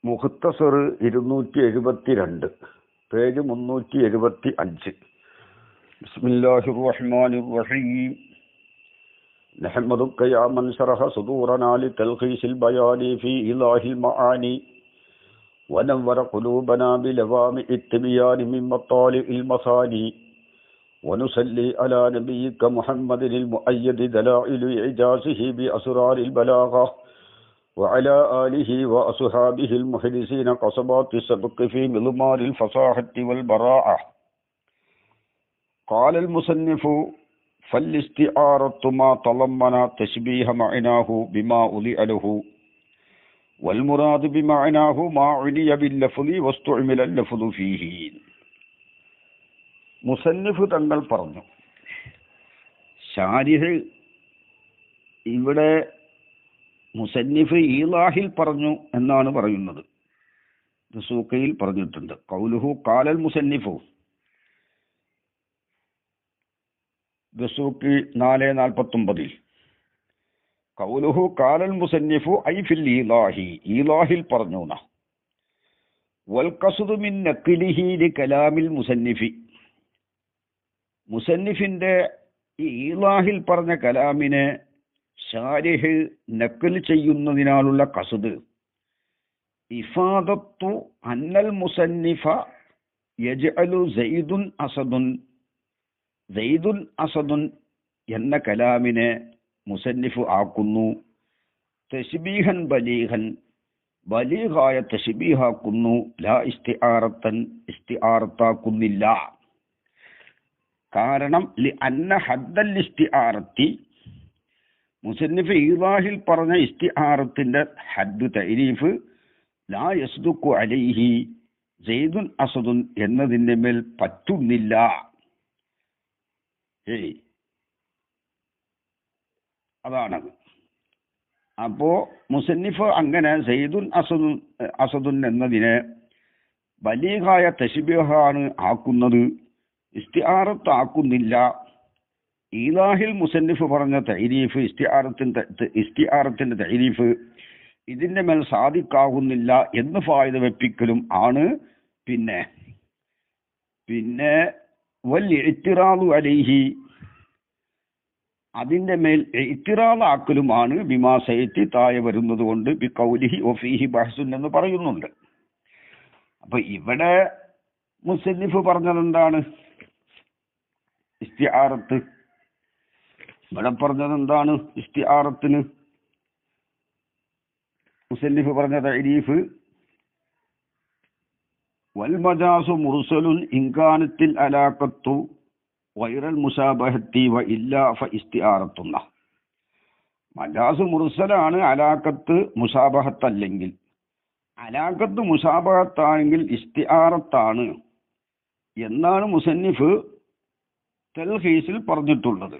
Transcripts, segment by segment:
Muktsar 272 page 375. ബിസ്മില്ലാഹിർ റഹ്മാനിർ റഹീം. നഹ്മദുക യാ മൻ ശറഹ സുദൂറനാ ലിതൽഖീസിൽ ബയാനി ഫീ ഇലാഹിൽ മആനി വനവ്വറ ഖുലൂബനാ ബിലവാമി ഇത്തിബിയാനി മിൻ മത്താലിഇൽ മസാനി വനുസല്ലി അലാ നബിയിക മുഹമ്മദിൽ മുഅയ്യദി ദലാഇലു ഇജാസിഹി ബിഅസ്റാരിൽ ബലാഗ وعلى آله وأصحابه المحدثين قصبات السبق في مضمار الفصاحة والبراعة. قال المصنف: فالاستعارة ما تضمن تشبيه معناه بما أضيء له، والمراد بمعناه ما عني باللفظ واستعمل اللفظ فيه. മുസന്നിഫ് തങ്ങൾ പറഞ്ഞു, ശാരിഹ് ഇവിടെ മുസന്നിഫ് ഈലാഹിൽ പറഞ്ഞു എന്നാണ് പറയുന്നത്. ദസൂഖയിൽ പറഞ്ഞിട്ടുണ്ട്. ഖൗലുഹു ഖാലൽ മുസന്നിഫു, ദസൂഖി 449. ഖൗലുഹു ഖാലൽ മുസന്നിഫു ഐ ഫിൽ ഈലാഹി, ഈലാഹിൽ പറഞ്ഞു. വൽ ഖസ്ദു മിൻ നഖ്ലിഹി ലി കലാമിൽ മുസന്നിഫി, മുസന്നിഫിന്റെ ഈ ഈലാഹിൽ പറഞ്ഞ കലാമിനെ ശാരിഹ് നഖൽ ചെയ്യുന്നതിനാലുള്ള ഖസ്ദ് ഇഫാദത്തു അന്നൽ മുസന്നിഫ യജ്അലു സൈദുൻ അസദുൻ എന്ന കലാമിനെ മുസന്നിഫ് ആക്കുന്നു തശ്ബീഹൻ ബലീഹൻ, ബലീഗായ തശ്ബീഹാക്കുന്നു, ലാ ഇസ്തിആറത്താക്കുന്നില്ല. കാരണം ലി അന്ന ഹദ്ദൽ ഇസ്തിആറത്തി, മുസന്നിഫ് ഈലാഹിൽ പറഞ്ഞ ഇസ്തിആറത്തിന്റെ ഹദ്ദ് തഅരീഫ് ലാ യസ്ദുഖു അലൈഹി സൈദുൻ അസദുൻ എന്നതിന്റെ മേൽ പറ്റുന്നില്ല. അതാണത്. അപ്പോ മുസന്നിഫ് അങ്ങനെ സൈദുൻ അസദുൻ എന്നതിനെ ബലീഗായ തശ്ബീഹാണ് ആക്കുന്നത്, ഇസ്തിആറത്ത് ആക്കുന്നില്ല. ഈലാഹിൽ മുസന്നിഫ് പറഞ്ഞ തഅരീഫ് ഇസ്തിആറത്തിന്റെ തഅരീഫ് ഇതിന്റെ മേൽ സാദിക്കാകുന്നില്ല എന്ന് ഫായിദ വെപ്പിക്കലും ആണ്. പിന്നെ വൽ ഇഅ്തിറാദു അലൈഹി, അതിന്റെ മേൽ ഇഅ്തിറാദ് ആക്കലുമാണ് ബിമാ സയത്തി താഴെ വരുന്നത് കൊണ്ട് ബി ഖൗലിഹി വഫീഹി ബഹ്സുൻ എന്ന് പറയുന്നുണ്ട്. അപ്പൊ ഇവിടെ മുസന്നിഫ് പറഞ്ഞതെന്താണ്? ഇസ്തിആറത്ത്. ഇവിടെ പറഞ്ഞതെന്താണ്? ഇസ്തിആറത്തിന് മുസന്നിഫ് പറഞ്ഞ തഅരീഫ് വൽ മജാസു മുർസലുൻ ഇൻകാനത്തിൽ അലാഖത്തു ഗൈറൽ മുശാബഹത്തി വ ഇല്ലാ ഫ ഇസ്തിആറത്തുന്ന. മജാസ് മുർസലാണ് അലാഖത്ത് മുശാബഹത്തല്ലെങ്കിൽ. അലാഖത്ത് മുശാബഹത്താണെങ്കിൽ ഇസ്തിആറത്താണ് എന്നാണ് മുസന്നിഫ് തൽഖീസിൽ പറഞ്ഞിട്ടുള്ളത്.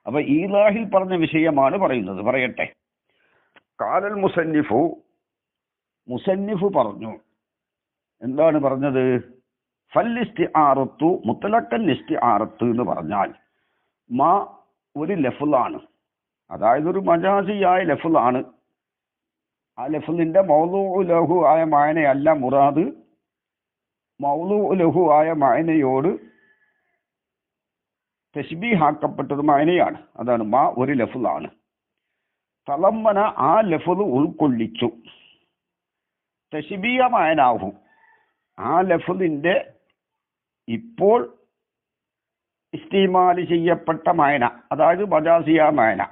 അപ്പൊ ഈലാഹിൽ പറഞ്ഞ വിഷയമാണ് പറയുന്നത്. പറയട്ടെ. ഖാലൽ മുസന്നിഫു, മുസന്നിഫ് പറഞ്ഞു. എന്താണ് പറഞ്ഞത്? ഫൽ ഇസ്തിആറത്തു മുത്ലഖൻ ഇസ്തിആറത്ത് എന്ന് പറഞ്ഞാൽ മാ ഒരു ലഫ്ളാണ്, അതായത് ഒരു മജാസിയായ ലഫ്ളാണ്. ആ ലഫ്ളിന്റെ മൗളൂഉ ലഹു ആയ മഅനയല്ല മുറാദ്, മൗളൂഉ ലഹു ആയ മഅനയോട് തശ്ബീഹാക്കപ്പെട്ടത് മഅനയാണ്. അതാണ് മാ ഒരു ലഫ്ളാണ്. തളമ്മന, ആ ലഫ്ള് ഉൾക്കൊള്ളിച്ചു. തശ്ബീഹ മഅനാഹു, ആ ലഫ്ളിന്റെ ഇപ്പോൾ ഇസ്തിമാൽ ചെയ്യപ്പെട്ട മഅന, അതായത് മജാസിയ മഅന.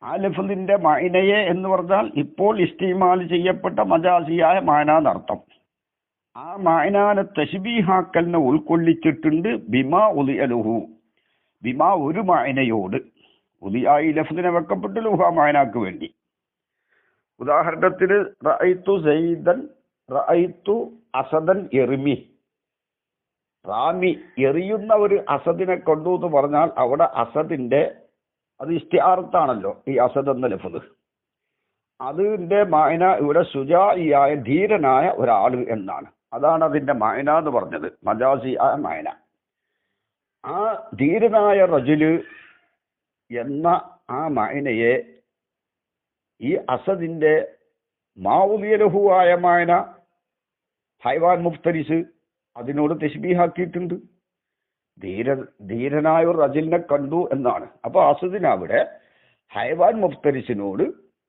ആ ലഫ്ളിന്റെ മഅനയെ എന്ന് പറഞ്ഞാൽ ഇപ്പോൾ ഇസ്തിമാൽ ചെയ്യപ്പെട്ട മജാസിയായ മഅന എന്നർത്ഥം. ആ മഅനാനെ തശ്ബീഹാക്കലിനെ ഉൾക്കൊള്ളിച്ചിട്ടുണ്ട്. ബിമാ ഉദിഅലുഹു, ബിമാ ഒരു മഅനയോട്. ഉദിയായി ലഫ്ദിനെ വെക്കപ്പെട്ട ലുഹ മഅനാക്ക് വേണ്ടി. ഉദാഹരണത്തിന് റഅയ്തു അസദൻ എറിമി, റാമി എറിയുന്ന ഒരു അസദിനെ കണ്ടു എന്ന് പറഞ്ഞാൽ അവിടെ അസദിന്റെ അത് ഇസ്തിആറത്താണല്ലോ ഈ അസദ് എന്ന ലഫ്ദ്. അതിന്റെ മഅന ഇവിടെ ശുജാഇയായ ധീരനായ ഒരാൾ എന്നാണ്. അതാണ് അതിന്റെ മഅന എന്ന് പറഞ്ഞത്, മജാസിയായ മഅന. ആ ധീരനായ റജുല് എന്ന ആ മഅനയെ ഈ അസദിന്റെ മാവുലിയലഹുവായ മായന ഹൈവാൻ മുഫ്തരിസ് അതിനോട് തശ്ബീഹാക്കിയിട്ടുണ്ട്. ധീരനായ ഒരു റജലിനെ കണ്ടു എന്നാണ്. അപ്പൊ അസദിനവിടെ ഹൈവാൻ മുഫ്തരിസിനോട്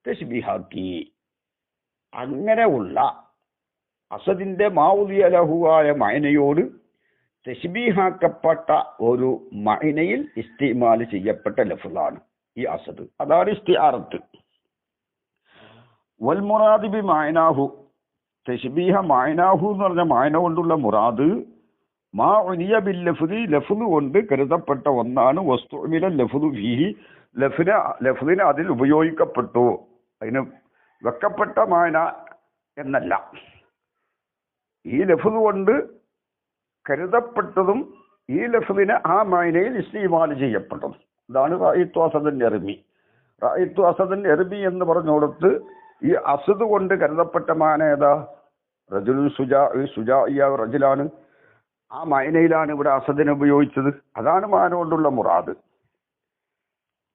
തശ്ബീഹാക്കി. അങ്ങനെ ഉള്ള അസദിന്റെ മാവുലിയലഹുവായ മൈനയോട് തശ്ബീഹാക്കപ്പെട്ട ഒരു മൈനയിൽ ഇസ്തിമാൽ ചെയ്യപ്പെട്ട ലഫ്ളാണ് ഈ അസദ്. അതാണ് ഇസ്തിആറത്ത്. വൽ മുറാദ് ബി മഅനാഹു, തശ്ബീഹ മഅനാഹു എന്ന് പറഞ്ഞ മഅന കൊണ്ടുള്ള മുറാദ് മാ ഉനിയ ബിൽ ലഫ്ളി, ലഫ്ള് കൊണ്ട് കരുതപ്പെട്ട ഒന്നാണ്. വസ്തുമില ലഫ്ളു ഫീഹി, ലഫ്ളിന് അതിൽ ഉപയോഗിക്കപ്പെട്ടു. അതിന് വെക്കപ്പെട്ട മഅന എന്നല്ല, ഈ ലഫ്ള് കൊണ്ട് കരുതപ്പെട്ടതും ഈ ലഫ്ളിന് ആ മഅനയിൽ ഇസ്തിമാൽ ചെയ്യപ്പെട്ടതും. ഇതാണ് റഅയ്തു അസദൻ എർമി. റഅയ്തു അസദൻ എർമി എന്ന് പറഞ്ഞോടത്ത് ഈ അസദ് കൊണ്ട് കരുതപ്പെട്ട മാന ഏതാ? റജുലുൻ സുജാഇയ റജുലാണ്. ആ മഅനയിലാണ് ഇവിടെ അസദിനെ ഉപയോഗിച്ചത്. അതാണ് മാന കൊണ്ടുള്ള മുറാദ്.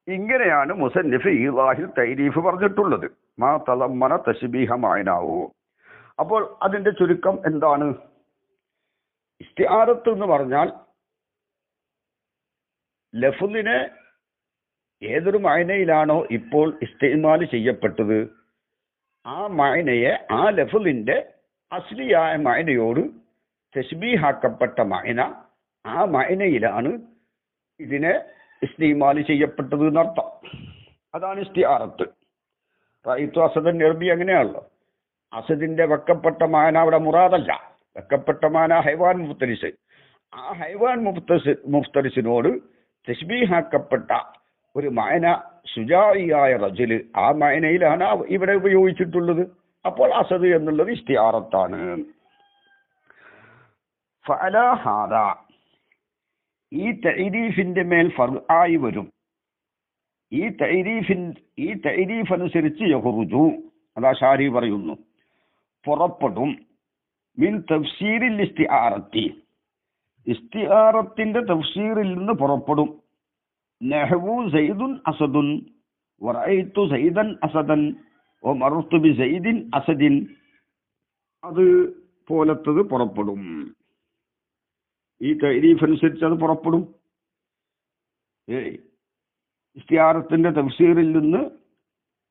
ഇങ്ങനെയാണ് മുസന്നിഫ് ഈളാഹിൽ തൈരീഫ് പറഞ്ഞിട്ടുള്ളത്. മാ തളമ്മന തശ്ബീഹ മഅനാഹു. അപ്പോൾ അതിന്റെ ചുരുക്കം എന്താണ്? ഇസ്തിആറത്ത് എന്ന് പറഞ്ഞാൽ ലഫ്ളിനെ ഏതൊരു മഅനയിലാണോ ഇപ്പോൾ ഇസ്തിമാൽ ചെയ്യപ്പെട്ടത് ആ മഅനയെ ആ ലഫ്ളിന്റെ അസ്ലിയായ മഅനയോട് തശ്ബീഹാക്കപ്പെട്ട മഅന, ആ മഅനയിലാണ് ഇതിനെ ഇസ്തിമാൽ ചെയ്യപ്പെട്ടത് എന്നർത്ഥം. അതാണ് ഇസ്തിആറത്ത്. റഅയ്തു അസദൻ എർബി അങ്ങനെയാണല്ലോ. അസദിന്റെ വെക്കപ്പെട്ട മഅന അവിടെ മുറാദല്ല. വെക്കപ്പെട്ട മഅന ഹൈവാൻ മുഫ്തരിസ്. ആ ഹൈവാൻ മുഫ്തരിസിനോട് തശ്ബീഹാക്കപ്പെട്ട ഒരു മഅന സുജാഇയായ റജുല്, ആ മഅനയിലാണ് ഇവിടെ ഉപയോഗിച്ചിട്ടുള്ളത്. അപ്പോൾ അസദ് എന്നുള്ളത് ഇസ്തിആറത്താണ്. ഫഅലാ ഹാദാ, ഈ തഅരീഫിന്റെ മേൽ ഫർആയി വരും. ഈ തഅരീഫ് അനുസരിച്ച് യഖ്റുജു, അതാ ഷാരി പറയുന്നു, പുറപ്പെടും. മിൻ തഫ്സീരിൽ ഇസ്തിആറത്തി, ഇസ്തിആറത്തിന്റെ തഫ്സീറിൽ നിന്ന് പുറപ്പെടും. നഹ്വു സൈദുൻ അസദുൻ വറഅയ്തു സൈദൻ അസദൻ വമർതു ബി സൈദിൻ അസദിൻ, അത് പോലത്തത് പുറപ്പെടും. ഈ തഅരീഫ് അനുസരിച്ച് അത് പുറപ്പെടും. ഇസ്തിആറത്തിന്റെ തഫ്സീറിൽ നിന്ന്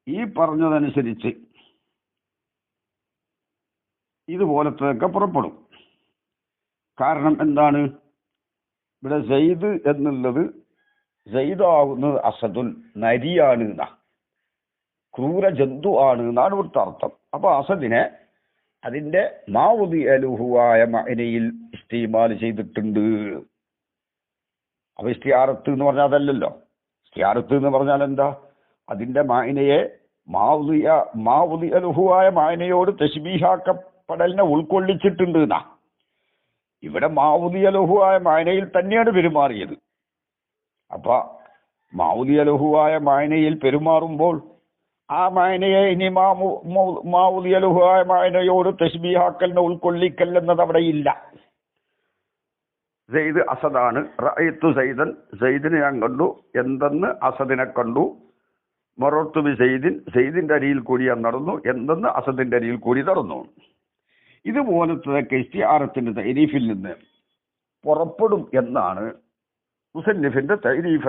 ഈ പറഞ്ഞതനുസരിച്ച് ഇതുപോലത്തതൊക്കെ പുറപ്പെടും. കാരണം എന്താണ്? ഇവിടെ സൈദ് എന്നുള്ളത് സൈദാകുന്നത് അസദുൻ, നരിയാണ് എന്നാ, ക്രൂര ജന്തു ആണ് എന്നാണ് ഇവിടുത്തെ അർത്ഥം. അപ്പൊ അസദിനെ അതിന്റെ മാവുദിഅലുഹുവായ മഅനയിൽ ഇസ്തിമാൽ ചെയ്തിട്ടുണ്ട്. അപ്പൊ ഇസ്തിആറത്ത് എന്ന് പറഞ്ഞാൽ അതല്ലല്ലോ. ഇസ്തിആറത്ത് എന്ന് പറഞ്ഞാൽ എന്താ? അതിന്റെ മഅനയെ മാവുദിഅലുഹുവായ മഅനയോട് തശ്ബീഹാക്കപ്പെടലിനെ ഉൾക്കൊള്ളിച്ചിട്ടുണ്ട് എന്നാ. ഇവിടെ മാവുദിഅലുഹുവായ മഅനയിൽ തന്നെയാണ് പെരുമാറിയത്. അപ്പൊ മാവുദിഅലുഹുവായ മഅനയിൽ പെരുമാറുമ്പോൾ ആ മഅനയെ ഇനി മാവുദിഅലുഹുവായ മഅനയോട് തശ്ബീഹാക്കലിനെ ഉൾക്കൊള്ളിക്കൽ എന്നത് അവിടെ ഇല്ല. സൈദ് അസദാണ്. റഅയ്തു സൈദൻ, സൈദിനെ ഞാൻ കണ്ടു. എന്തെന്ന്? അസദിനെ കണ്ടു. മറർത്തു ബി സൈദിൻ, സൈദിന്റെ അരിയിൽ കൂടി ഞാൻ നടന്നു. എന്തെന്ന്? അസദിന്റെ അരിയിൽ കൂടി നടന്നു. ഇതുപോലത്തെ ഇസ്തിആറത്തിന്റെ തഅരീഫിൽ നിന്ന് പുറപ്പെടും എന്നാണ് മുസന്നിഫിന്റെ തഅരീഫ്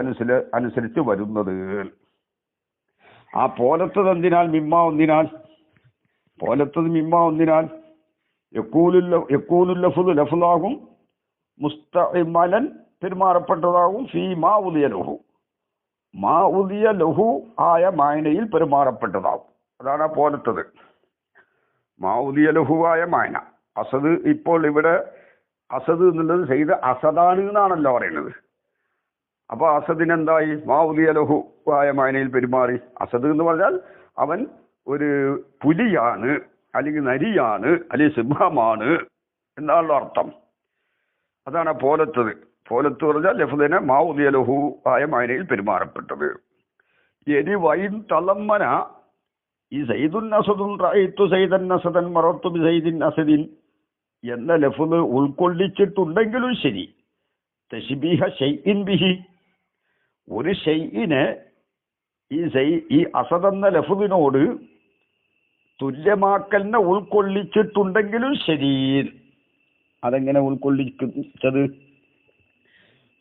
അനുസരിച്ച് വരുന്നത്. ആ പോലത്തത് എന്തിനാൽ? മിമ്മ ഒന്നിനാൽ യക്കൂനുൽ ലഫ്ളു ലഫ്ളാകും, മുസ്തഇമലൻ പെരുമാറപ്പെട്ടതാകും, ഫീ മാ ഉദിയ ലഹു ആയ മഅനയിൽ പെരുമാറപ്പെട്ടതാകും. അതാണ് ആ പോലത്തത്. മാ ഉദിയ ലഹു ആയ മഅന. അസദ്, ഇപ്പോൾ ഇവിടെ അസദ് എന്നുള്ളത് സൈദ് അസദാണ് എന്നാണല്ലോ പറയുന്നത്. അപ്പൊ അസദിനെന്തായി? മാവുദിയ ലഹു ആയ മഅനയിൽ പെരുമാറി. അസദ് എന്ന് പറഞ്ഞാൽ അവൻ ഒരു പുലിയാണ്, അല്ലെങ്കിൽ നരിയാണ്, അല്ലെങ്കിൽ സിംഹമാണ് എന്നാണല്ലോ അർത്ഥം. അതാണ് പോലത്തത്. പോലത്ത് പറഞ്ഞാൽ ലഫ്ദിനെ മാവുദിയ ലഹു ആയ മഅനയിൽ പെരുമാറപ്പെട്ടത്. ഇനി വൈൻ തളമ്മന, ഈ സൈദുൻ അസദുൻ റഅയ്തു സൈദൻ അസദൻ മറർത്തു ബി സൈദിൻ അസദിൻ എന്ന ലഫ്ദ് ഉൾക്കൊള്ളിച്ചിട്ടുണ്ടെങ്കിലും ശരി, തശ്ബീഹ ശൈഇൻ ബിഹി, ഒരു ഷൈഇനെ ഈ അസദ് എന്ന ലഫ്ദിനോട് തുല്യമാക്കലിനെ ഉൾക്കൊള്ളിച്ചിട്ടുണ്ടെങ്കിലും ശരി. അതെങ്ങനെ ഉൾക്കൊള്ളിച്ചത്?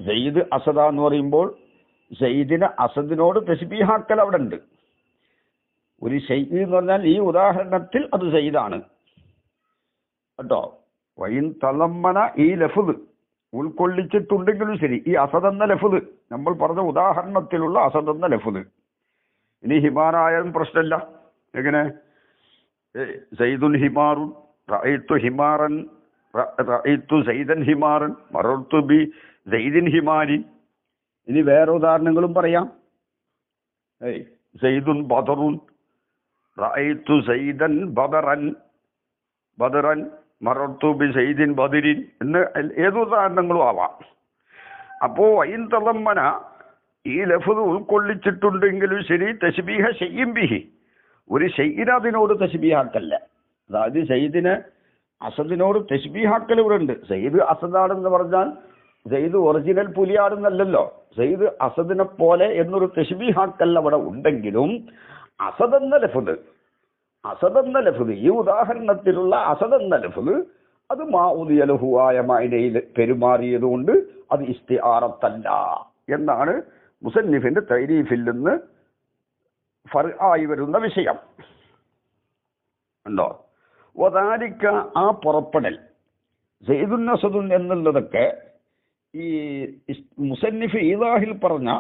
സെയ്ദ് അസദ എന്ന് പറയുമ്പോൾ സെയ്ദിനെ അസദിനോട് തശ്ബീഹാക്കൽ അവിടെ ഉണ്ട്. ഒരു ഷെയ്ഖ് എന്ന് പറഞ്ഞാൽ ഈ ഉദാഹരണത്തിൽ അത് സെയ്ദാണ് കേട്ടോ. വൈൻ തലമ്മന ഈ ലഫ്ദ് ഉൾക്കൊള്ളിച്ചിട്ടുണ്ടെങ്കിലും ശരി, ഈ അസദ് എന്ന ലഫ്ദ് നമ്മൾ പറഞ്ഞ ഉദാഹരണത്തിലുള്ള അസദ് എന്ന ലഫ്ദ്. ഇനി ഹിമാറായാലും പ്രശ്നമില്ല. എങ്ങനെ? സെയ്ദുൻ ഹിമാറുൻ, റഅയ്തു ഹിമാറൻ, റഅയ്തു സെയ്ദൻ ഹിമാറൻ, മറർതു ബി സെയ്ദിൻ ഹിമാരി. ഇനി വേറെ ഉദാഹരണങ്ങളും പറയാം. സെയ്ദുൻ ബദറുൻ, റഅയ്തു സെയ്ദൻ ബദറൻ, ബദറൻ മറർത്തു ബി സെയ്ദിൻ ബദരിൻ എന്ന് ഏത് ഉദാഹരണങ്ങളും ആവാം. അപ്പോ വൈൻ തളമ്മന ഈ ലഫ്ദ് ഉൾക്കൊള്ളിച്ചിട്ടുണ്ടെങ്കിലും ശരി, തശ്ബീഹ ഷൈഇൻ ബിഹി, ഒരു ഷൈഇനെ അതിനോട് തശ്ബീഹാക്കല്ല. അതായത് സെയ്ദിനെ അസദിനോട് തശ്ബീഹാക്കൽ ഇവിടെ ഉണ്ട്. സെയ്ദ് അസദാണെന്ന് പറഞ്ഞാൽ സെയ്ദ് ഒറിജിനൽ പുലിയാണെന്നല്ലല്ലോ, സെയ്ദ് അസദിനെ പോലെ എന്നൊരു തശ്ബീഹാക്കൽ അവിടെ ഉണ്ടെങ്കിലും അസദ് എന്ന ലഫ്ദ് ഈ ഉദാഹരണത്തിലുള്ള അസദ് എന്ന ലഫ്ദ് അത് മാഉദിയ ലഹുവായ മഅനയിൽ പെരുമാറിയതുകൊണ്ട് അത് ഇസ്തിആറത്തല്ല എന്നാണ് മുസന്നിഫിന്റെ തൈരീഫിൽ നിന്ന് ഫർആയി വരുന്ന വിഷയം. ഉണ്ടോ? വദാലിക ആ പുറപ്പെടൽ സെയ്ദുൻ അസദുൻ എന്നുള്ളതൊക്കെ ഈ മുസന്നിഫ് ഈദാഹിൽ പറഞ്ഞ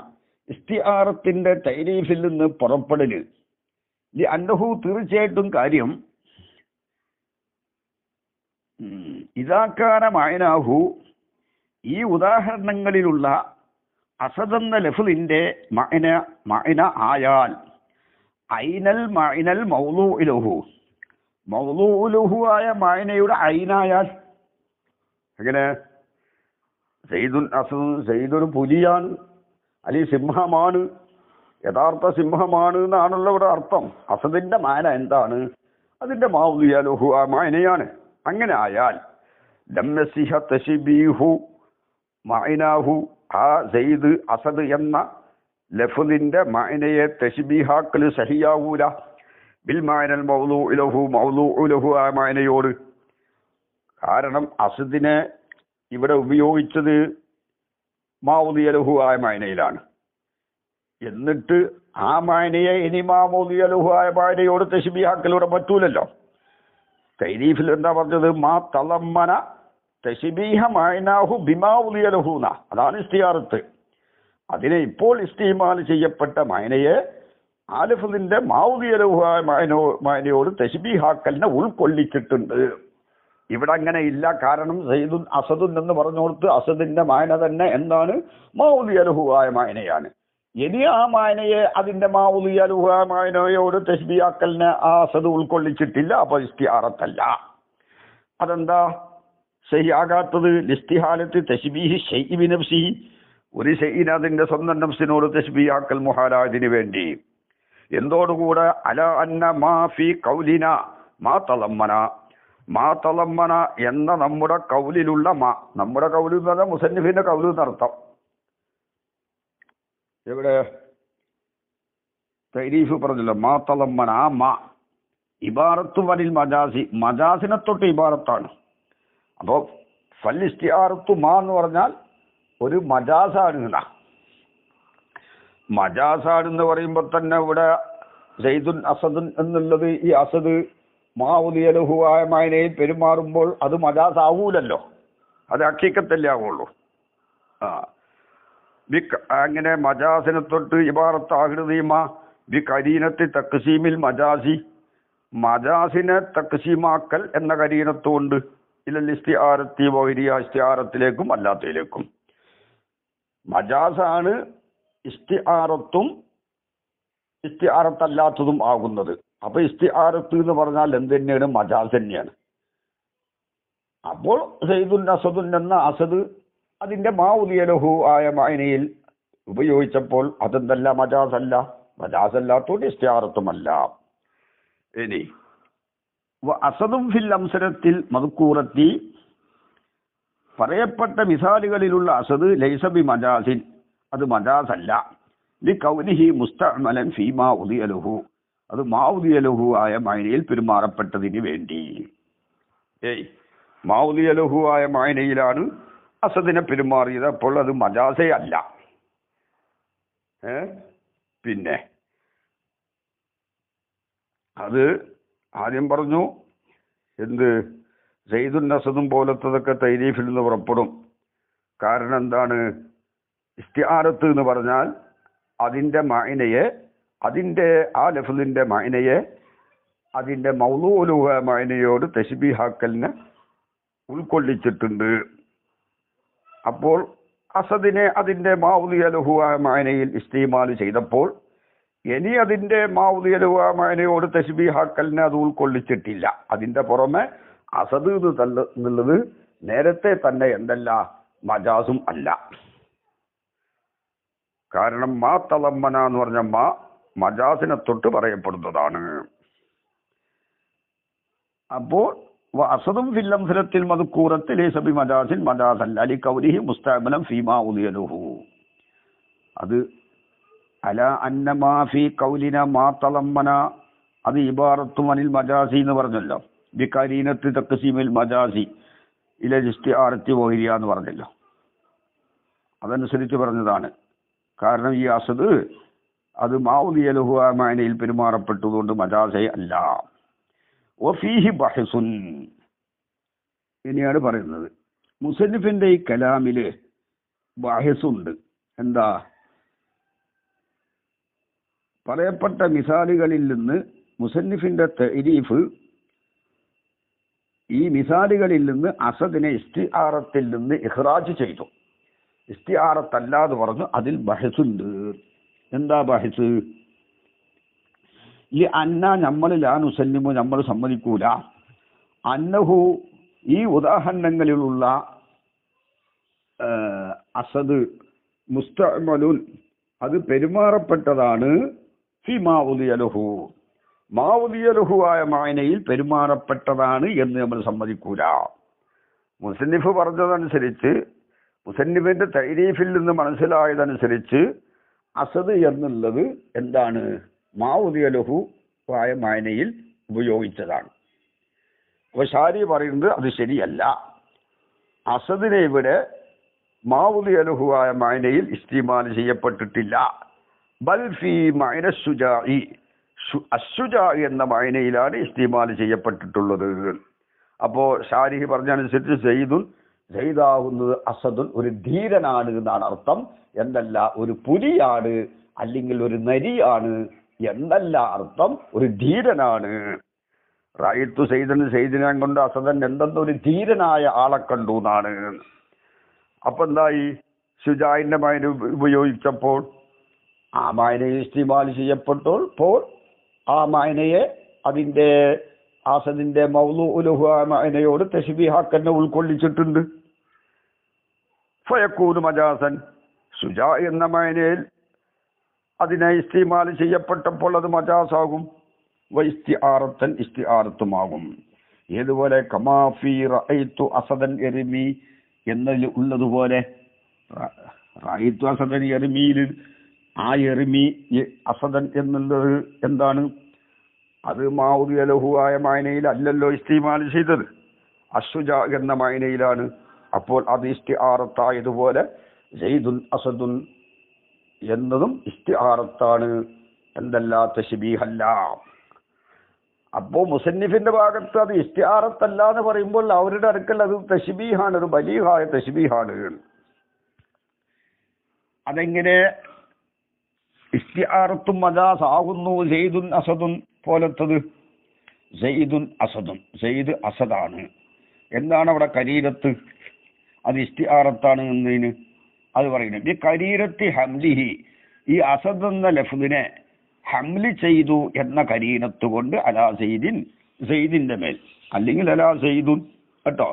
ഇസ്തിആറത്തിന്റെ തൈരീഫിൽ നിന്ന് പുറപ്പെടല് അന്നഹു തീർച്ചയായിട്ടും കാര്യം ഇദാകാന മഅനാഹു ഈ ഉദാഹരണങ്ങളിലുള്ള അസദെന്ന ലഫ്ദിന്റെ മഅന ആയാൽ ഐനൽ മഅനൽ മൗളൂഉ ലഹു ആയ മഅനയുടെ ഐനായാൽ. എങ്ങനെ? സെയ്ദുൻ അസദുൻ, സെയ്ദൊരു പുലിയാണ് അല്ലെങ്കിൽ സിംഹമാണ്, യഥാർത്ഥ സിംഹമാണ് എന്നാണല്ലോ ഇവിടെ അർത്ഥം. അസദിന്റെ മാന എന്താണ്? അതിന്റെ മൗദിയ ലഹു ആ മാനയാണ്. അങ്ങനെ ആയാൽ ലംയസിഹ തശ്ബീഹു മഅനാഹു, ആ സെയ്ദ് അസദ് എന്ന ലഫ്ദിന്റെ മഅനയെ തശ്ബീഹാക്കൽ സഹിയാവൂല ബിൽ മഅനൽ മൗളൂഉ ലഹു ആ മാനയോട്. കാരണം അസദിനെ ഇവിടെ ഉപയോഗിച്ചത് മൗദിയ ലഹു ആയ മാനയിലാണ്. എന്നിട്ട് ആ മാനയെ ഇനി മാമൂദിയ ലഹു ആയ മാനയോട് തശ്ബീഹാക്കലൂടെ പറ്റൂലല്ലോ. തൈരീഫിൽ എന്താ പറഞ്ഞത്? മാ തളമ്മന തശ്ബീഹ മഅനാഹു ബിമാഉദിയ ലഹു ന, അതാണ് ഇസ്തിആറത്ത്. അതിനെ ഇപ്പോൾ ഇസ്തിമാൽ ചെയ്യപ്പെട്ട മഅനയെ ആ ലഫ്ദിന്റെ മൗദിയ ലഹു ആയ മഅനയോട് തശ്ബീഹാക്കലിനെ ഉൾക്കൊള്ളിച്ചിട്ടുണ്ട്. ഇവിടെ അങ്ങനെ ഇല്ല. കാരണം സെയ്ദുൻ അസദുൻ എന്ന് പറഞ്ഞോടത്ത് അസദിന്റെ മാന തന്നെ എന്താണ്? മൗദിയ ലഹു ആയ മാനയാണ്. ഇനി ആ മാനയെ അതിന്റെ മൗദിയ ലഹു ആയ മാനയോട് തശ്ബീഹാക്കലിനെ ആ അസദ് ഉൾക്കൊള്ളിച്ചിട്ടില്ല. അപ്പൊ ഇസ്തിആറത്തല്ല. അതെന്താ ശരിയാകാത്തത്? ലിസ്തിഹാലത്ത് തശ്ബീഹി ശൈഇ ബിനഫ്സിഹി, ഒരു ഷൈഇനെ അതിന്റെ സ്വന്തം നഫ്സിനോട് തശ്ബീഹാക്കൽ മുഹാലാദിന് വേണ്ടി. എന്തോടുകൂടെ? അല അന്ന മാ ഫി ഖൗലിന മാ തളമ്മന എന്ന നമ്മുടെ കൗലിലുള്ള നമ്മുടെ കൗല് എന്ന് പറഞ്ഞാൽ മുസന്നിഫിന്റെ കൗല് എന്നർത്ഥം. എവിടെ തൈരീഫ് പറഞ്ഞല്ലോ? മാ തളമ്മന, ആ മാ ഇബാറത്തു വനിൽ മജാസി, മജാസിനെ തൊട്ട് ഇബാറത്താണ്. അപ്പോ ഫൽ ഇസ്തിആറത്തു മാ എന്ന് പറഞ്ഞാൽ ഒരു മജാസാണ്. മജാസാണെന്ന് പറയുമ്പോൾ തന്നെ ഇവിടെ സെയ്ദുൻ അസദുൻ എന്നുള്ളത് ഈ അസദ് മൗദിയ ലഹു ആയ മാനയിൽ പെരുമാറുമ്പോൾ അത് മജാസ് ആവൂലല്ലോ, അത് ഹഖീഖത്തല്ലേ ആവുള്ളൂ. അങ്ങനെ മജാസിനെ തൊട്ട് ഇബാറത്താകൃതിമാ ബി കരീനത്തി തക്സീമിൽ മജാസി, മജാസിനെ തക്സീമാക്കൽ എന്ന കരീനത്തുകൊണ്ട് ഇലൽ ഇസ്തിആറത്തി വഗൈരിഹ, ഇസ്തിആറത്തിലേക്കും അല്ലാത്തതിലേക്കും. മജാസാണ് ഇസ്തിആറത്തും ഇസ്തിആറത്തല്ലാത്തതും ആകുന്നത്. അപ്പൊ ഇസ്തിആറത്ത് എന്ന് പറഞ്ഞാൽ എന്ത് തന്നെയാണ്? മജാസ് തന്നെയാണ്. അപ്പോൾ സെയ്ദുൻ അസദുൻ എന്ന അസദ് അതിന്റെ മൗദിയ ലഹു ആയ മഅനയിൽ ഉപയോഗിച്ചപ്പോൾ അതെന്തല്ല? മജാസല്ല. മജാസല്ലാത്തോണ്ട് ഇസ്തിആറത്തുമല്ല. ഇനി അസദും ഫിൽ അംസരത്തിൽ മദ്കൂറത്തി, പറയപ്പെട്ട മിസാലുകളിലുള്ള അസദ് ലൈസ ബി മജാസിൻ, അത് മജാസല്ല. ലി കൗനിഹി മുസ്തഅമലൻ ഫീമാ ഉദിയ ലഹു, അത് മാവുദിയലഹു ആയ മൈനയിൽ പെരുമാറപ്പെട്ടതിന് വേണ്ടി. മാവുദിയലഹു ആയ മൈനയിലാണ് അസദിനെ പെരുമാറിയത്. അപ്പോൾ അത് മജാസേ അല്ല. പിന്നെ അത് ആദ്യം പറഞ്ഞു എന്ത് സെയ്ദുൻ അസദും പോലത്തതൊക്കെ തൈരീഫിൽ നിന്ന് പുറപ്പെടും. കാരണം എന്താണ്? ഇസ്തിആറത്ത് എന്ന് പറഞ്ഞാൽ അതിൻ്റെ മഅനയെ, അതിൻ്റെ ആ ലഫ്ലിൻ്റെ മഅനയെ അതിൻ്റെ മൗളൂലുഹ മഅനയോട് തശ്ബീഹാക്കലിനെ ഉൾക്കൊള്ളിച്ചിട്ടുണ്ട്. അപ്പോൾ അസദിനെ അതിൻ്റെ മാവുദിയലഹുവ മഅനയിൽ ഇസ്തിമാൽ ചെയ്തപ്പോൾ ഇനി അതിൻ്റെ മാവുദിയലഹുവ മഅനയോട് തശ്ബീഹാക്കലിനെ അത് ഉൾക്കൊള്ളിച്ചിട്ടില്ല. അതിൻ്റെ പുറമെ അസദ് എന്നുള്ളത് നേരത്തെ തന്നെ എന്തല്ല, മജാസും അല്ല. കാരണം മാ തളമ്മന എന്ന് പറഞ്ഞ മജാസിനെ തൊട്ട് പറയപ്പെടുന്നതാണ്. അപ്പോൾ അസദും ഫില്ലംസലത്തിൽ മദ്കൂറത്തിൽ സബി മജാസിൻ മജാസൻ അലി കൗലിഹി മുസ്തഅമലൻ ഫീമാ ഉദിയലുഹു. അത് അല അന്നമാ ഫീ കൗലിന മാ തളമ്മന അത് ഇബാറത്തു അനിൽ മജാസി എന്ന് പറഞ്ഞല്ലോ. ബികരീനത്ത് തഖ്സീമിൽ മജാസി ഇല ഇസ്തിആറത്തി വഹിരിയ എന്ന് പറഞ്ഞല്ലോ. അതനുസരിച്ച് പറഞ്ഞതാണ്. കാരണം ഈ അസദ് അത് മാവുദിയലഹു ആ മഅനയിൽ പെരുമാറപ്പെട്ടതുകൊണ്ട് മജാസേ അല്ല. വഫീഹി ബഹ്സുൻ. ഇനിയാണ് പറയുന്നത് മുസന്നിഫിന്റെ ഈ കലാമില് ബഹ്സുണ്ട്. എന്താ? പറയപ്പെട്ട മിസാലുകളിൽ നിന്ന് മുസന്നിഫിന്റെ തഅരീഫ് ഈ മിസാലുകളിൽ നിന്ന് അസദിനെ ഇസ്തിആറത്തിൽ നിന്ന് ഇഖ്റാജ് ചെയ്തു. ഇസ്തിആറത്തല്ലാതെ പറഞ്ഞു. അതിൽ ബഹസുണ്ട്. എന്താ ബഹസ്? ഈ അന്ന നമ്മൾ ലാ നുസല്ലിമു, നമ്മൾ സമ്മതിക്കൂല. അന്നഹു ഈ ഉദാഹരണങ്ങളിലുള്ള അസദ് മുസ്തഅമലുൻ അത് പെരുമാറപ്പെട്ടതാണ്. ഫി മാവുദിയലഹു മാവുദിയലഹു ആയ മഅനയിൽ പെരുമാറപ്പെട്ടതാണ് എന്ന് നമ്മൾ സമ്മതിക്കൂല. മുസന്നിഫ് പറഞ്ഞതനുസരിച്ച്, മുസന്നിഫിന്റെ തൈരീഫിൽ നിന്ന് മനസ്സിലായതനുസരിച്ച് അസദ് എന്നുള്ളത് എന്താണ്? മാവുദിയലഹു ആയ മഅനയിൽ ഉപയോഗിച്ചതാണ്. അപ്പോൾ ഷാരി പറയുന്നത് അത് ശരിയല്ല. അസദിനെ ഇവിടെ മാവുദിയലഹു ആയ മഅനയിൽ ഇസ്തിമാൽ ചെയ്യപ്പെട്ടിട്ടില്ല. ബൽ ഫീ മഅന ശുജാഇ അശുജാഇ എന്ന മഅനയിലാണ് ഇസ്തിമാൽ ചെയ്യപ്പെട്ടിട്ടുള്ളത്. അപ്പോൾ ഷാരിഹ് പറഞ്ഞതനുസരിച്ച് സെയ്ദാകുന്നത് അസദുൻ ഒരു ധീരനാണ് എന്നാണ് അർത്ഥം. എന്നല്ല ഒരു പുലിയാണ് അല്ലെങ്കിൽ ഒരു നരിയാണ് എന്നല്ല അർത്ഥം, ഒരു ധീരനാണ്. റഅയ്തു സെയ്ദിനെ കൊണ്ട് അസദൻ എന്തെന്നൊരു ധീരനായ ആളെ കണ്ടു എന്നാണ്. അപ്പൊ എന്തായി? ശുജാഇന്റെ മഅന ഉപയോഗിച്ചപ്പോൾ ആ മഅനയെ ഇസ്തിമാൽ ചെയ്യപ്പെട്ടപ്പോൾ ആ മഅനയെ അതിന്റെ അസദിന്റെ മൗളൂഉലഹു മഅനയോട് തശ്ബീഹാക്കന്നെ ഉൾക്കൊള്ളിച്ചിട്ടുണ്ട്. ഫയക്കൂനു മജാസൻ ശുജാ എന്ന മഅനയിൽ അതിനെ ഇസ്തിമാൽ ചെയ്യപ്പെട്ടപ്പോൾ അത് മജാസാകും. വഇസ്തിആറത്തൻ ഇസ്തിആറത്തുമാകും. ഏതുപോലെ കമാ ഫീ റഅയ്തു അസദൻ യർമി എന്നതിൽ ഉള്ളതുപോലെ റഅയ്തു അസദൻ യർമിയിൽ ആ യർമി അസദൻ എന്നുള്ളത് എന്താണ്? അത് മാവുദിയലഹു ആയ മഅനയിൽ അല്ലല്ലോ ഇസ്തിമാൽ ചെയ്തത്, അശുജാ എന്ന മഅനയിലാണ്. അപ്പോൾ അത് ഇസ്തിആറത്തായതുപോലെ സെയ്ദുൻ അസദുൻ എന്നതും ഇസ്തിആറത്താണ്, എന്തല്ലാ തശ്ബീഹല്ല. അപ്പോൾ മുസന്നിഫിന്റെ ഭാഗത്ത് അത് ഇസ്തിആറത്തല്ല എന്ന് പറയുമ്പോൾ അവരുടെ അടുക്കൽ അത് തശ്ബീഹാണ്, ഒരു ബലീഗായ തശ്ബീഹാണ്. അതെങ്ങനെ ഇസ്തിആറത്തും മജാസ് ആകുന്നു? സെയ്ദുൻ അസദുൻ പോലത്തത്. സെയ്ദുൻ അസദുൻ, സെയ്ദ് അസദാണ്. എന്താണ് അവിടെ കരീരത്ത്? അത് ഇസ്തിആറത്താണ് എന്നതിന് അത് പറയുന്നത് ഈ കരീരത്തി ഹംലിഹി, ഈ അസദ് എന്ന ലഫ്ദിനെ ഹംലി ചെയ്തു എന്ന കരീനത്ത് കൊണ്ട് അലാ സെയ്ദിൻ, സെയ്ദിന്റെ മേൽ, അല്ലെങ്കിൽ അലാ സെയ്ദുൻ കേട്ടോ.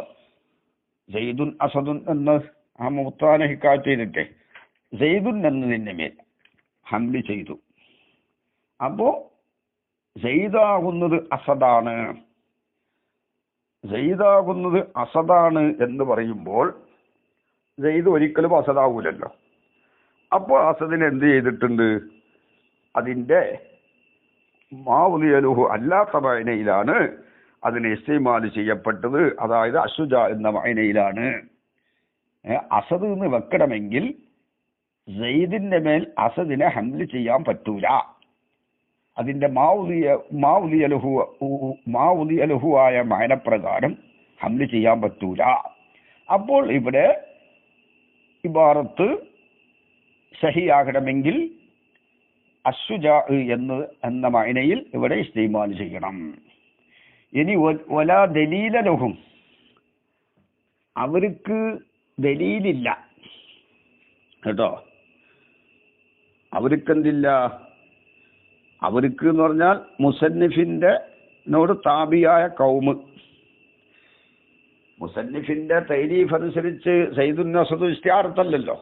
സെയ്ദുൻ അസദുൻ എന്ന് ആ മുത്താനെ ഹിക്കാറ്റ് ചെയ്തിട്ടെ സെയ്ദുൻ എന്നതിന്റെ മേൽ ഹംലി ചെയ്തു. അപ്പോ സെയ്ദാകുന്നത് അസദാണ്. സെയ്ദാകുന്നത് അസദാണ് എന്ന് പറയുമ്പോൾ സെയ്ദ് ഒരിക്കലും അസദാവൂലല്ലോ. അപ്പോൾ അസദിന് എന്ത് ചെയ്തിട്ടുണ്ട്? അതിൻ്റെ മാവുലിയലുഹു അല്ലാത്ത മഅനയിലാണ് അതിന് ഇസ്തിമാൽ ചെയ്യപ്പെട്ടത്. അതായത് അശുജ എന്ന മഅനയിലാണ്. അസദ് എന്ന് വെക്കണമെങ്കിൽ സെയ്ദിന്റെ മേൽ അസദിനെ ഹംല് ചെയ്യാൻ പറ്റൂല. അതിന്റെ മാവുലിയലുഹു ആയ മഅനപ്രകാരം ഹംല് ചെയ്യാൻ പറ്റൂല. അപ്പോൾ ഇവിടെ ഇബാറത്ത് സഹിയാകണമെങ്കിൽ അശുജാ എന്ന മഅനയിൽ ഇവിടെ ഇസ്തിമാൽ ചെയ്യണം. ഇനി വലാ ദലീല ലഹും, അവർക്ക് ദലീലില്ല കേട്ടോ. അവർക്കെന്തില്ല? അവർക്ക് എന്ന് പറഞ്ഞാൽ മുസന്നിഫിന്റെ നോട് താബിയായ കൗമ്. മുസന്നിഫിന്റെ തൈരീഫ് അനുസരിച്ച് സയ്യിദുൻ അസദ് ഇസ്തിആറത്തല്ലല്ലോ.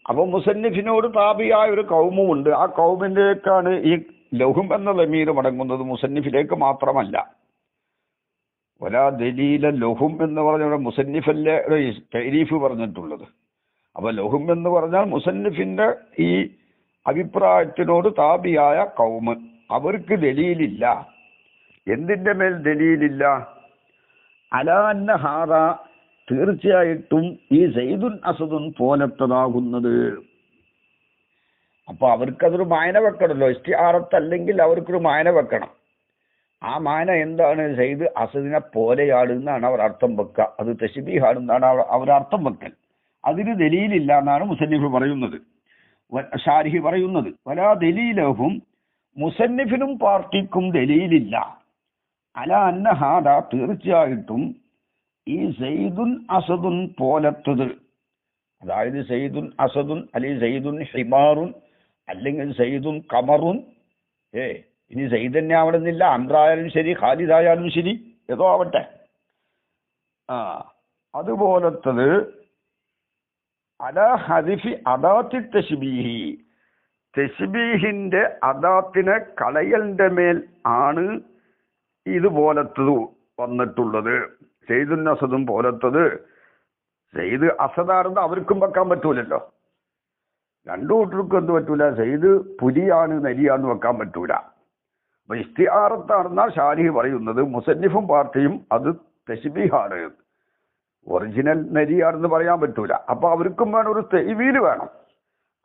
അപ്പൊ മുസന്നിഫിനോട് താബിയായ ഒരു കൗമുണ്ട്. ആ കൗമിലേക്കാണ് ഈ ലഹും എന്ന ലമീർ മടങ്ങുന്നത്, മുസന്നിഫിലേക്ക് മാത്രമല്ല. വലാ ദലീല ലഹും എന്ന് പറഞ്ഞ മുസന്നിഫല്ലേ തൈരീഫ് പറഞ്ഞിട്ടുള്ളത്. അപ്പൊ ലഹും എന്ന് പറഞ്ഞാൽ മുസന്നിഫിന്റെ ഈ അഭിപ്രായത്തിനോട് താബിയായ കൗമ്, അവർക്ക് ദലീലില്ല. എന്തിന്റെ മേൽ ദലീലില്ല? അലാ അന്ന ഹാദ, തീർച്ചയായിട്ടും ഈ സയ്യിദുൻ അസദുൻ പോലത്തതാകുന്നത്. അപ്പൊ അവർക്കതൊരു മായന വെക്കണമല്ലോ. ഇസ്തിആറത്തല്ലെങ്കിൽ അവർക്കൊരു മായന വെക്കണം. ആ മായന എന്താണ്? സയ്യിദ് അസദിനെ പോലെയാണ് എന്നാണ് അവർ അർത്ഥം വെക്കുക. അത് തശ്ബീഹാണെന്നാണ് അവർ അർത്ഥം വെക്കൽ. അതിന് ദലീലില്ല എന്നാണ് മുസന്നിഫ് പറയുന്നത്, ഷാരിഹി പറയുന്നത്. വലാ ദലീലഹും, മുസന്നിഫിനും പാർട്ടിക്കും ദലീലില്ല. അലാ അന്ന ഹാദ, തീർച്ചയായിട്ടും ഈ സയ്യിദുൻ അസദുൻ പോലത്തത്, അതായത് സയ്യിദുൻ അസദുൻ അല്ലെങ്കിൽ സയ്യിദുൻ ഹിമാറുൻ അല്ലെങ്കിൽ സയ്യിദുൻ കമറുൻ, ഇനി സയ്യിദ് തന്നെ ആവണമെന്നില്ല, അംറായാലും ശരി ഖാലിദായാലും ശരി, ഏതോ ആവട്ടെ, അതുപോലത്തത് അലാ ഹദിഫി അദാത്തി തശ്ബീഹി, തശ്ബീഹിന്റെ അദാത്തിനെ കളയലിന്റെ മേൽ ആണ് ഇതുപോലത്തത് വന്നിട്ടുള്ളത്. സയ്യിദുൻ അസദും പോലത്തത്. സയ്യിദ് അസദാണെന്ന് അവർക്കും വെക്കാൻ പറ്റൂലല്ലോ. രണ്ടു കൂട്ടർക്കും എന്ത് പറ്റൂല? സയ്യിദ് പുലിയാണ് നരിയാന്ന് വെക്കാൻ പറ്റൂല. അപ്പൊ ഇസ്തിആറത്താണെന്നാ ഷാരിഹ് പറയുന്നത്. മുസന്നിഫും പാർട്ടിയും അത് തശ്ബീഹാണ്, ഒറിജിനൽ നരിയാണെന്ന് പറയാൻ പറ്റൂല. അപ്പൊ അവർക്കും വേണം ഒരു തെയ്വീല് വേണം.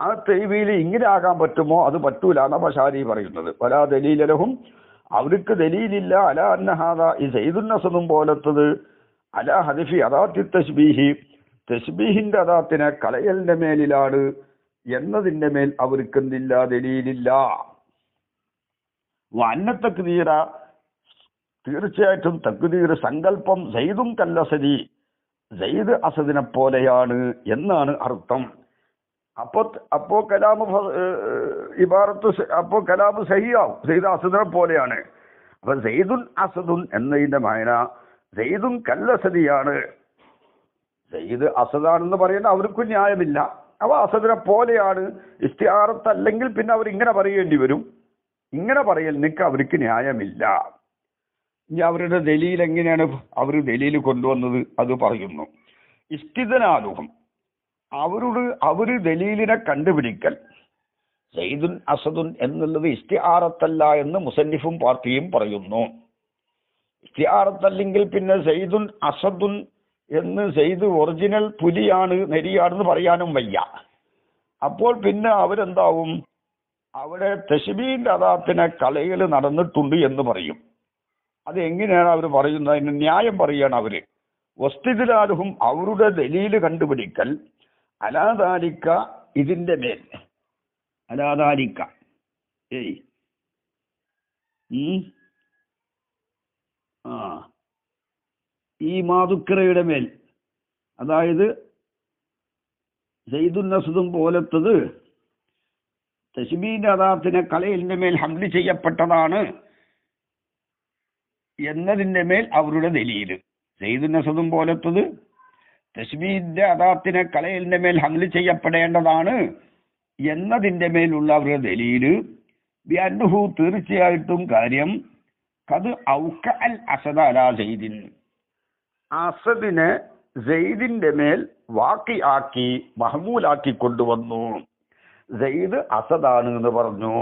ആ തെയ്വീല് ഇങ്ങനെ ആകാൻ പറ്റുമോ? അത് പറ്റൂല എന്നാ ഷാരിഹ് പറയുന്നത്. വലാ ദലീല ലഹും, അവർക്ക് ദലീലില്ല. അലാ അന്ന ഹാദ, ഈ സയ്യിദുൻ അസദും പോലത്തത് അലാ ഹദിഫി അദാത്തി തശ്ബീഹി, തശ്ബീഹിന്റെ അദാത്തിനെ കളയലിന്റെ മേലിലാണ് എന്നതിന്റെ മേൽ അവർക്ക് എന്തില്ല? ദലീലില്ല. വഅന്ന തഖ്ദീറ, തീർച്ചയായിട്ടും തഖ്ദീർ സങ്കല്പം സയ്യിദുൻ കല്ലസദി, സയ്യിദ് അസദിനെ പോലെയാണ് എന്നാണ് അർത്ഥം. അപ്പോ കലാമ് ഇബാറത്ത്, അപ്പോ കലാമ് സഹിയാവും, സയ്യിദ് അസദിനെ പോലെയാണ്. അപ്പൊ സയ്യിദുൻ അസദുൻ എന്നതിന്റെ മായന സയ്യിദുൻ കല്ലസദിയാണ്. സയ്യിദ് അസദാണെന്ന് പറയുന്ന അവർക്കും ന്യായമില്ല. അവ അസദിനെ പോലെയാണ്. ഇസ്തിആറത്തല്ലെങ്കിൽ പിന്നെ അവർ ഇങ്ങനെ പറയേണ്ടി വരും. ഇങ്ങനെ പറയലിനൊക്കെ അവർക്ക് ന്യായമില്ല. ഇനി അവരുടെ ദലീൽ എങ്ങനെയാണ് അവർ ദലീൽ കൊണ്ടുവന്നത്? അത് പറയുന്നു. ഇസ്തിദ്നാലുഹും, അവര് ദലീലിനെ കണ്ടുപിടിക്കൽ. സയ്യിദുൻ അസദുൻ എന്നുള്ളത് ഇസ്തിആറത്തല്ല എന്ന് മുസന്നിഫും പാർട്ടിയും പറയുന്നു. ഇസ്തിആറത്തല്ലെങ്കിൽ പിന്നെ സയ്യിദുൻ അസദുൻ എന്ന് സയ്യിദ് ഒറിജിനൽ പുലിയാണ് നരിയാണെന്ന് പറയാനും വയ്യ. അപ്പോൾ പിന്നെ അവരെന്താവും? അവിടെ തശ്ബീഹിന്റെ അദാത്തിനെ കളയൽ നടന്നിട്ടുണ്ട് എന്ന് പറയും. അത് എങ്ങനെയാണ് അവർ പറയുന്നത്? അതിന് ന്യായം പറയാണ് അവര്. വസ്തിദ്ലാലുഹും, അവരുടെ ദലീല് കണ്ടുപിടിക്കൽ. അലാദാലിക്ക, ഇതിന്റെ മേൽ. അലാദാലിക്ക, ഈ മാതുക്കറയുടെ മേൽ, അതായത് സയ്യിദുൻ അസദും പോലത്തത് തശ്ബീഹിന്റെ അദാത്തിനെ കളയലിന്റെ മേൽ ഹംല് ചെയ്യപ്പെട്ടതാണ് എന്നതിന്റെ മേൽ അവരുടെ ദലീല്. സയ്യിദുൻ അസദും പോലത്തത് തശ്ബീഹിന്റെ അദാത്തിനെ കളയലിന്റെ മേൽ ഹംല് ചെയ്യപ്പെടേണ്ടതാണ് എന്നതിന്റെ മേലുള്ള അവരുടെ ദലീല്. ബിഅന്നഹു, തീർച്ചയായിട്ടും കാര്യം, ഖദ് ഔക അൽ അസദ അലാ സയ്യിദിൻ, അസദിനെ സയ്യിദിന്റെ മേൽ വാക്കി ആക്കി മഹ്മൂലാക്കി കൊണ്ടുവന്നു. സയ്യിദ് അസദാണ് എന്ന് പറഞ്ഞു.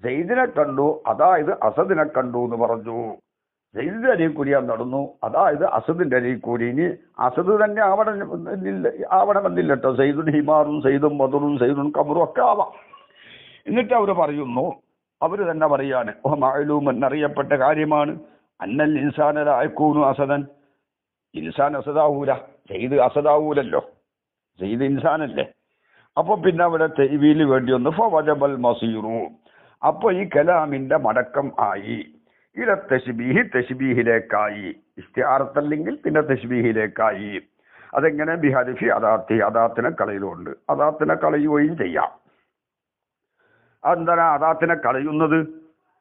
സെയ്ദിനെ കണ്ടു, അതായത് അസദിനെ കണ്ടു എന്ന് പറഞ്ഞു. സെയ്ദിന്റെ അരിയിൽ കൂടിയാൽ നടന്നു, അതായത് അസദിന്റെ അരിയിൽ കൂടി. ഇനി അസദ് തന്നെ ആവണമെന്നില്ല കേട്ടോ. സെയ്ദുൻ ഹിമാറും സെയ്ദും മധുറും സെയ്ദുൻ കമറും ഒക്കെ ആവാം. എന്നിട്ട് അവർ പറയുന്നു, അവർ തന്നെ പറയാണ്, മാലൂം എന്നറിയപ്പെട്ട കാര്യമാണ്, അന്നൽ ഇൻസാനലായക്കൂനു അസദൻ, ഇൻസാൻ അസദാവൂല, സെയ്ദ് അസദാവൂലല്ലോ, സെയ്ദ് ഇൻസാനല്ലേ. അപ്പൊ പിന്നെ അവിടെ തെയ്വീല് വേണ്ടി വന്നു. ഫവജബൽ മസീറു, അപ്പൊ ഈ കലാമിന്റെ മടക്കം ആയി. ഇല തശ്ബീഹി, തശ്ബീഹിലേക്കായി. ഇസ്തിആറത്തല്ലെങ്കിൽ പിന്നെ തശ്ബീഹിലേക്കായി. അതെങ്ങനെ? ബിഹദിഫി അദാത്തി, അദാത്തിനെ കളയിലുണ്ട്. അദാത്തിനെ കളയുകയും ചെയ്യാം. അതെന്താണ് അദാത്തിനെ കളയുന്നത്?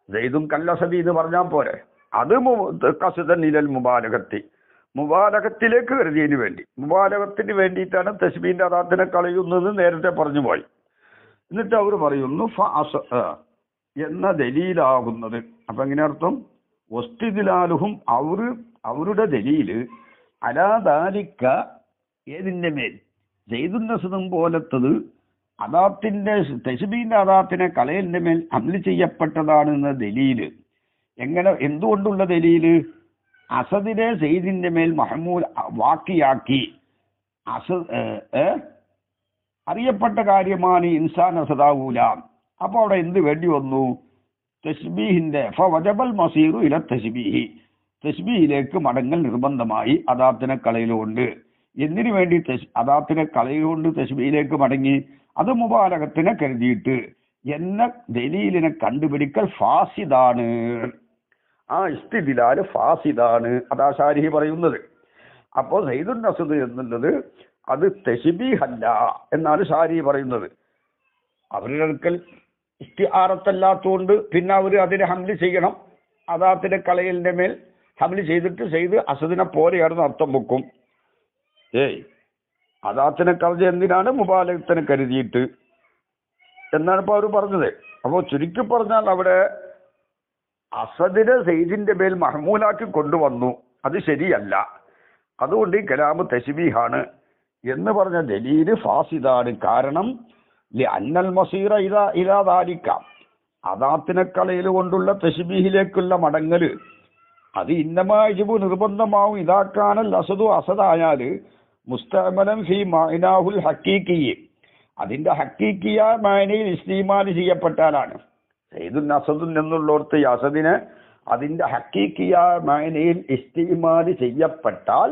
സെയ്ദും കല്ലസദി എന്ന് പറഞ്ഞാൽ പോരെ? അത് കസുദൻ ഇലൽ മുബാലകത്തി, മുബാലകത്തിലേക്ക് കരുതിയതിന് വേണ്ടി, മുബാലകത്തിന് വേണ്ടിയിട്ടാണ് തശ്ബീഹിന്റെ അദാത്തിനെ കളയുന്നത്, നേരത്തെ പറഞ്ഞു പോയി. എന്നിട്ട് അവർ പറയുന്നു എന്ന ദലീലാകുന്നത്. അപ്പൊ എങ്ങനെ അർത്ഥം? വസ്തുദിലാലുഹും, അവരുടെ ദലീല് അലാദാലിക്ക, ഏതിന്റെ മേൽ? സെയ്ദുന്നസദും പോലത്തത് അദാത്തിന്റെ, തശ്ബീഹിന്റെ അദാത്തിനെ കളയലിന്റെ മേൽ അമല് ചെയ്യപ്പെട്ടതാണ് എന്ന ദലീല്. എങ്ങനെ? എന്തുകൊണ്ടുള്ള ദലീല്? അസദിനെ സെയ്ദിന്റെ മേൽ മഹമൂൽ വാക്കിയാക്കി. അറിയപ്പെട്ട കാര്യമാണ് ഇൻസാൻ അസദാവൂല. അപ്പൊ അവിടെ എന്ത് വേണ്ടി വന്നു? തശ്ബീഹിന്റെ ഫവജബൽ മസീറു ഇല തശ്ബീഹി, തശ്ബീഹിലേക്ക് മടങ്ങൽ നിർബന്ധമായി അദാത്തിനെ കളയിലുകൊണ്ട്. എന്തിനു വേണ്ടി അദാത്തിനെ കളയിലുകൊണ്ട് തശ്ബീഹിലേക്ക് മടങ്ങി? അത് മുബാലകത്തിനെ കരുതിയിട്ട് എന്ന ദലീലിനെ കണ്ടുപിടിക്കൽ ഫാസിദാണ്. ആ ഇസ്തിദ്ലാല് ഫാസിദാണ്. അതാ ശാരിഹി പറയുന്നത്. അപ്പോൾ സെയ്ദുൻ അസദ് എന്നുള്ളത് അത് തശ്ബീഹല്ല എന്നാണ് ശാരിഹി പറയുന്നത്. അവരുടെ അടുക്കൽ ഇസ്തിആറത്തല്ലാത്തതുകൊണ്ട് പിന്നെ അവർ അതിനെ ഹംല് ചെയ്യണം. അദാത്തിന്റെ കളയലിന്റെ മേൽ ഹംല് ചെയ്തിട്ട് സെയ്ദ് അസദിനെ പോലെയാണെന്ന് അർത്ഥം വെക്കും. അദാത്തിനെ കളഞ്ഞ എന്തിനാണ്? മുബാലകത്തിനെ കരുതിയിട്ട് എന്നാണ് ഇപ്പൊ അവർ പറഞ്ഞത്. അപ്പോൾ ചുരുക്കി പറഞ്ഞാൽ അവിടെ അസദിനെ സെയ്ദിന്റെ മേൽ മഹ്മൂലാക്കി കൊണ്ടുവന്നു, അത് ശരിയല്ല. അതുകൊണ്ട് ഈ കലാമ് തശ്ബീഹാണ് എന്ന് പറഞ്ഞ ദലീല് ഫാസിദാണ്. കാരണം അന്നൽ മസീറ ഇലാദാലിക്കാം, അദാത്തിനെ കളയിൽ കൊണ്ടുള്ള തശ്ബീഹിലേക്കുള്ള മടങ്ങല് അത് ഇന്നമാജിബു നിർബന്ധമാവും. ഇതാക്കാനൽ അസദു, അസദായാല് മുസ്തഅമലൻ ഫീ മഅനാഹുൽ ഹഖീഖി, അതിന്റെ ഹഖീഖിയ മാനയിൽ ഇസ്തിമാൽ ചെയ്യപ്പെട്ടാലാണ്. സെയ്ദുൻ അസദുൻ എന്നുള്ളോർത്ത് ഈ അസദിനെ അതിന്റെ ഹഖീഖിയ മാനയിൽ ഇസ്തിമാൽ ചെയ്യപ്പെട്ടാൽ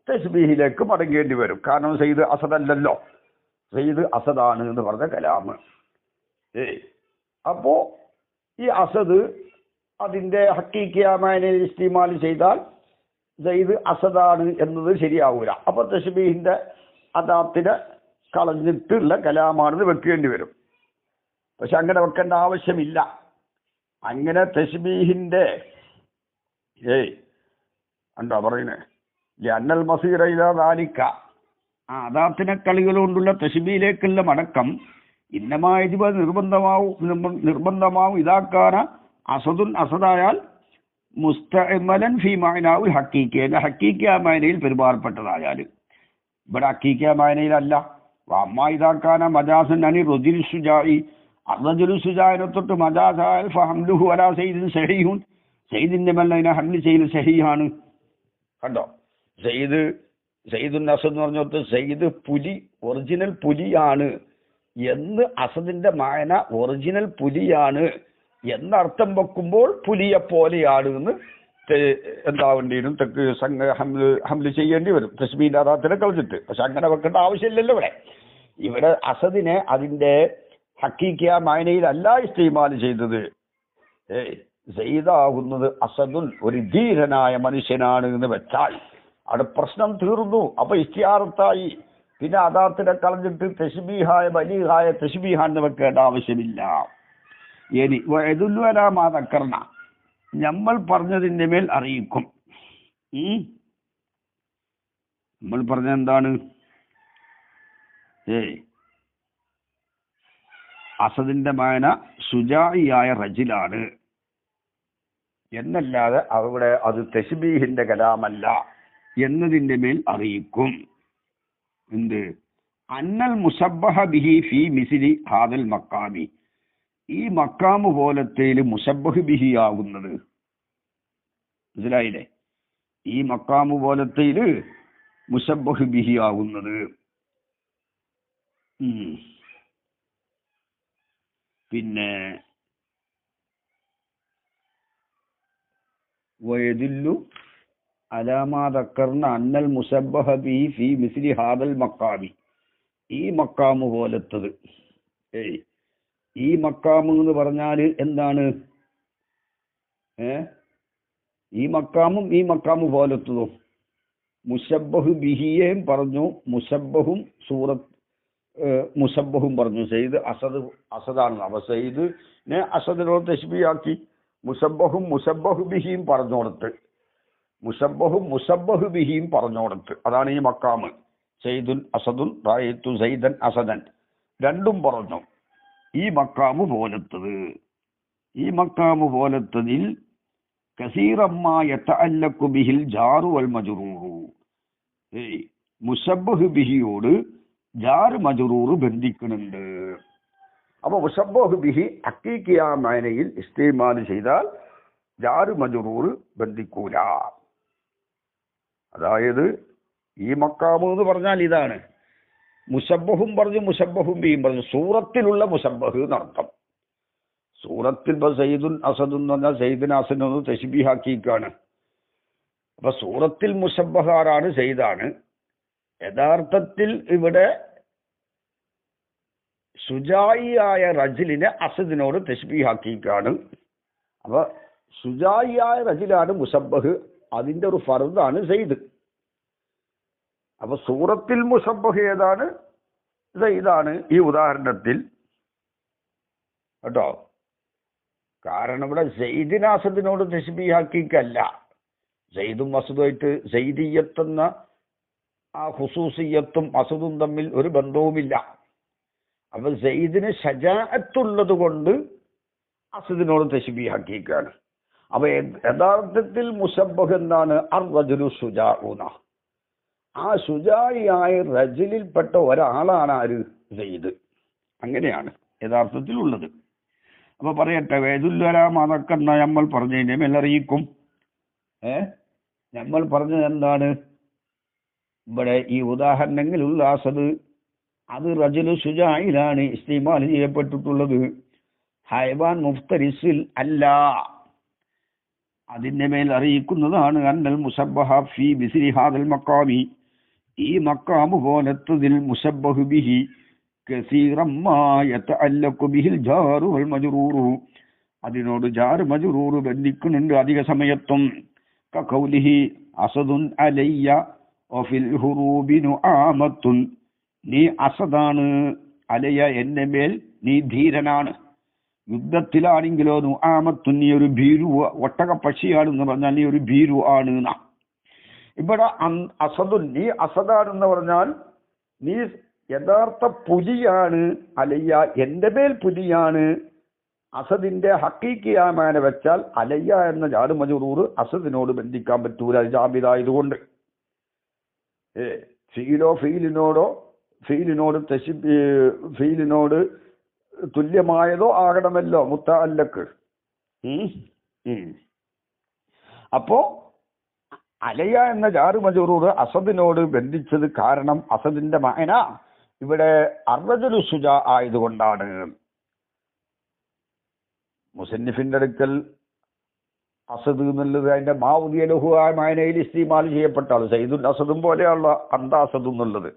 തശ്ബീഹിലേക്ക് മടങ്ങേണ്ടി വരും. കാരണം സെയ്ദ് അസദല്ലല്ലോ, സെയ്ദ് അസദാണ് എന്ന് പറഞ്ഞ കലാമ്. അപ്പോ ഈ അസദ് അതിന്റെ ഹഖീഖിയ മാനയിൽ ഇസ്തിമാൽ ചെയ്താൽ സെയ്ദ് അസദാണ് എന്നത് ശരിയാവൂല. അപ്പൊ തശ്ബീഹിന്റെ അദാത്തിനെ കളഞ്ഞിട്ടുള്ള കലാമാണെന്ന് വെക്കേണ്ടി വരും. പക്ഷെ അങ്ങനെ വെക്കേണ്ട ആവശ്യമില്ല. അങ്ങനെ തശ്ബീഹിന്റെ എന്താ പറയുന്നത്, അന്നൽ മസീറ ഇലാ ദാലിക, ആ അദാത്തിനെ കളികൾ കൊണ്ടുള്ള തശ്ബീഹിലേക്കുള്ള മടക്കം ഇന്നമായിബ നിർബന്ധമാവും ഇതാക്കാന അസദുൻ, അസദായാൽ മുസ്തഅമലൻ ഫീ മഅനാഉൽ ഹഖീഖി, ഹഖീഖിയ മാനയിൽ പെരുമാറപ്പെട്ടതായാൽ. ഇവിടെ ഹഖീഖിയ മാനയിലല്ല. അമ്മാ ഇതാക്കാന മജാസൻ അനി റുജിൽ സുജായി, അർജുലു സുജായിനെ തൊട്ട് മജാസായാൽ ഫഹംലുഹു അലാ സയ്യിദിൻ സഹീഹുൻ, സയ്യിദിന്റെ മേൽ അതിനെ ഹംല് ചെയ്യൽ സഹീഹാണ്. കണ്ടോ? സെയ്ദുൻ അസദ് എന്ന് പറഞ്ഞോട്ട് സെയ്ദ് പുലി, ഒറിജിനൽ പുലിയാണ് എന്ന്, അസദിന്റെ മായന ഒറിജിനൽ പുലിയാണ് എന്നർത്ഥം വെക്കുമ്പോൾ പുലിയെ പോലെയാണ് എന്ന് എന്താവേണ്ടി വരും? തെക്ക് ഹംല് ചെയ്യേണ്ടി വരും തശ്ബീഹിന്റെ അദാത്തിനെ കളഞ്ഞിട്ട്. പക്ഷെ അങ്ങനെ വെക്കേണ്ട ആവശ്യമില്ലല്ലോ ഇവിടെ. ഇവിടെ അസദിനെ അതിന്റെ ഹഖീഖിയ മായനയിലല്ല ഇസ്തിമാൽ ചെയ്തത്. സെയ്ദാകുന്നത് അസദുൻ, ഒരു ധീരനായ മനുഷ്യനാണ് എന്ന് വെച്ചാൽ അവിടെ പ്രശ്നം തീർന്നു. അപ്പൊ ഇസ്തിആറത്തായി. പിന്നെ അദാത്തിനെ കളഞ്ഞിട്ട് തശ്ബീഹായ ബലീഹായ തശ്ബീഹാന്ന് വെക്കേണ്ട ആവശ്യമില്ല. ഇനി വയദുല്ലുഅലാമാതക്കർണ, നമ്മൾ പറഞ്ഞതിന്റെ മേൽ അറിയിക്കും. നമ്മൾ പറഞ്ഞ എന്താണ്? അസദിന്റെ മായന സുജായിയായ റജിലാണ് എന്നല്ലാതെ അവിടെ അത് തശ്ബീഹിന്റെ കലാമല്ല എന്നതിന്റെ മേൽ അറിയിക്കും. എന്ത്? അന്നൽ മുസബ്ബഹ ബിഹി ഫീ മിസ്ലി ഹാദൽ മഖാമി, ഈ മക്കാമ് പോലത്തേൽ മുശബ്ബഹ് ബിഹി ആകുന്നത്. മനസ്സിലായില്ലേ? ഈ മക്കാമ് പോലത്തേൽ മുശബ്ബഹ് ബിഹി ആകുന്നത്. പിന്നെ വയദില്ലു അലാമാ ദക്കർന അന്നൽ മുശബ്ബഹ ബിഹി ഫീ മിസ്ലി ഹാദൽ മക്കാമി. ഈ മക്കാമ് പോലത്തത്. ഈ മക്കാമ് എന്ന് പറഞ്ഞാൽ എന്താണ്? ഈ മക്കാമും ഈ മക്കാമ് പോലത്തതും. മുശബ്ബഹ് ബിഹിയേയും പറഞ്ഞു, മുശബ്ബഹും പറഞ്ഞു. സെയ്ദ് അസദാണ്. അപ്പൊ സെയ്ദിനെ അസദിനോട് തശ്ബീഹാക്കി. മുശബ്ബഹു ബിഹിയും പറഞ്ഞോടത്ത്. മുശബ്ബഹു ബിഹിയും പറഞ്ഞോടത്ത്. അതാണ് ഈ മക്കാമ്. സെയ്ദുൻ അസദുൻ റഅയ്തു സെയ്ദൻ അസദൻ രണ്ടും പറഞ്ഞു. ഈ മക്കാമ് പോലത്തത്. ഈ മക്കാമ് പോലത്തതിൽ കസീറമ്മാ യതഅല്ലഖു ബിഹിൽ ജാറു വൽ മജ്റൂറു. മുശബ്ബഹ് ബിഹിയോട് ജാർ മജ്റൂർ ബന്ധിക്കുന്നുണ്ട്. അപ്പൊ മുശബ്ബഹ് ബിഹി ഹഖീഖിയായ മാനയിൽ ഇസ്തിമാൽ ചെയ്താൽ ജാർ മജ്റൂർ ബന്ധിക്കൂല. അതായത് ഈ മക്കാമ് എന്ന് പറഞ്ഞാൽ ഇതാണ്. മുശബ്ബഹും പറഞ്ഞു, മുശബ്ബഹും ബിഹിയും പറഞ്ഞു. സൂറത്തിലുള്ള മുശബ്ബഹ് എന്നർത്ഥം. സൂറത്തിൽ ഇപ്പൊ സയ്യിദുൻ അസദുൻ എന്ന് പറഞ്ഞാൽ സയ്യിദിൻ അസദ് തശ്ബീഹാക്കിക്കാണ്. അപ്പൊ സൂറത്തിൽ മുശബ്ബഹാറാണ്, സെയ്ദാണ്. യഥാർത്ഥത്തിൽ ഇവിടെ സുജായിയായ റജുലിനെ അസദിനോട് തശ്ബീഹാക്കിക്കാണ്. അപ്പൊ സുജായിയായ റജുലാണ് മുശബ്ബഹ്. അതിന്റെ ഒരു ഫർദാണ് സെയ്ദ്. അപ്പൊ സൂറത്തിൽ മുശബ്ബഹ് ഏതാണ്? സെയ്ദാണ് ഈ ഉദാഹരണത്തിൽ കേട്ടോ. കാരണം ഇവിടെ സെയ്ദിന് അസദിനോട് തശ്ബീഹാക്കിക്കല്ല. സെയ്ദും അസദുമായിട്ട് സെയ്ദിയത്തെന്ന ആ ഖുസൂസിയത്തും അസദും തമ്മിൽ ഒരു ബന്ധവുമില്ല. അപ്പൊ സെയ്ദിന് ശജാഅത്തുള്ളത് കൊണ്ട് അസദിനോട് തശ്ബീഹാക്കിക്കാണ്. അപ്പൊ യഥാർത്ഥത്തിൽ മുശബ്ബഹ് എന്താണ്? അർ റജുലു ശുജാഉന. ആ ശുജായിയായ റജുലിൽപ്പെട്ട ഒരാളാണ് ആര്? സെയ്ദ്. അങ്ങനെയാണ് യഥാർത്ഥത്തിൽ ഉള്ളത്. അപ്പൊ പറയട്ടെ, വേദുല്ലലാം അതൊക്കെ നമ്മൾ പറഞ്ഞതിനെ മേലറിയിക്കും. നമ്മൾ പറഞ്ഞത് എന്താണ്? ഇവിടെ ഈ ഉദാഹരണങ്ങളിലുള്ള അസദ് അത് റജുലു ശുജായിലാണ് ഇസ്തിമാൽ ചെയ്യപ്പെട്ടിട്ടുള്ളത്. ഹൈവാൻ മുഫ്തരിസിൽ അല്ല. അതിന്റെ മേൽ അറിയിക്കുന്നതാണ് അന്നൽ മുശബ്ബഹ ഫീ ബിസ്രി ഹാദൽ മഖാമി. ഈ മഖാമ് പോലത്തതിൽ മുശബ്ബഹു ബിഹി കസീറൻ മാ യതഅല്ലഖു ബിഹിൽ ജാറു വൽ മജ്റൂറു. അതിനോട് ജാർ മജ്റൂർ ബന്ധിക്കുന്നുണ്ട് അധിക സമയത്തും. കഖൗലിഹി അസദുൻ അലയ്യ വഫിൽ ഹുറൂബി നുആമത്തുൻ. നീ അസദാണ്, അലയ്യ എന്റെ മേൽ നീ ധീരനാണ്. യുദ്ധത്തിലാണെങ്കിലോ നുആമത്തുൻ നീ ഒരു ഭീരു, ഒട്ടക പക്ഷിയാണെന്ന് പറഞ്ഞാൽ നീ ഒരു ഭീരു ആണ്. ഇവിടെ അസദുൻ നീ അസദാണെന്ന് പറഞ്ഞാൽ നീ യഥാർത്ഥ പുലിയാണ്. അലയ്യ എന്റെ മേൽ പുലിയാണ്. അസദിന്റെ ഹഖീഖിയാമാന വെച്ചാൽ അലയ്യ എന്ന ജാർ മജ്റൂർ അസദിനോട് ബന്ധിക്കാൻ പറ്റൂല, ജാബിദായതുകൊണ്ട്. ഫീലിനോട് തുല്യമായതോ ആകണമല്ലോ മുത്തഅല്ലഖ്. അപ്പോ അലയ എന്ന ജാർ മജ്റൂർ അസദിനോട് ബന്ധിച്ചത് കാരണം അസദിന്റെ മഅന ഇവിടെ അർറജുലു ശുജാ ആയതുകൊണ്ടാണ്. മുസന്നിഫിന്റെ അടുക്കൽ അസദ് എന്നുള്ളത് അതിന്റെ മാവുദിയ ലഹുവായ മായനയിൽ ഇസ്തിമാൽ ചെയ്യപ്പെട്ട ആള് സയ്യിദുൽ അസദും പോലെയുള്ള അന്ത അസദ് എന്നുള്ളത്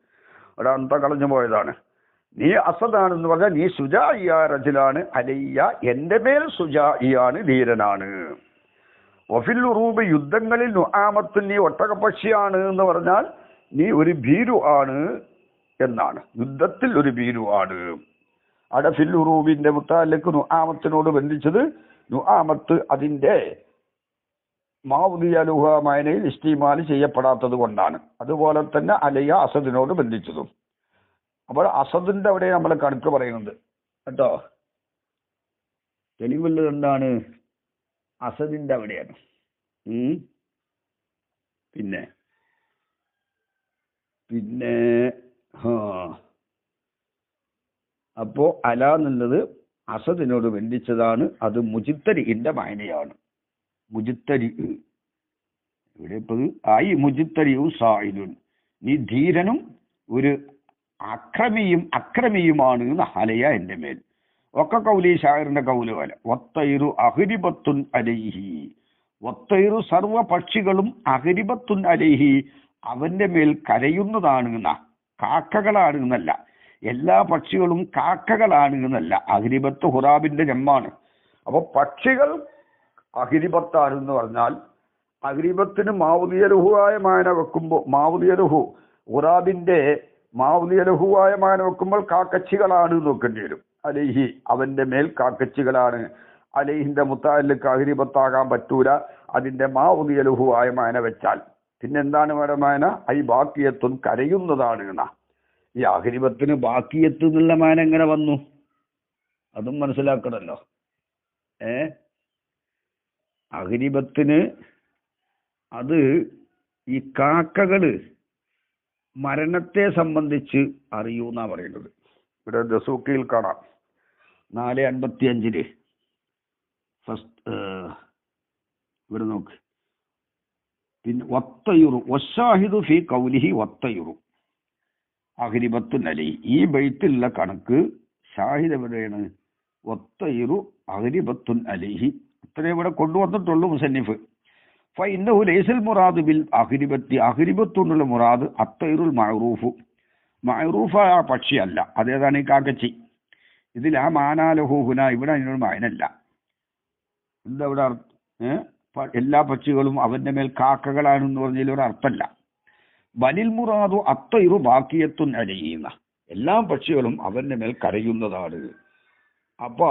ഒരു അന്ത കളഞ്ഞു പോയതാണ്. നീ അസദാണെന്ന് പറഞ്ഞാൽ നീ സുജാഇയ റജുലാണ്. അലയ്യ എന്റെ മേൽ സുജാഇയാണ്, ധീരനാണ്. വഫിൽ ഉറൂബ് യുദ്ധങ്ങളിൽ നുആമത്ത് നീ ഒട്ടകപ്പക്ഷിയാണ് എന്ന് പറഞ്ഞാൽ നീ ഒരു ഭീരു ആണ് എന്നാണ്. യുദ്ധത്തിൽ ഒരു ഭീരു ആണ്. അവിടെ ഫിൽ ഉറൂബിന്റെ മുത്തഅല്ലഖ് നുആമത്തിനോട് ബന്ധിച്ചത് നുആമത്ത് അതിന്റെ മാവുദിയ ലുഹ മായനയിൽ ഇസ്തിമാൽ ചെയ്യപ്പെടാത്തത് കൊണ്ടാണ്. അതുപോലെ തന്നെ അലയ അസദിനോട് ബന്ധിച്ചതും. അപ്പോൾ അസദിന്റെ അവിടെ നമ്മൾ കണക്ക് പറയുന്നുണ്ട് കേട്ടോ. തെളിവുള്ളത് എന്താണ്? അസദിന്റെ അവിടെയാണ്. പിന്നെ അപ്പോ അല എന്നുള്ളത് അസദിനോട് ബന്ധിച്ചതാണ്. അത് മുജിത്തരിന്റെ മായനയാണ്. മുജിത്തരി ഇവിടെ ഇപ്പത് ആയി മുജിത്തരിയും സായിലുൻ, നീ ധീരനും ഒരു അക്രമിയുമാണ് അലയ എന്റെ മേൽ. ഒക്കെ കൗലി ഷായറിന്റെ കൗല് പോലെ ഒത്തൈറു അഹരിബത്തുൻ അലൈഹി, ഒത്തൈറു സർവ പക്ഷികളും അഹരിബത്തുൻ അലൈഹി അവന്റെ മേൽ കരയുന്നതാണ് കാക്കകളാണ് എന്നല്ല. എല്ലാ പക്ഷികളും കാക്കകളാണ് എന്നല്ല. അഹരിബത്ത് ഹുറാബിന്റെ ജമ്മാണ്. അപ്പൊ പക്ഷികൾ അഹരിബത്താണെന്ന് പറഞ്ഞാൽ അഹരിബത്തിന് മാവുദിയലഹുവായ മായന വെക്കുമ്പോൾ ഹുറാബിന്റെ മാവുദിയലഹുവായ മായന വെക്കുമ്പോൾ കാക്കച്ചികളാണ് നോക്കേണ്ടി വരും. അലൈഹി അവന്റെ മേൽ കാക്കച്ചികളാണ്. അലൈഹിന്റെ മുത്താലിക്ക് അഹരിബത്താകാൻ പറ്റൂല. അതിന്റെ മാവുദിയലഹുവായ മായന വെച്ചാൽ പിന്നെന്താണ് വേറെ മായന? ഐ ബാക്കിയത്തും കരയുന്നതാണ് എന്നാ. ഈ അഹരിബത്തിന് ബാക്കിയത്ത് എന്നുള്ള മായന എങ്ങനെ വന്നു? അതും മനസ്സിലാക്കണല്ലോ. അഹരിബത്തിന് അത് ഈ കാക്കകള് മരണത്തെ സംബന്ധിച്ച് അറിയൂന്നാ പറയുന്നത്. ഇവിടെ ദസൂക്കിയിൽ കാണാം 4:55 ഫസ്റ്റ് ഇവിടെ നോക്ക്. പിന്നെ വത്തയുറു വശാഹിദു ഫി കൗലിഹി വത്തയുറു അഹരിബത്തുൻ അലൈഹി. ഈ ബൈത്തിലുള്ള കണക്ക് ഷാഹിദ് എവിടെയാണ്? വത്തയുറു അഹരിബത്തുൻ അലൈഹി. അത്രേ ഇവിടെ കൊണ്ടുവന്നിട്ടുള്ളൂ മുസന്നിഫ്. ഫഇന്നഹു ലൈസൽ മുറാദ് ബിൽ അഹരിബത്തി, അഹരിബത്തുള്ള മുറാദ് അത്തൈറുൽ മഅറൂഫു, മഅറൂഫായ പക്ഷിയല്ല. അതേതാണ് ഈ കാക്കച്ചി. ഇതിൽ ആ മാനാലഹൂഹുന, ഇവിടെ അതിനൊരു മായനല്ല. എന്താ ഇവിടെ എല്ലാ പക്ഷികളും അവന്റെ മേൽ കാക്കകളാണെന്ന് പറഞ്ഞതിൽ ഒരു അർത്ഥമല്ല. ബലിൽ മുറാദു അത്തൈറു ബാക്കിയത്തുൻ അലൈഹിന്ന, എല്ലാ പക്ഷികളും അവന്റെ മേൽ കരയുന്നതാണ്. അപ്പൊ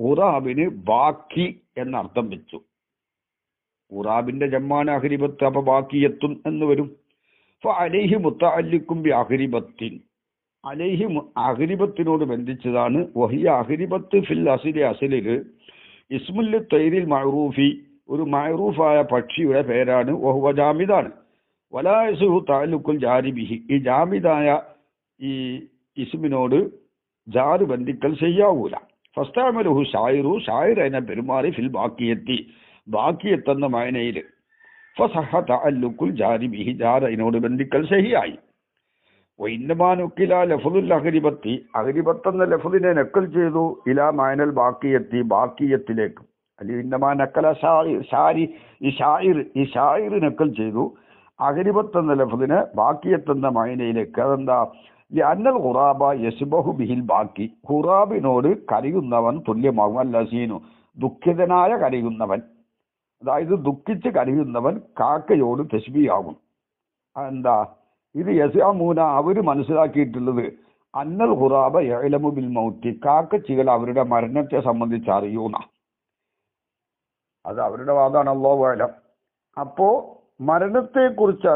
ഉറാബിന് ബാക്കി എന്നർത്ഥം വെച്ചു. ഉറാബിന്റെ ജമ്മാണ് അഹരിബത്ത്. അപ്പൊ ബാക്കിയത്തുൻ എന്ന് വരും. അലൈഹി മുത്തഅല്ലിക്കും ബി അഹരിബത്തിൻ, അലൈഹി അഹരിബത്തിനോട് ബന്ധിച്ചതാണ്. വഹിയ അഹരിബത്ത് ഫിൽ അസിലി, അസിലില് ഇസ്മുൽ തൈരിൽ മഅറൂഫി, ഒരു മഅറൂഫായ പക്ഷിയുടെ പേരാണ്. വഹുവ ജാമിദാണ്. വലാ യസ്ഹു തഅല്ലുഖുൽ ജാരി ബിഹി, ഈ ജാമിദായ ഈ ഇസ്മിനോട് ജാറ് ബന്ധിക്കൽ ചെയ്യാവൂല. ഫസ്തഅമലഹു ഷായിറു, ഷായിർ അതിനെ പെരുമാറി ഫിൽ ബാക്കിയത്തി, ബാക്കിയത്ത് എന്ന മായനയിൽ. ഫസഹ തഅല്ലുഖുൽ ജാരി ബിഹി, ജാർ അതിനോട് ബന്ധിക്കൽ ശരിയായി. വഇന്നമാ നുക്കില ലഫ്ദുൽ അഹരിബത്തി, അഹരിബത്ത് എന്ന ലഫ്ദിനെ നക്കൽ ചെയ്തു ഇലാ മായനൽ ബാക്കിയത്തി, ബാക്കിയത്തിലേക്ക്. അല്ലെങ്കിൽ ഇന്നമാ നക്കല ഈ ഷായിർ നക്കൽ ചെയ്തു അഹരിബത്ത് എന്ന ലഫ്ദിനെ ബാക്കിയത്ത് എന്ന മായനയിലേക്ക്. അതെന്താ? അന്നൽ ഖുറാബ യസ്ബഹു ബിഹിൽ ബാക്കി, ഖുറാബിനോട് കരയുന്നവൻ തുല്യമാകും. അല്ലസീനു, ദുഃഖിതനായ കരയുന്നവൻ, അതായത് ദുഃഖിച്ച് കരയുന്നവൻ കാക്കയോട് തശ്ബീഹാകും. എന്താ ഇത്? യസ്അമൂന, അവര് മനസ്സിലാക്കിയിട്ടുള്ളത് അന്നൽ ഖുറാബ യഅലമു ബിൽ മൗത്തി, കാക്കച്ചികൾ അവരുടെ മരണത്തെ സംബന്ധിച്ച് അറിയൂന്ന. അത് അവരുടെ വാദമാണ്. അല്ലാഹു അഅലം. അപ്പോ മരണത്തെ കുറിച്ച്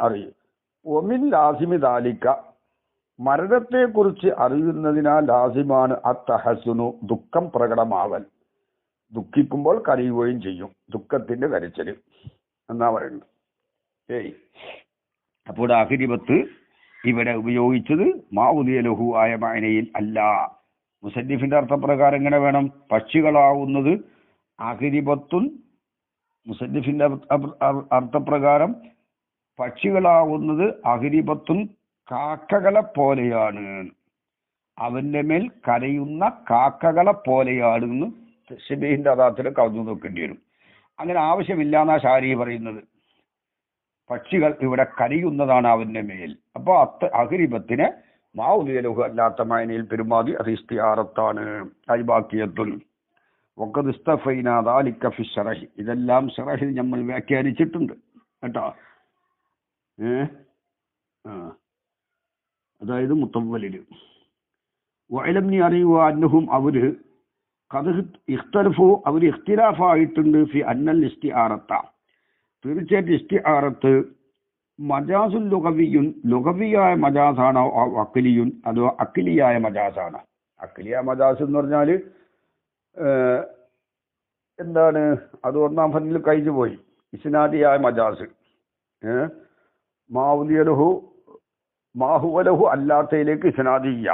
അറിയും. ഒമിൻ ലാസിമി ദാലിക, മരണത്തെ കുറിച്ച് അറിയുന്നതിനാൽ ലാസിമാണ് അത്തഹസുനു, ദുഃഖം പ്രകടമാവൽ. ദുഃഖിക്കുമ്പോൾ കരയുകയും ചെയ്യും, ദുഃഖത്തിന്റെ കരച്ചില് എന്നാ പറയുന്നത്. അപ്പോൾ അഹരിബത്ത് ഇവിടെ ഉപയോഗിച്ചത് മാവുദിയലഹു ആയ മായനയിൽ അല്ല. മുസന്നിഫിന്റെ അർത്ഥപ്രകാരം എങ്ങനെ വേണം? പക്ഷികളാവുന്നത് അഹരിബത്തുൻ, മുസന്നിഫിന്റെ അർത്ഥപ്രകാരം പക്ഷികളാവുന്നത് അഹരിബത്തുൻ കാക്കകളെ പോലെയാണ്, അവന്റെ മേൽ കരയുന്ന കാക്കകളെ പോലെയാണ് എന്ന് ഷബീഹിന്റെ അദാത്തിൽ കവിഞ്ഞു നോക്കേണ്ടി വരും. അങ്ങനെ ആവശ്യമില്ലാന്നാ ഷാരി പറയുന്നത്. പക്ഷികൾ ഇവിടെ കരയുന്നതാണ് അവന്റെ മേൽ. അപ്പൊ അഹരിബത്തിനെ മാവുദിയലഹു അല്ലാത്ത മായനയിൽ പെരുമാതി അത് ഇസ്തിആറത്താണ്. ഐബാക്കിയത്തുൽ വഖദ് ഇസ്തഫൈനാ ദാലിക ഫി ശറഹ്, ഇതെല്ലാം ശറഹിൽ നമ്മൾ വ്യാഖ്യാനിച്ചിട്ടുണ്ട് കേട്ടോ. അതായത് മുത്തവ്വലില് വഅലം, നീ അറിയുക, അന്നഹും അവര് ഖദ് ഇഖ്തലഫു, അവർ ഇഖ്തിലാഫായിട്ടുണ്ട് ഫി അന്നൽ ഇസ്തിആറത്ത, തീർച്ചയായിട്ടും ഇസ്തിആറത്ത് മജാസുൽ ലുഗവിയുൻ, ലുഗവിയായ മജാസാണോ അഖ്ലിയുൻ, അതോ അഖ്ലിയായ മജാസാണ്? അഖ്ലിയായ മജാസ് എന്ന് പറഞ്ഞാൽ എന്താണ്? അത് ഒന്നാം ഫന്നിൽ കഴിഞ്ഞു പോയി. ഇസ്നാദിയായ മജാസ് മാവുദിയലഹു മാഹുവലഹു അല്ലാത്തയിലേക്ക് ഇസ്നാദിയ.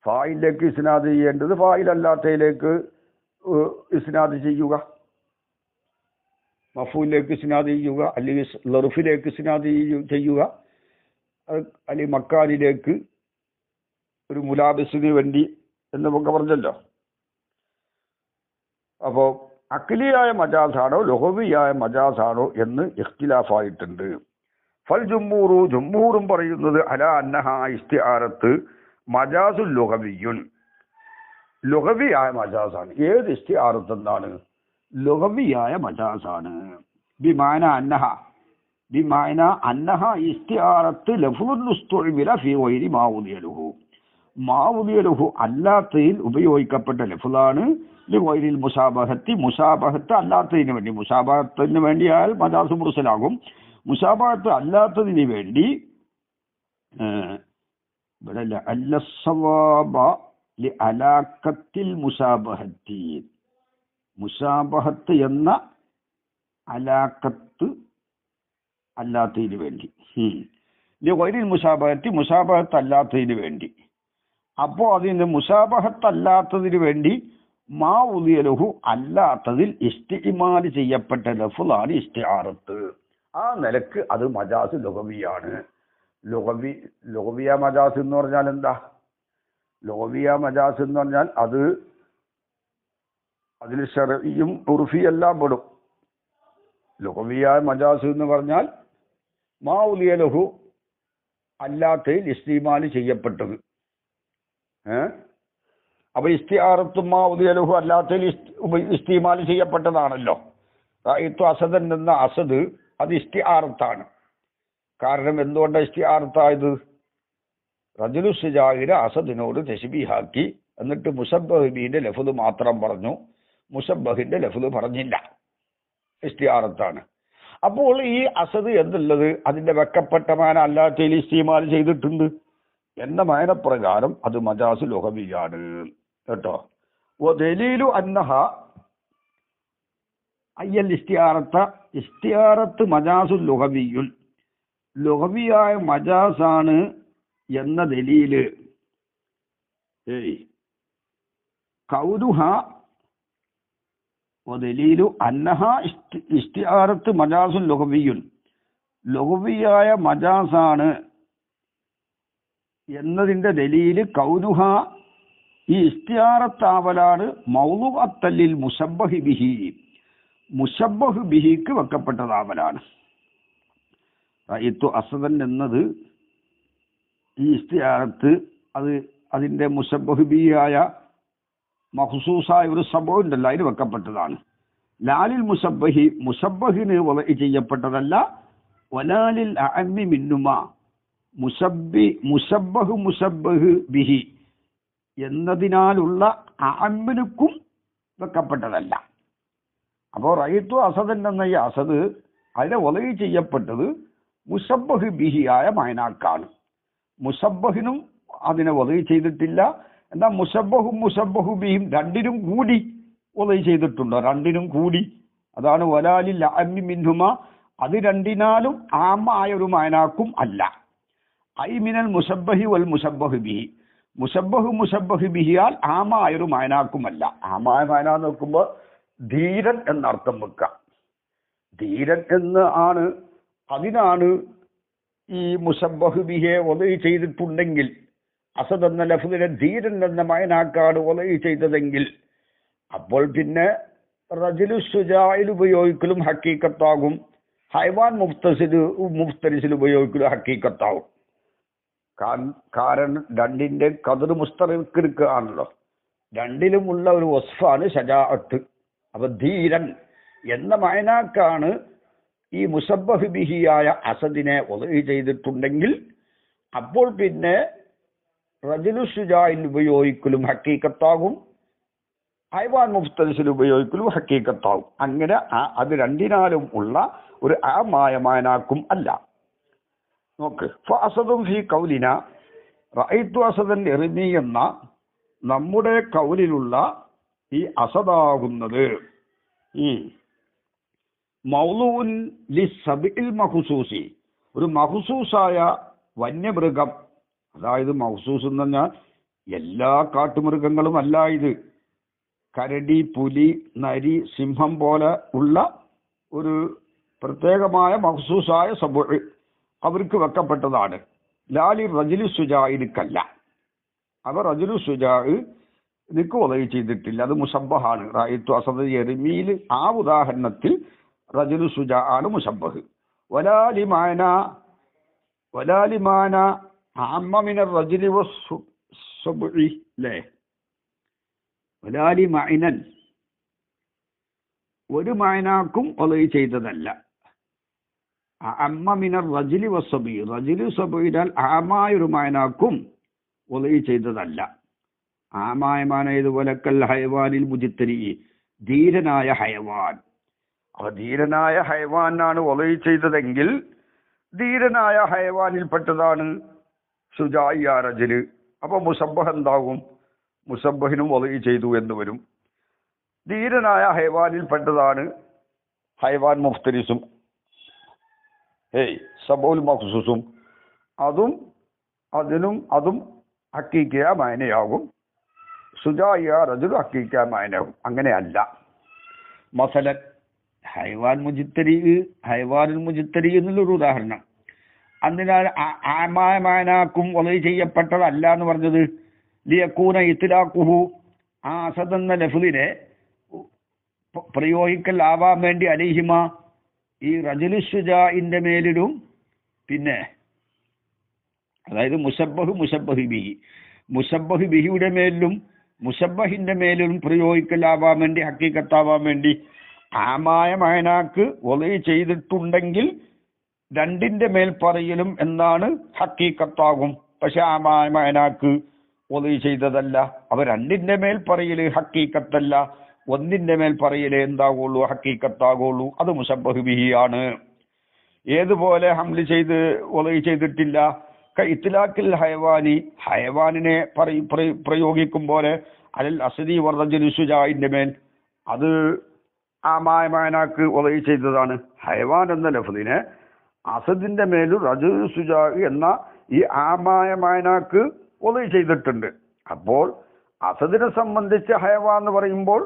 ഫായിലേക്ക് ഇസ്നാദ് ചെയ്യേണ്ടത് ഫായിലല്ലാത്തതിലേക്ക് ഇസ്നാദ് ചെയ്യുക, മഫൂലിലേക്ക് ഇസ്നാദ് ചെയ്യുക, അല്ലെങ്കിൽ ലറുഫിലേക്ക് ഇസ്നാദ് ചെയ്യുക, അല്ലെങ്കിൽ മക്കാനിലേക്ക് ഒരു മുലാബിസിന് വേണ്ടി എന്നൊക്കെ പറഞ്ഞല്ലോ. അപ്പോൾ അഖിലിയായ മജാസാണോ ലുഗവിയായ മജാസാണോ എന്ന് ഇഖ്തിലാഫായിട്ടുണ്ട്. ഫൽ ജുംഹൂറും പറയുന്നത് അലാ അന്നഹ ഇസ്തിആറത്ത് മജാസുൽ ലുഗവിയുൻ, ലുഗവിയായ മജാസാണ്. ഏത് ഇസ്തിആറത്ത് എന്താണ്? ലുഗവിയായ മജാസാണ്. ബിമാന അന്നഹ ഇസ്തിആറത്ത് ലഫ്ളുൻ ഉസ്തുഇബില ഫീ ഗൈരി മാവുദിയലുഹു അല്ലാത്തതിൽ ഉപയോഗിക്കപ്പെട്ട ലഫ്ളാണ്. ലിഗൈരിൽ മുസാബഹത്ത് അല്ലാത്തതിന് വേണ്ടി, മുസാബഹത്തിന് വേണ്ടിയാൽ മജാസ് മുർസലാകും. മുസാബഹത്ത് അല്ലാത്തതിന് വേണ്ടി അലാക്കത്തിൽ മുസാബഹത്ത് എന്ന അലാക്കത്ത് അല്ലാത്തതിന് വേണ്ടി, ലിഗൈരിൽ മുസാബഹത്ത് അല്ലാത്തതിന് വേണ്ടി. അപ്പോൾ അതിന് മുസാബഹത്ത് അല്ലാത്തതിന് വേണ്ടി മാ ഉദിയലഹു അല്ലാത്തതിൽ ഇസ്തിഇമാല് ചെയ്യപ്പെട്ട ലഫ്ളാണ് ഇസ്തിആറത്ത്. ആ നിലക്ക് അത് മജാസ് ലുഗവിയാണ്. ലുഗവിയ മജാസ് എന്ന് പറഞ്ഞാൽ എന്താ? ലുഗവിയ മജാസ് എന്ന് പറഞ്ഞാൽ അതിൽ ശർഇയും ഉർഫി എല്ലാം പെടും. ലുഗവിയ മജാസ് എന്ന് പറഞ്ഞാൽ മാ ഉദിയലഹു അല്ലാത്തതിൽ ഇസ്തിഇമാല് ചെയ്യപ്പെട്ടത്. അപ്പൊ ഇസ്തിആറത്തും മാ ഉദിയലഹു അല്ലാത്തതിൽ ഇസ്തിമാൽ ചെയ്യപ്പെട്ടതാണല്ലോ. റഅയ്തു അസദൻ എന്ന അസദ് അത് ഇസ്തിആറത്താണ്. കാരണം എന്തുകൊണ്ടാണ് ഇസ്തിആറത്തായത്? റജുലു ശുജാഇനെ അസദിനോട് തശ്ബീഹാക്കി, എന്നിട്ട് മുസബ്ബഹ് ബിന്റെ ലഫ്ള് മാത്രം പറഞ്ഞു, മുസബ്ബഹിന്റെ ലഫ്ള് പറഞ്ഞില്ല. ഇസ്തിആറത്താണ്. അപ്പോൾ ഈ അസദ് എന്നുള്ളത് അതിന്റെ വെക്കപ്പെട്ട മാന അല്ലാത്തതിൽ ഇസ്തിമാൽ ചെയ്തിട്ടുണ്ട് എന്ന മാനപ്രകാരം അത് മജാസ് ലുഗവിയാണ് കേട്ടോ. ദലീലു അന്നഹ അയ്യൽ ഇസ്തിആറത്ത് മജാസുൽ ലുഗവിയുൽ, ലുഗവിയായ മജാസാണ് എന്ന ദലീല് കൗലുഹ ദലീലു അന്നഹ ഇസ്തിആറത്ത് മജാസുൽ ലുഗവിയുൽ, ലുഗവിയായ മജാസാണ് എന്നതിന്റെ ദലീല് കൗനുഹ ഈ ഇസ്തിആറത്താവലാണ് മൗളുഅത്തല്ലിൽ മുശബ്ബഹി ബിഹി, മുശബ്ബഹ് ബിഹിക്ക് വെക്കപ്പെട്ടതാവലാണ്. റഅയ്തു അസദൻ എന്നത് ഈ ഇസ്തിആറത്ത് അതിന്റെ മുശബ്ബഹ് ബിഹിയായ മഖ്സൂസായ ഒരു സംഭവമുണ്ടല്ലോ, അതിന് വെക്കപ്പെട്ടതാണ്. ലാലിൽ മുശബ്ബഹിന് ചെയ്യപ്പെട്ടതല്ല. വലാലിൽ അഅമ്മി മിന്നുമ മുശബ്ബഹ് ബിഹി എന്നതിനാലുള്ള അഅമ്മിനുക്കും വെക്കപ്പെട്ടതല്ല. അപ്പോൾ റഅയ്തു അസദൻ എന്ന ഈ അസദ് അതിനെ വലയി ചെയ്യപ്പെട്ടത് മുശബ്ബഹ് ബിഹിയായ മൈനാക്കാണ്. മുശബ്ബഹിനും അതിനെ വലയി ചെയ്തിട്ടില്ല. എന്നാൽ മുശബ്ബഹു ബിഹിയും രണ്ടിനും കൂടി വലയി ചെയ്തിട്ടുണ്ടോ? രണ്ടിനും കൂടി. അതാണ് വലാലിൽ അഅമ്മി മിൻഹുമ, അത് രണ്ടിനാലും ആമായ ഒരു മൈനാക്കും അല്ല. ഐ മിനൽ മുശബ്ബഹി വൽ മുശബ്ബഹ് ബിഹി, മുശബ്ബഹ് ബിഹിയാൽ ആമായൊരു മൈനാക്കുമല്ല. ആമായ മൈന നോക്കുമ്പോൾ ധീരൻ എന്നർത്ഥം വെക്കാം. ധീരൻ എന്ന് ആണ്, അതിനാണ് ഈ മുശബ്ബഹ് ബിഹിയെ വലയി ചെയ്തിട്ടുണ്ടെങ്കിൽ, അസദ് എന്ന ലഫ്ദിനെ ധീരൻ എന്ന മൈനാക്കാണ് വലയി ചെയ്തതെങ്കിൽ, അപ്പോൾ പിന്നെ റജുലു ശുജാഇൽ ഉപയോഗിക്കലും ഹക്കീക്കത്താകും, ഹൈവാൻ മുഫ്തരിസിൽ ഉപയോഗിക്കലും ഹക്കീക്കത്താകും. കാരണം രണ്ടിന്റെ ഖദർ മുസ്തറിക്കാണല്ലോ, രണ്ടിലുമുള്ള ഒരു വസ്ഫാണ് ശജാഅത്ത്. അപ്പൊ ധീരൻ എന്ന മൈനാക്കാണ് ഈ മുശബ്ബഹ് ബിഹിയായ അസദിനെ വലയി ചെയ്തിട്ടുണ്ടെങ്കിൽ, അപ്പോൾ പിന്നെ റജുലു ശുജാഇൽ ഉപയോഗിക്കലും ഹക്കീക്കത്താകും, ഹൈവാൻ മുഫ്തരിസിൽ ഉപയോഗിക്കലും ഹക്കീക്കത്താകും. അങ്ങനെ അത് രണ്ടിനാലും ഉള്ള ഒരു ആമായ മൈനാക്കും അല്ല. നോക്ക്, ഫഅസദും ഫീ കൗലിന റഅയ്തു അസദൻ എറിനി എന്ന നമ്മുടെ കൗലിലുള്ള ഈ അസദാകുന്നത് മൗലൂൻ ലിസ്സബിൽ മഖ്സൂസി, ഒരു മഖ്സൂസായ വന്യമൃഗം, അതായത് മഖ്സൂസ് എന്ന് പറഞ്ഞാൽ എല്ലാ കാട്ടുമൃഗങ്ങളും അല്ല ഇത്. കരടി, പുലി, നരി, സിംഹം പോലെ ഉള്ള ഒരു പ്രത്യേകമായ മഖ്സൂസായ സബുഅ് അവർക്ക് വെക്കപ്പെട്ടതാണ്. ലാലി റജുലു സുജാഇനിക്കല്ല. അവർ റജുലു സുജാഇനിക്ക് ഉദവി ചെയ്തിട്ടില്ല. അത് മുശബ്ബഹാണ്. റഅയ്തു അസദ യർമീൽ ആ ഉദാഹരണത്തിൽ റജുലു സുജാ ആണ് മുശബ്ബഹ്. വലാലിമാന അമ്മ മിനർ റജുലി വസ്സുബ്ഇ ലേ വലാലിമഅനൻ ഒരു മഅനാക്കും ഉദവി ചെയ്തതല്ല. അമ്മ മിനർ റജുലി വസ്സുബ്ഇ റജുലു സബുഇനാൽ ആമായ ഒരു മഅനാക്കും ഉദവി ചെയ്തതല്ല. ആമായ മാന ഇതുപോലെ കൽ ഹയവാനിൽ മുജ്തരി ധീരനായ ഹയവാൻ. അപ്പൊ ധീരനായ ഹയവാനാണ് ഉദവി ചെയ്തതെങ്കിൽ ധീരനായ ഹയവാനിൽപ്പെട്ടതാണ് സുജാഇ ആ റജുല്. അപ്പൊ മുസബ്ബഹ് എന്താകും? മുസബ്ബഹിനും ഉദവി ചെയ്തു എന്ന് വരും. ധീരനായ ഹയവാനിൽപ്പെട്ടതാണ് ഹയവാൻ മുഫ്തരിസും സബുൽ മഖ്സൂസും. അതും ഹക്കീക്കിയ മാനയാകും. സുജാഇ ആ റജുൽ ഹക്കീക്കിയ മാനയാകും. അങ്ങനെയല്ല. മസലൻ ഹൈവാനുൽ മുജ്തരി എന്നുള്ളൊരു ഉദാഹരണം. അതിനാൽ ആമായ മാനാക്കും ഉദവി ചെയ്യപ്പെട്ടതല്ല എന്ന് പറഞ്ഞത് ലിയകൂന ഇത്ലാഖുഹു ആ അസദ് എന്ന ലഫ്ദിനെ പ്രയോഗിക്കൽ ആവാൻ വേണ്ടി അലൈഹിമ ഈ റജുലു സുജാഇന്റെ മേലിലും പിന്നെ അതായത് മുശബ്ബഹ് ബിഹിയുടെ മേലിലും മുശബ്ബഹിന്റെ മേലിലും പ്രയോഗിക്കലാവാൻ വേണ്ടി ഹക്കീക്കത്താവാൻ വേണ്ടി ആമായ മഅനാക്ക് ഉദവി ചെയ്തിട്ടുണ്ടെങ്കിൽ രണ്ടിന്റെ മേൽ പറയലും എന്നാണ് ഹക്കീക്കത്താകും. പക്ഷെ ആമായ മഅനാക്ക് ഉദവി ചെയ്തതല്ല. അവ രണ്ടിന്റെ മേൽ പറയല് ഹക്കീക്കത്തല്ല, ഒന്നിന്റെ മേൽ പറയല് എന്താകുള്ളൂ? ഹക്കീക്കത്താകുള്ളൂ. അത് മുശബ്ബഹ് ബിഹിയാണ്. ഏതുപോലെ ഹംല് ചെയ്ത് ഉദവി ചെയ്തിട്ടില്ല. ഇത്ലാഖിൽ ഹയവാനിനെ പ്രയോഗിക്കും പോലെ അലൽ അസ്ദി വറജുലി സുജാഇന്റെ മേൽ അത് ആമായ മഅനാക്ക് ഉദവി ചെയ്തതാണ്. ഹയവാൻ എന്ന ലഫ്ദിനെ അസദിന്റെ മേലും റജുലു സുജാഇ എന്ന ഈ ആമായ മഅനാക്ക് ഉദവി ചെയ്തിട്ടുണ്ട്. അപ്പോൾ അസദിനെ സംബന്ധിച്ച് ഹയവാൻ എന്ന് പറയുമ്പോൾ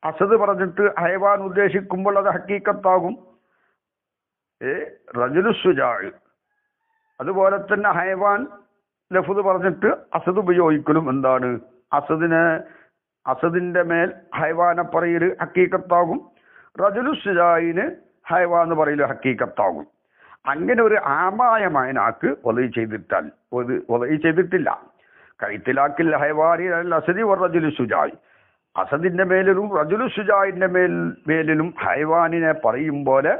അസദ് പറഞ്ഞിട്ട് ഹയവാൻ ഉദ്ദേശിക്കുമ്പോൾ അത് ഹക്കീക്കത്താകും. റജുലു സുജാഇ അതുപോലെ തന്നെ ഹയവാൻ ലഫ്ദ് പറഞ്ഞിട്ട് അസദ് ഉപയോഗിക്കലും എന്താണ്? അസദിന്റെ മേൽ ഹയവാനെ പറയല് ഹക്കീക്കത്താകും. റജുലു സുജാഇന് ഹയവാൻ എന്ന് പറയല് ഹക്കീക്കത്താകും. അങ്ങനെ ഒരു ആമായ മഅനാക്ക് ഉദവി ചെയ്തിട്ടില്ല. ഇത്ലാഖിൽ ഹയവാനി അലൽ അസ്ദി വറജുലി സുജാഇ അസദിന്റെ മേലിലും റജുലു സുജാഇന്റെ മേലിലും ഹയവാനിനെ പറയും പോലെ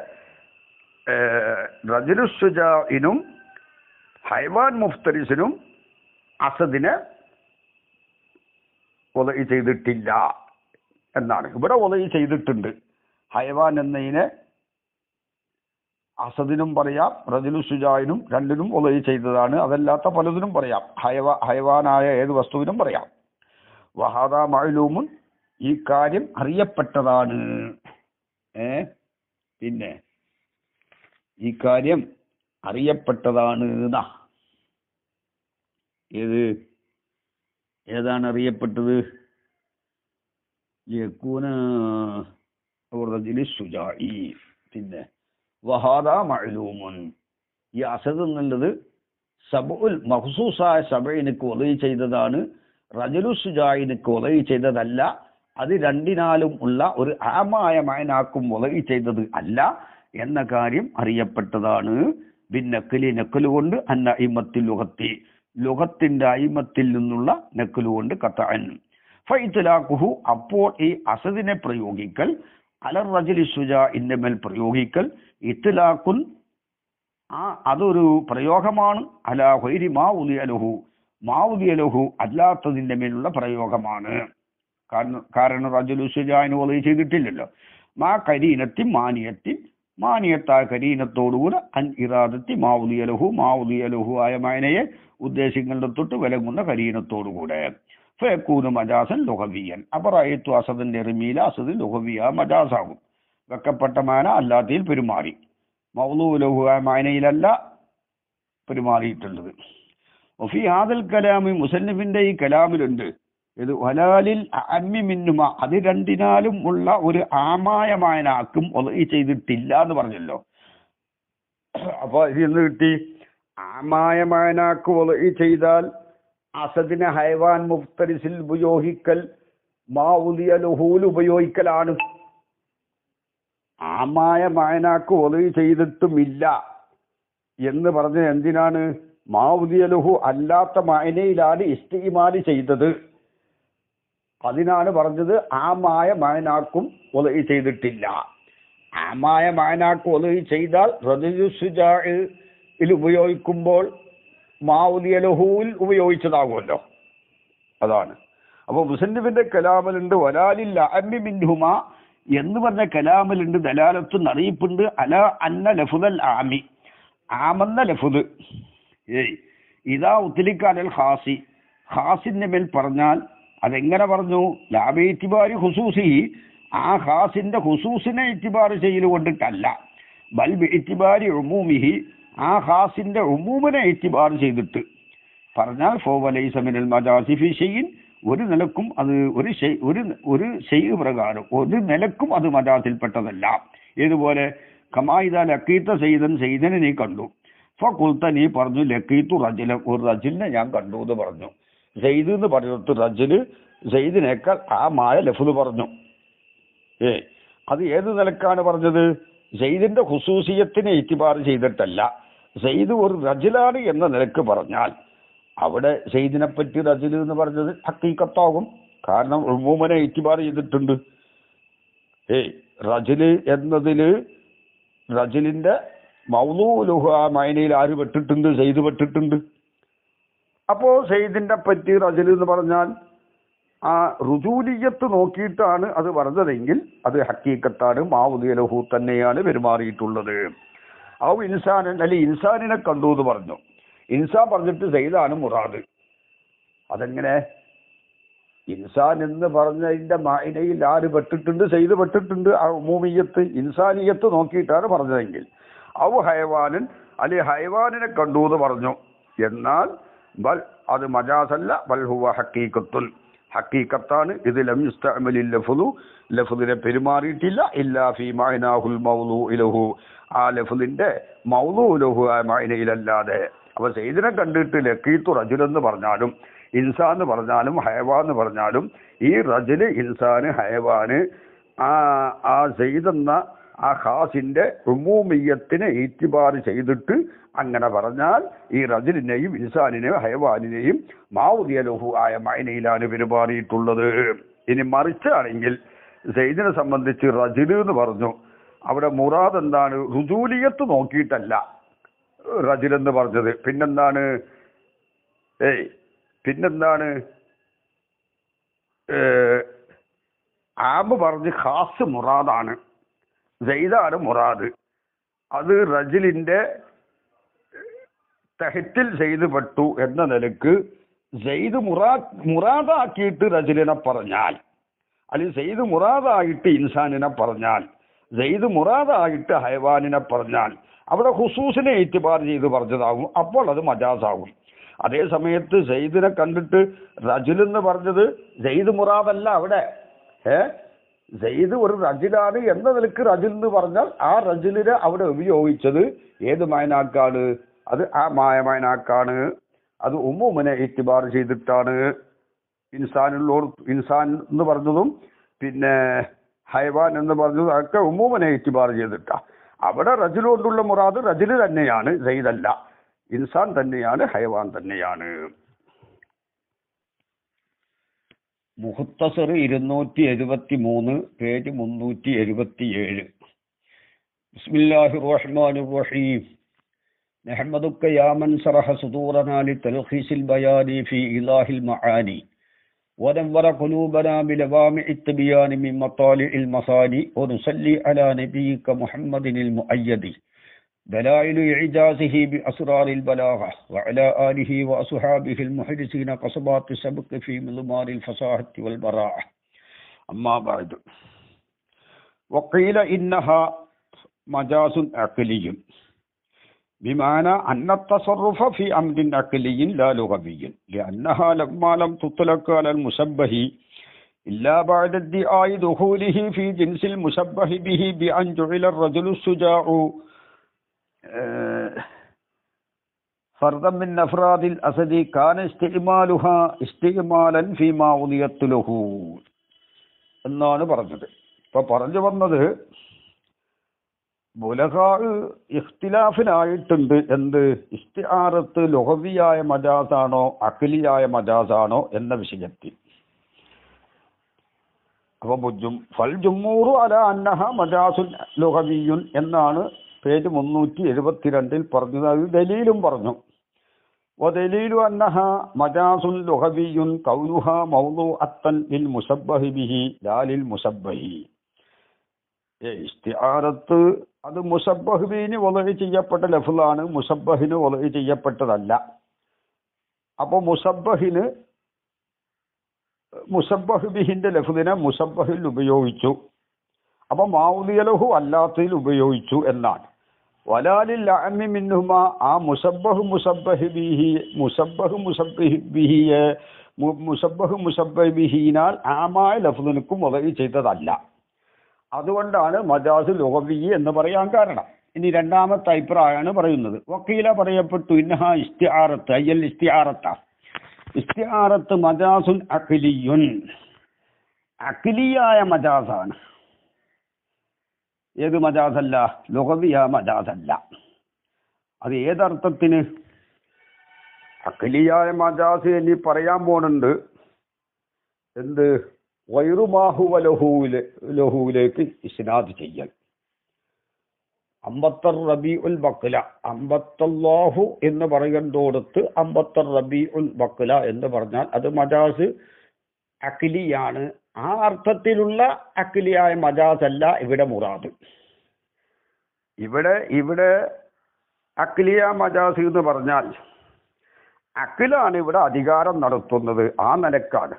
റജുലു സുജാഇനും ഹയവാൻ മുഫ്തരിസിനും അസദിനെ ഉദവി ചെയ്തിട്ടില്ല എന്നാണ്. ഇവിടെ ഉദവി ചെയ്തിട്ടുണ്ട്. ഹയവാൻ എന്നതിനെ അസദിനും പറയാം, റജുലു സുജാഇനും രണ്ടിനും ഉദവി ചെയ്തതാണ്. അതല്ലാത്ത പലതിനും പറയാം. ഹയവാനായ ഏത് വസ്തുവിനും പറയാം. വഹാദാ മഅലൂമുൻ ഈ കാര്യം അറിയപ്പെട്ടതാണ്. പിന്നെ ഈ കാര്യം അറിയപ്പെട്ടതാണ്. ഏതാണ് അറിയപ്പെട്ടത്? യകൂന റജുലി സുജാഇ. പിന്നെ വഹാദാ മഅലൂമുൻ ഈ അസദ് എന്നുള്ളത് സബഉൽ മഖ്സൂസായ സബഇനിക്ക് ഉദവി ചെയ്തതാണ്. റജുലു സുജാഇനിക്ക് ഉദവി ചെയ്തതല്ല. അത് രണ്ടിനാലും ഉള്ള ഒരു ആമായ മഅനാക്കും ഉദവി ചെയ്തത് അല്ല എന്ന കാര്യം അറിയപ്പെട്ടതാണ്. ബിന്നഖ്ലി നഖ്ല് കൊണ്ട് അന്ന ഇമത്തിൽ ലുഗത്തിന്റെ അയിമത്തിൽ നിന്നുള്ള നഖ്ല് കൊണ്ട് ഖതഅൻ ഫഇത്ലാഖുഹു അപ്പോൾ ഈ അസദിനെ പ്രയോഗിക്കൽ അലർ റജുലി സുജാഇന്റെ മേൽ പ്രയോഗിക്കൽ ഇത്ലാഖുൻ അതൊരു പ്രയോഗമാണ്. അലാ ഗൈരി മാഉദിയ ലഹു അല്ലാത്തതിന്റെ മേലുള്ള പ്രയോഗമാണ്. കാരണം റജുലു സുജാഇന് ഉദവി ചെയ്തിട്ടില്ലല്ലോ. മാ കരീനത്തി മാനിയത്തായ കരീനത്തോടുകൂടെ അൻ ഇറാദത്തി മാഉദിയ ലഹു ആയ മാനയെ ഉദ്ദേശങ്ങളുടെ തൊട്ട് വിലങ്ങുന്ന കരീനത്തോടുകൂടെ ഫയക്കൂനു മജാസൻ ലുഗവിയൻ. അപ്പൊ റഅയ്തു അസദിന്റെ റിമീല അസദ് ലുഗവിയ മജാസാകും. വെക്കപ്പെട്ട മാന അല്ലാത്തയിൽ പെരുമാറി. മൗദൂ ലഹു ആയ മാനയിലല്ല പെരുമാറിയിട്ടുള്ളത്. ഒഫി ഹാദൽ കലാമി മുസന്നിഫിന്റെ ഈ കലാമിലുണ്ട് ഇത് വലാലിൽ അമ്മി മിന്നുമ അത് രണ്ടിനാലും ഉള്ള ഒരു ആമായ മായനാക്കും ഈ ചെയ്തിട്ടില്ല എന്ന് പറഞ്ഞല്ലോ. അപ്പൊ ഇത് എന്ന് കിട്ടി ആമായ മായനാക്ക് ഈ ചെയ്താൽ അസദിനെ ഹൈവാൻ മുഫ്തരിസിൽ ഉപയോഗിക്കൽ മാഉദിയ ലുഹൂൽ ഉപയോഗിക്കലാണ്. ആമായ മായനാക്ക് ഒലി ചെയ്തിട്ടുമില്ല എന്ന് പറഞ്ഞ എന്തിനാണ്? മാഉദിയ ലുഹു അല്ലാത്ത മായനയിലാണ് ഇസ്തിമാല് ചെയ്തത്. അതിനാണ് പറഞ്ഞത് ആമായ മായനാക്കും ഒലി ചെയ്തിട്ടില്ല. ആമായ മായനാക്ക് ഒലി ചെയ്താൽ റജുസുജാഇൽ ഉപയോഗിക്കുമ്പോൾ മാഉദിയ ലുഹുവിൽ ഉപയോഗിച്ചതാകുമല്ലോ. അതാണ്. അപ്പോൾ മുസന്നിഫിന്റെ കലാമിലുണ്ട് വലാലിൽ അമ്മി മിൻഹുമ എന്ന് പറഞ്ഞ കലാമിലുണ്ട് ദലാലത്തും അറിയിപ്പുണ്ട് അല അന്ന ലഫുദൽ ആമി ആമെന്ന ലഫുദ് ഇതാ ഉത്തലിക്കാനൽ ഖാസി ഖാസിന്റെ മേൽ പറഞ്ഞാൽ അതെങ്ങനെ പറഞ്ഞു? ലാബി ഇത്തിബാരി ഖുസൂസി ആ ഖാസിന്റെ ഖുസൂസിനെ ഇത്തിബാർ ചെയ്യൽ കൊണ്ടിട്ടല്ല, ബൽ ബി ഇത്തിബാരി ഉമൂമിഹി ആ ഖാസിന്റെ ഉമൂമിനെ ഇത്തിബാർ ചെയ്തിട്ട് പറഞ്ഞാൽ ഫവലൈസ മിനൽ മജാസി ഫി ഷൈഇൻ ഒരു നിലക്കും അത് ഒരു ഷൈഇ പ്രകാരം ഒരു നിലക്കും അത് മജാസിൽപ്പെട്ടതല്ല. ഏതുപോലെ കമായിദ ലക്കീത്ത സയ്യിദൻ സയ്യിദനെ നീ കണ്ടു, ഫഖുൽത നീ പറഞ്ഞു ലക്കീത്തു റജുല ഒരു റജുലിനെ ഞാൻ കണ്ടു എന്ന് പറഞ്ഞു. സയ്യിദ് എന്ന് പറഞ്ഞിട്ട് റജുല് സയ്യിദിനേക്കാൾ ആ മായ ലഫ്ദ് പറഞ്ഞു. അത് ഏത് നിലക്കാണ് പറഞ്ഞത്? സയ്യിദിന്റെ ഖുസൂസിയത്തിനെ ഇത്തിബാർ ചെയ്തിട്ടല്ല, സയ്യിദ് ഒരു റജുലാണ് എന്ന നിലക്ക് പറഞ്ഞാൽ അവിടെ സയ്യിദിനെ പറ്റി റജുൽ എന്ന് പറഞ്ഞത് ഹഖീഖത്താകും. കാരണം ഉമൂമനെ ഇത്തിബാർ ചെയ്തിട്ടുണ്ട്. റജുല് എന്നതില് റജുലിന്റെ മൗലൂലുഹു ആ മൈനയിൽ ആര് പെട്ടിട്ടുണ്ട്? സയ്യിദ് പെട്ടിട്ടുണ്ട്. അപ്പോ സയ്യിദിന്റെ പറ്റി റജുൽ എന്ന് പറഞ്ഞാൽ ആ റുജൂലിയത്ത് നോക്കിയിട്ടാണ് അത് പറഞ്ഞതെങ്കിൽ അത് ഹഖീഖത്താണ്, മാവുദിയ ലഹു തന്നെയാണ് പെരുമാറിയിട്ടുള്ളത്. ഔ ഇൻസാൻ അല്ലെ ഇൻസാനിനെ കണ്ടു എന്ന് പറഞ്ഞു. ഇൻസാൻ പറഞ്ഞിട്ട് സയ്യിദാണ് മുറാദ്. അതെങ്ങനെ? ഇൻസാൻ എന്ന് പറഞ്ഞതിന്റെ മായിനയിൽ ആര് പെട്ടിട്ടുണ്ട്? സയ്യിദ് പെട്ടിട്ടുണ്ട്. ആ ഉമൂമിയത്ത് ഇൻസാനിയത്ത് നോക്കിയിട്ടാണ് പറഞ്ഞതെങ്കിൽ ഔ ഹയവാനൻ അല്ലെ ഹയവാനിനെ കണ്ടു എന്ന് പറഞ്ഞു. എന്നാൽ ബൽ അത് മജാസല്ല, ബൽ ഹുവ ഹഖീഖത്തുൻ ഹഖീഖത്താണ്. ഇത് ലം യുസ്തഅമലിൽ ലഫ്ദു ലഫ്ദിനെ പെരുമാറിയിട്ടില്ല ഇല്ലാ ഫീ മഅനാഹുൽ മൗലൂഉ ലഹു ആ ലഫ്ദിന്റെ മൗലൂഉ ലഹു ആ മഅനയിലല്ലാതെ. അപ്പൊ സയ്യിദിനെ കണ്ടിട്ട് ലഖീത്തു റജുൽ എന്ന് പറഞ്ഞാലും ഇൻസാൻ എന്ന് പറഞ്ഞാലും ഹയവാൻ എന്ന് പറഞ്ഞാലും ഈ റജുല് ഇൻസാന് ഹയവാന് ആ സയ്യിദ് എന്ന ആ ഖാസിന്റെ ഉമൂമിയത്തിനെ ഇത്തിബാർ ചെയ്തിട്ട് അങ്ങനെ പറഞ്ഞാൽ ഈ റജുലിനെയും ഇൻസാനിനെയും ഹയവാനിനെയും മാവുദിയ ലഹു ആയ മഅനയിലാണ് പെരുമാറിയിട്ടുള്ളത്. ഇനി മറിച്ചാണെങ്കിൽ സയ്യിദിനെ സംബന്ധിച്ച് റജുല് എന്ന് പറഞ്ഞു, അവിടെ മുറാദ് എന്താണ്? റുജൂലിയത്ത് നോക്കിയിട്ടല്ല റജുൽ എന്ന് പറഞ്ഞത്. പിന്നെന്താണ്? ആമ് പറഞ്ഞ് ഖാസ് മുറാദാണ്, സയ്യിദാണ് മുറാദ്. അത് റജുലിന്റെ തഹത്തിൽ സയ്യിദ് പെട്ടു എന്ന നിലക്ക് സയ്യിദ് മുറാദാക്കിയിട്ട് റജുലിനെ പറഞ്ഞാൽ, അല്ലെങ്കിൽ സയ്യിദ് മുറാദായിട്ട് ഇൻസാനിനെ പറഞ്ഞാൽ, സയ്യിദ് മുറാദായിട്ട് ഹയവാനിനെ പറഞ്ഞാൽ അവിടെ ഖുസൂസിനെ ഇത്തിബാർ ചെയ്ത് പറഞ്ഞതാകും. അപ്പോൾ അത് മജാസാകും. അതേ സമയത്ത് സയ്യിദിനെ കണ്ടിട്ട് റജുൽ എന്ന് പറഞ്ഞത് സയ്യിദ് മുറാദല്ല. അവിടെ സയ്യിദ് ഒരു റജുലാണ് എന്ന നിലക്ക് റജുൽ എന്ന് പറഞ്ഞാൽ ആ റജുലിനെ അവിടെ ഉപയോഗിച്ചത് ഏത് മയനാക്കാണ്? അത് ആ മയനാക്കാണ്. അത് ഉമ്മൂമിനെ ഇത്തിബാർ ചെയ്തിട്ടാണ്. ഇൻസാൻ എന്ന് പറഞ്ഞതും പിന്നെ ഹൈവാൻ എന്ന് പറഞ്ഞതും ഒക്കെ ഉമ്മൂമിനെ ഇത്തിബാർ ചെയ്തിട്ടാ. അവിടെ റജുൽ കൊണ്ടുള്ള മുറാദ് റജുല് തന്നെയാണ്, സയ്യിദല്ല. ഇൻസാൻ തന്നെയാണ്, ഹൈവാൻ തന്നെയാണ്. മുഖ്തസർ 273 പേജ് 377. ബിസ്മില്ലാഹിർ റഹ്മാനിർ റഹീം. നഹ്മദുക യാ മൻ ശറഹ സുദൂറനാ ലിതൽഖീസിൽ ബയാനി ഫീ ഇലാഹിൽ മആനി ونور قلوبنا بلوامع التبيان من مطالع المصاني ونصلي على نبيك محمد المؤيد دلائل إعجازه بأسرار البلاغة وعلى آله وأصحابه المحدثين قصبات السبق في مضمار الفصاحة والبراعة. أما بعد وقيل إنها مجاز عقلي. بمعنى أن التصرف في أمر عقلي لا لغوي لأنها لما لم تطلق على المشبه إلا بعد ادعاء دخوله في جنس المشبه به بأن جعل الرجل الشجاع فردا من أفراد الأسد كان استعمالها استعمالا فيما وضعت له എന്നാണ് പറഞ്ഞത്. ഇപ്പൊ പറഞ്ഞു വന്നത് മുലഹാ ഇഖ്തിലാഫിലായിട്ടുണ്ട്. എന്ത് ഇസ്തിആറത്ത് ലുഗവിയായ മജാസാണോ അഖ്ലിയായ മജാസാണോ എന്ന വിഷയത്തിൽ. അപ്പൊ ഫൽ ജുമ്മൂറു അലാ അന്നഹ മജാസുൻ ലുഗവിയുൻ എന്നാണ് പേജ് 372 പറഞ്ഞത്. അത് ദലീലും പറഞ്ഞു. വദലീലു അന്നഹ മജാസുൻ ലുഗവിയുൻ കൗനുഹ മൗദൂഅത്തൻ ലിൽ മുശബ്ബഹി ബിഹി ലാ ലിൽ മുശബ്ബഹി. ഇസ്തിആറത്ത് അത് മുശബ്ബഹിന് വലഇ ചെയ്യപ്പെട്ട ലഫ്ളാണ്, മുശബ്ബഹിന് വലഇ ചെയ്യപ്പെട്ടതല്ല. അപ്പോൾ മുശബ്ബഹ് ബിഹിന്റെ ലഫ്ളിനെ മുശബ്ബഹിൽ ഉപയോഗിച്ചു. അപ്പൊ മൗദിയലഹു അല്ലാത്തതിൽ ഉപയോഗിച്ചു എന്നാണ്. വലാലിൽ അഅമ്മി മിൻഹുമ ആ മുശബ്ബഹ് മുശബ്ബഹ് ബിഹിനാൽ ആമായ ലഫ്ളിനും വലഇ ചെയ്തതല്ല. അതുകൊണ്ടാണ് മജാസ് ലുഗവി എന്ന് പറയാൻ കാരണം. ഇനി രണ്ടാമത്തെ അഭിപ്രായമാണ് പറയുന്നത്. വക്കീല പറയപ്പെട്ടു ഇന്നഹ ഇസ്തിആറത്ത് അയ്യൽ ഇസ്തിആറത്ത് മജാസുൻ അഖ്ലിയുൻ അഖ്ലിയായ മജാസാണ്. ഏത് മജാസല്ല? ലുഗവിയ മജാസല്ല. അത് ഏതർത്ഥത്തിന്? അഖ്ലിയായ മജാസ് ഇനി പറയാൻ പോണുണ്ട്. എന്ത്? വൈറുമാഹുവ ലഹുവിലേക്ക് ഇസ്നാദ് ചെയ്യൽ. അമ്പത്തർ റബീഉൽ ബഖ്ല അമ്പത്തല്ലാഹു എന്ന് പറയുന്നതോടത്ത് അമ്പത്തർ റബീഉൽ ബഖ്ല എന്ന് പറഞ്ഞാൽ അത് മജാസ് അഖ്ലിയാണ്. ആ അർത്ഥത്തിലുള്ള അഖ്ലിയായ മജാസ് അല്ല ഇവിടെ മുറാദ്. ഇവിടെ അഖ്ലിയ മജാസ് എന്ന് പറഞ്ഞാൽ അഖ്ലാണ് ഇവിടെ അധികാരം നടത്തുന്നത്. ആ നിലക്കാണ്.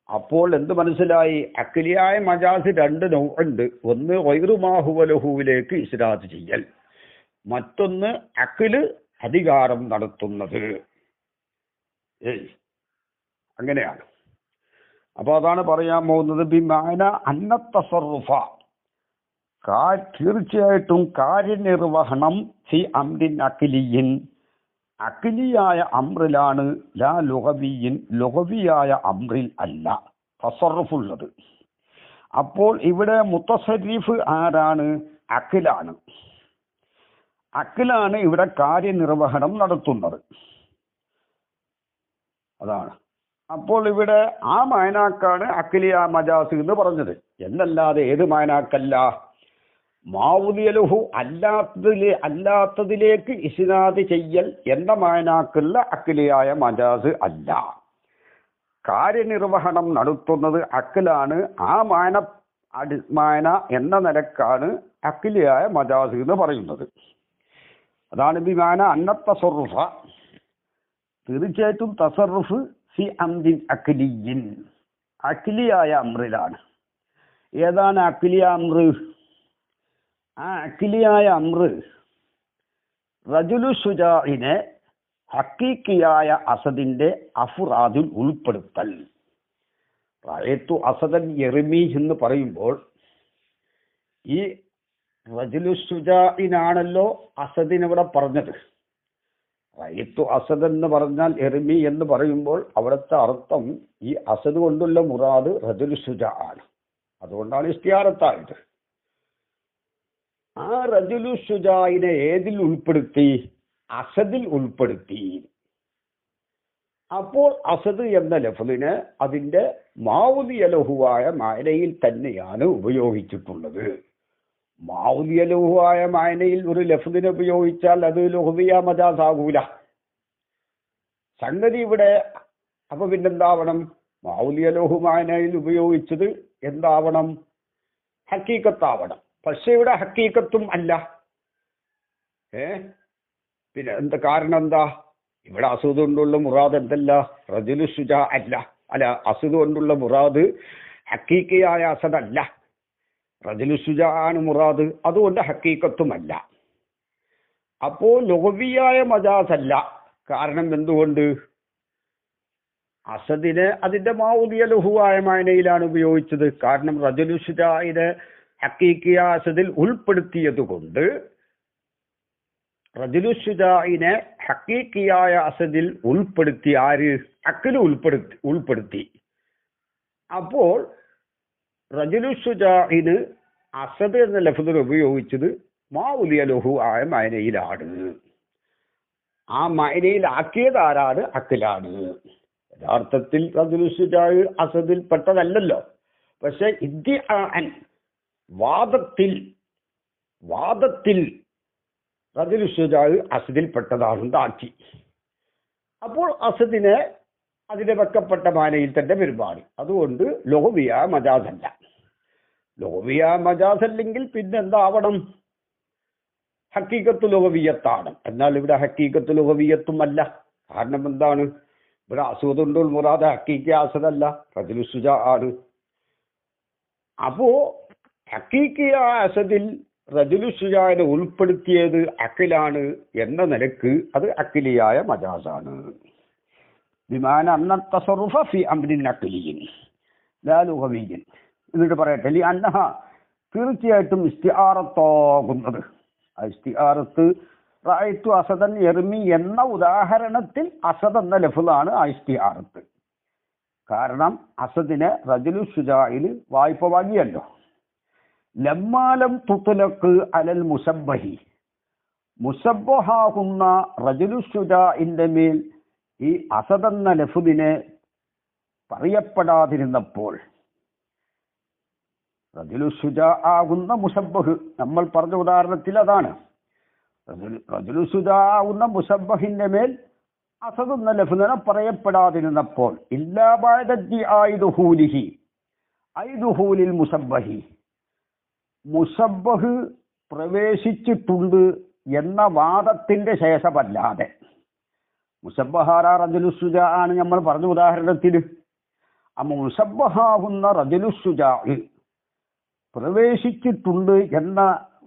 അപ്പോൾ എന്ത് മനസ്സിലായി? അഖ്ലിയായ മജാസ് രണ്ട് ഉണ്ട്. ഒന്ന് വൈറുമാഹുവലഹുവിലേക്ക് ഇസ്നാദ് ചെയ്യൽ, മറ്റൊന്ന് അഖ്ല് അധികാരം നടത്തുന്നത്. അങ്ങനെയാണ്. അപ്പൊ അതാണ് പറയാൻ പോകുന്നത്. ബിമാന അന്ന തസറുഫ തീർച്ചയായിട്ടും കാര്യനിർവഹണം ഫി അംരിൻ അഖ്ലിയിൻ അഖ്ലിയായ അമ്രിലാണ്, ലാ ലുഗവിയിൻ ലുഗവിയായ അമ്രിൽ അല്ല തസറുഫുള്ളത്. അപ്പോൾ ഇവിടെ മുത്തസരിഫ് ആരാണ്? അഖ്ലാണ്. അഖ്ലാണ് ഇവിടെ കാര്യനിർവഹണം നടത്തുന്നത്. അതാണ്. അപ്പോൾ ഇവിടെ ആ മായനാക്കാണ് അഖ്ലിയ മജാസ് എന്ന് പറഞ്ഞത് എന്നല്ലാതെ ഏത് മായനാക്കല്ല? മാവുദിയലുഹു അല്ലാത്തതിലേക്ക് ഇസ്നാദ് ചെയ്യൽ എന്ന മായനാക്കുള്ള അഖ്ലിയായ മജാസ് അല്ല. കാര്യനിർവഹണം നടത്തുന്നത് അഖ്ലാണ്. ആ മായന എന്ന നിലക്കാണ് അഖ്ലിയായ മജാസ് എന്ന് പറയുന്നത്. അതാണ് ബിമാന അന്ന തസറുഫ തീർച്ചയായിട്ടും തസറുഫ് ഫി അംരിൻ അഖ്ലിയിൻ അഖ്ലിയായ അമ്രിലാണ്. ഏതാണ് അഖ്ലിയ അമ്ര്? ആ അഖ്ലിയായ അമ്ര് റജുലു ശുജാഇനെ ഹഖീഖിയായ അസദിന്റെ അഫ്റാദിൽ ഉൾപ്പെടുത്തൽ. റഅയ്തു അസദൻ യർമി എന്ന് പറയുമ്പോൾ ഈ റജുലു ശുജാഇനാണല്ലോ അസദിനിവിടെ പറഞ്ഞത്. റഅയ്തു അസദൻ എന്ന് പറഞ്ഞാൽ എർമി എന്ന് പറയുമ്പോൾ അവിടുത്തെ അർത്ഥം ഈ അസദ് കൊണ്ടുള്ള മുറാദ് റജുലു ശുജാ ആണ്. അതുകൊണ്ടാണ് ഇസ്തിആറത്തായത്. ആ റജുലു ശുജാഇനെ ഏതിൽ ഉൾപ്പെടുത്തി? അസദിൽ ഉൾപ്പെടുത്തി. അപ്പോൾ അസദ് എന്ന ലഫ്ളിനെ അതിന്റെ മാവുദിയലഹുവായ മായനയിൽ തന്നെയാണ് ഉപയോഗിച്ചിട്ടുള്ളത്. മാവുദിയലഹുവായ മായനയിൽ ഒരു ലഫ്ളിനെ ഉപയോഗിച്ചാൽ അത് ലുഗ്വിയ മജാസ് ആകൂല. സംഗതി ഇവിടെ അപ്പൊ പിന്നെന്താവണം? മാവുദിയലഹു മായനയിൽ ഉപയോഗിച്ചത് എന്താവണം? ഹക്കീക്കത്താവണം. പക്ഷെ ഇവിടെ ഹക്കീക്കത്തും അല്ല. പിന്നെ എന്താ കാരണം? എന്താ ഇവിടെ അസുദ് കൊണ്ടുള്ള മുറാദ് എന്തല്ല? റജുലു ശുജാ അല്ല. അസുദ് കൊണ്ടുള്ള മുറാദ് ഹക്കീക്കിയായ അസദല്ല, റജുലു ശുജാ ആണ് മുറാദ്. അതുകൊണ്ട് ഹക്കീക്കത്തുമല്ല. അപ്പോൾ ലുഗവിയായ മജാസല്ല. കാരണം എന്തുകൊണ്ട്? അസദിനെ അതിന്റെ മാവുദിയ ലഹുവായ മായനയിലാണ് ഉപയോഗിച്ചത്. കാരണം റജുലു ശുജാഇനെ ഹഖീഖിയ അസദിൽ ഉൾപ്പെടുത്തിയത് കൊണ്ട് റജുലു ശുജാഇനെ ഹഖീഖിയായ അസദിൽ ഉൾപ്പെടുത്തി. ആര്? അഖില് ഉൾപ്പെടുത്തി. അപ്പോൾ റജുലു ശുജാഇന് അസദ് എന്ന ലഫ്ദിൽ ഉപയോഗിച്ചത് മാവുദിയ ലഹു ആയ മായനയിലാണ്. ആ മായനയിലാക്കിയത് ആരാണ്? അഖിലാണ്. യഥാർത്ഥത്തിൽ റജുലു ശുജാഇ അസദിൽ പെട്ടതല്ലല്ലോ. പക്ഷെ വാദത്തിൽ റജുലു ശുജാഇ അസദിൽ പെട്ടതാണുണ്ടാക്കി. അപ്പോൾ അസദിനെ അതിനെ വെക്കപ്പെട്ട മാനയിൽ തന്നെ പെരുമാറി. അതുകൊണ്ട് ലോഹവിയ മജാസല്ല. ലോഹവിയ മജാസല്ലെങ്കിൽ പിന്നെന്താവണം? ഹക്കീക്കത്ത് ലോഹവിയത്താണ്. എന്നാൽ ഇവിടെ ഹക്കീക്കത്ത് ലോഹവിയത്തും അല്ല. കാരണം എന്താണ്? ഇവിടെ അസൂദുണ്ടുൽ മുറാദ് ഹക്കീക്ക അസദല്ല, റജുലു ശുജാ ആണ്. അപ്പോ ഹക്കീക്കിയ അസദിൽ റജുലു ശുജാഇനെ ഉൾപ്പെടുത്തിയത് അഖിലാണ് എന്ന നിലക്ക് അത് അഖിലിയായ മജാസാണ്. ബിമാന അന്ന തസറുഫ ഫി അംരിൻ അഖ്ലിയിൻ ലാ ലുഗവിയ്യിൻ. എന്നിട്ട് പറയട്ടെ, ലി അന്നഹ, തീർച്ചയായിട്ടും ഇസ്തിആറത്താകുന്നത്, ഇസ്തിആറത്ത് റഅയ്തു അസദൻ യർമി എന്ന ഉദാഹരണത്തിൽ അസദ് എന്ന ലഫ്ളാണ് ആ ഇസ്തിആറത്ത്. കാരണം അസദിനെ റജുലു ശുജാഇൽ വായ്പ വാങ്ങിയല്ലോ. ലമ്മാലം തുത്ലഖ് അലൽ മുസബ്ബഹി, മുസബ്ബഹാകുന്ന റജുലു ശുജാഇന്റെ മേൽ ഈ അസദ് എന്ന ലഫ്ദിനെ പറയപ്പെടാതിരുന്നപ്പോൾ, റജുലു ശുജാ ആകുന്ന മുസബ്ബഹ് നമ്മൾ പറഞ്ഞ ഉദാഹരണത്തിൽ അതാണ്. റജുലു ശുജാ ആകുന്ന മുസബ്ബഹിന്റെ മേൽ അസദ് എന്ന ലഫ്ദിനെ പറയപ്പെടാതിരുന്നപ്പോൾ, ഇല്ലാ ബഅദ ദുഹൂലിഹി ഐ ദുഹൂലിൽ മുസബ്ബഹി, മുസബ്ബഹ് പ്രവേശിച്ചിട്ടുണ്ട് എന്ന വാദത്തിന്റെ ശേഷമല്ലാതെ. മുസബ്ബഹാര റജുലു ശുജാ ആണ് നമ്മൾ പറഞ്ഞ ഉദാഹരണത്തിൽ. മുസബ്ബഹാകുന്ന റജുലു ശുജാ പ്രവേശിച്ചിട്ടുണ്ട് എന്ന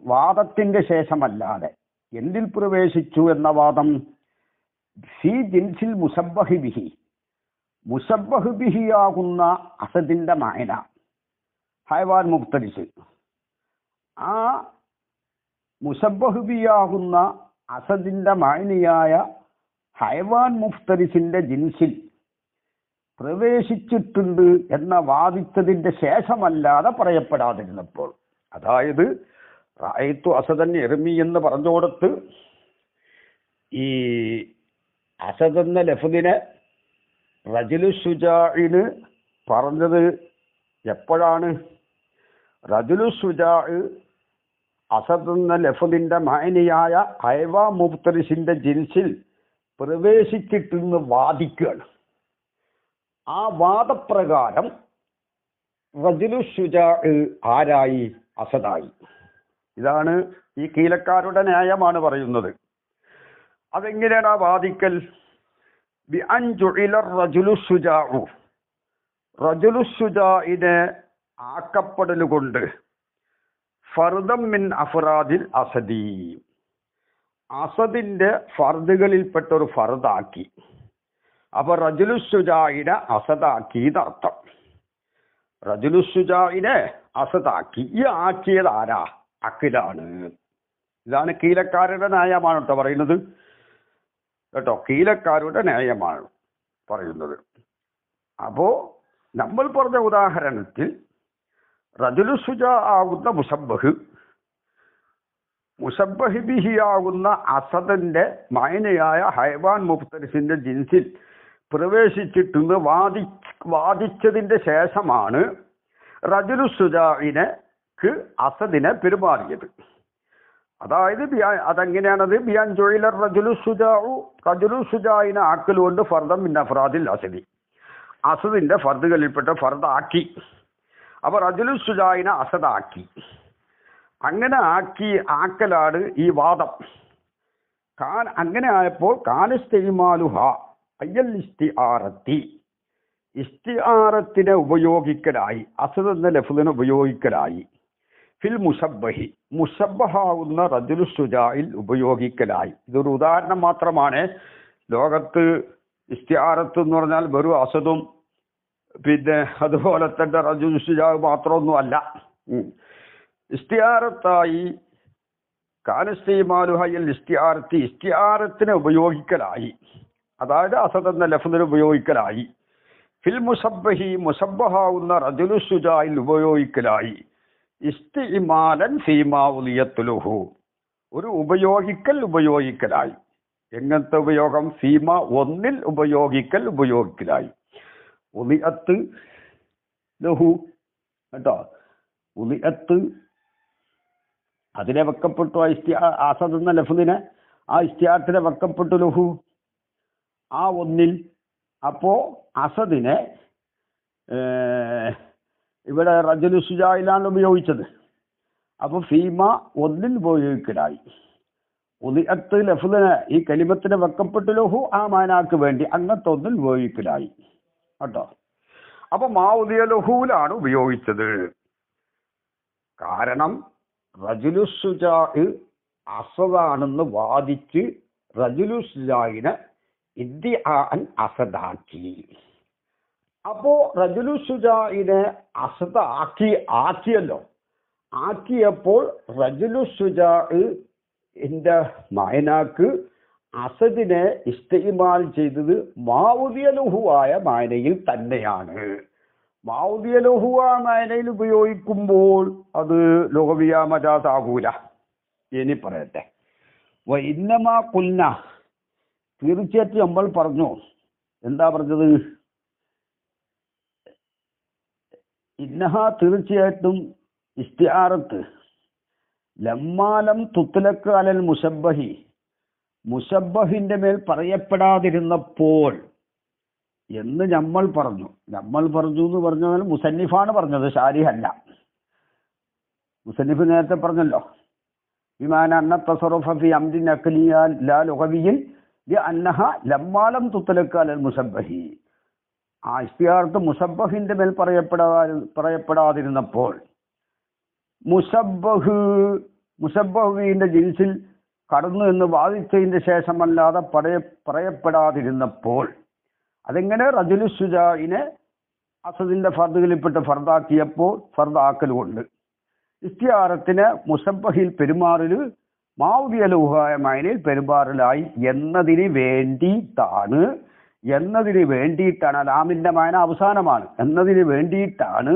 വാദത്തിന്റെ ശേഷമല്ലാതെ. എന്തിൽ പ്രവേശിച്ചു എന്ന വാദം? ഫി ജിൻസിൽ മുസബ്ബഹി ബിഹി, മുസബ്ബഹ് ബിഹി ആകുന്ന അസദിന്റെ മായന ഹൈവാൻ മുഫ്തരിസ്, ആ മുസബ്ബഹ് ബിഹി ആകുന്ന അസദിന്റെ മായനയായ ഹൈവാൻ മുഫ്തരിസിന്റെ ജിൻസിൽ പ്രവേശിച്ചിട്ടുണ്ട് എന്ന വാദിച്ചതിന്റെ ശേഷമല്ലാതെ പറയപ്പെടാതിരുന്നപ്പോൾ. അതായത് റഅയ്തു അസദൻ യർമി എന്ന് പറഞ്ഞോടത്ത് ഈ അസദ് എന്ന ലഫ്ദിനെ റജുലു ശുജാഇന് പറഞ്ഞത് എപ്പോഴാണ്? റജുലു ശുജാഇ അസദ് എന്ന ലഫ്ദിന്റെ മാനിയായ ഹൈവാ മുഫ്തരിസിന്റെ ജിൻസിൽ പ്രവേശിച്ചിട്ടെന്ന് വാദിക്കുകയാണ്. ആ വാദപ്രകാരം റജുലു ശുജാഇ ആരായി? അസദായി. ഇതാണ് ഈ കീലക്കാരുടെ ന്യായമാണ് പറയുന്നത്. അതെങ്ങനെയാണ് ആ വാദിക്കൽ? ബി അൻ ജുഇല റജുലു ശുജാഉ, റജുലു ശുജാഇനെ ആക്കപ്പെടൽ കൊണ്ട് ഫർദം മിൻ അഫ്റാദിൽ അസദി, അസദിന്റെ ഫർദുകളിൽപ്പെട്ട ഒരു ഫർദാക്കി. അപ്പൊ റജുലു ശുജാഇനെ അസദാക്കി എന്നർത്ഥം. റജുലു ശുജാഇനെ അസദാക്കി. ഈ ആക്കിയത് ആരാ? അഖിലാണ്. ഇതാണ് കീലക്കാരുടെ ന്യായമാണ് കേട്ടോ പറയുന്നത്. കേട്ടോ, കീലക്കാരുടെ ന്യായമാണ് പറയുന്നത്. അപ്പോ നമ്മൾ പറഞ്ഞ ഉദാഹരണത്തിൽ റജുലു ശുജാ ആകുന്ന മുസബ്ബഹ് ബിഹി ആകുന്ന അസദിന്റെ മൈനയായ ഹൈവാൻ മുഫ്തരിസിന്റെ ജിൻസിൽ പ്രവേശിച്ചിട്ടെന്ന് വാദിച്ചതിന്റെ ശേഷമാണ് റജുലു ശുജാഇനെക്ക് അസദിനെ പെരുമാറിയത്. അതായത് അതെങ്ങനെയാണത്? ബിയാൻ ജുഇല റജുലു ശുജാഉ, റജുലു ശുജാഇനെ ആക്കലുകൊണ്ട് ഫർദം മിൻ അഫ്റാദിൽ അസദി, അസദിന്റെ ഫർദുകളിൽപ്പെട്ട ഫർദാക്കി. അപ്പൊ റജുലു ശുജാഇനെ അസദാക്കി. അങ്ങനെ ആക്കലാണ് ഈ വാദം. അങ്ങനെ ആയപ്പോൾ കാനസ്തിമാലുഹ അയ്യൽ ഇസ്തിആറത്തി, ഇസ്തിആറത്തിനെ ഉപയോഗിക്കലായി, അസദ് എന്ന ലഫ്ദിനെ ഉപയോഗിക്കലായി. ഫിൽ മുഷബ്ബഹി മുഷബ്ബഹാവുന്ന റജുലു ശുജാഇൽ ഉപയോഗിക്കലായി. ഇതൊരു ഉദാഹരണം മാത്രമാണ്. ലോകത്ത് ഇസ്തിആറത്ത് എന്ന് പറഞ്ഞാൽ വെറും അസദും പിന്നെ അതുപോലെ തന്നെ റജുലു ശുജാ മാത്രമൊന്നും അല്ല. ഇസ്തിആറത്തായി കാനസ്തീമാലുഹയിൽ ഇസ്തിആറത്തിനെ ഉപയോഗിക്കലായി, അതായത് അസദ് എന്ന ലഫ്ദിനെ ഉപയോഗിക്കലായി. ഫിൽ മുസബ്ബഹി മുസബ്ബഹാവുന്ന റജുലു ശുജാഇൽ ഉപയോഗിക്കലായി. ഇസ്തിഇമാലൻ ഫീമാ ഉലിയത്തുലുഹു ഒരു ഉപയോഗിക്കലായി. എങ്ങനത്തെ ഉപയോഗം? ഫീമ ഒന്നിൽ ഉപയോഗിക്കലായി. ഉലിയത്ത് ലഹു കേട്ടോ, ഉലിയത്ത് അതിനെ വെക്കപ്പെട്ടു. അസദ് എന്ന ലഫ്ദിനെ ആ ഇസ്തിആറത്തിനെ വെക്കപ്പെട്ടു ലഹു ആ ഒന്നിൽ. അപ്പോ അസദിനെ ഇവിടെ റജുലു ശുജായിലാണ് ഉപയോഗിച്ചത്. അപ്പൊ ഫീമ ഒന്നിൽ ഉപയോഗിക്കലായി. ഉദിഅത്ത് ലഫ്ദിനെ ഈ കലിമത്തിന് വെക്കപ്പെട്ടു ലഹു ആ മാനാക്ക് വേണ്ടി അങ്ങനത്തെ ഒന്നിൽ ഉപയോഗിക്കലായി കേട്ടോ. അപ്പൊ മാ ഉദിയ ലഹുവിലാണ് ഉപയോഗിച്ചത്. കാരണം റജുലു ശുജാ അസദാണെന്ന് വാദിച്ച് റജുലു ശുജായിനെ ഇദ്ദിആൻ അസദാക്കി. അപ്പോ റജുലു ശുജാഇനെ അസദ് ആക്കിയല്ലോ. ആക്കിയപ്പോൾ റജുലു ശുജാഇന്റെ മായനാക്ക് അസദിനെ ഇസ്തിമാൽ ചെയ്തത് മാവുദിയലുഹുവായ മായനയിൽ തന്നെയാണ്. മാവുദിയലുഹുവായ മായനയിൽ ഉപയോഗിക്കുമ്പോൾ അത് ലോകവിയ മജാസ് ആകൂല. ഇനി പറയട്ടെ. ഇന്നമാ കുൽന തീർച്ചയായിട്ടും നമ്മൾ പറഞ്ഞു. എന്താ പറഞ്ഞത്? ഇന്നഹ തീർച്ചയായിട്ടും ഇസ്തിആറത്ത് ലമ്മാലം തുത്ലക്ക് അലൽ മുശബ്ബഹി മുശബ്ബഹിന്റെ മേൽ പറയപ്പെടാതിരുന്നപ്പോൾ എന്ന് നമ്മൾ പറഞ്ഞു. നമ്മൾ പറഞ്ഞു എന്ന് പറഞ്ഞാൽ മുസന്നിഫാണ് പറഞ്ഞത്, ഷാരിഹല്ല. മുസന്നിഫ് നേരത്തെ പറഞ്ഞല്ലോ, വിമാന അന്ന തസറുഫ ഫി അംരിൻ അഖ്ലിയ ലാ ലുഗവിയ്യിൻ അന്നഹ ലമ്മാലം തുത്ലക്ക് അലൽ മുശബ്ബഹി. ആ ഇസ്തിആറത്ത് മുശബ്ബഹിന്റെ മേൽ പറയപ്പെടാതിരുന്നപ്പോൾ മുശബ്ബഹിന്റെ ജിൻസിൽ കടന്നു എന്ന് വാദിച്ചതിന്റെ ശേഷമല്ലാതെ പറയപ്പെടാതിരുന്നപ്പോൾ അതെങ്ങനെ റജുലു ശുജാഇനെ അസദിന്റെ ഫർദുകളിൽപ്പെട്ട് ഫർദാക്കിയപ്പോൾ ഫർദാക്കൽ കൊണ്ട് ഇസ്തിആറത്തിന് മുശബ്ബഹിൽ പെരുമാറല് മാവുദിയലുഹായ മായനയിൽ പെരുമാറലായി എന്നതിന് വേണ്ടിയിട്ടാണ് ലാമിന്റെ മായന അവസാനമാണ്. എന്നതിന് വേണ്ടിയിട്ടാണ്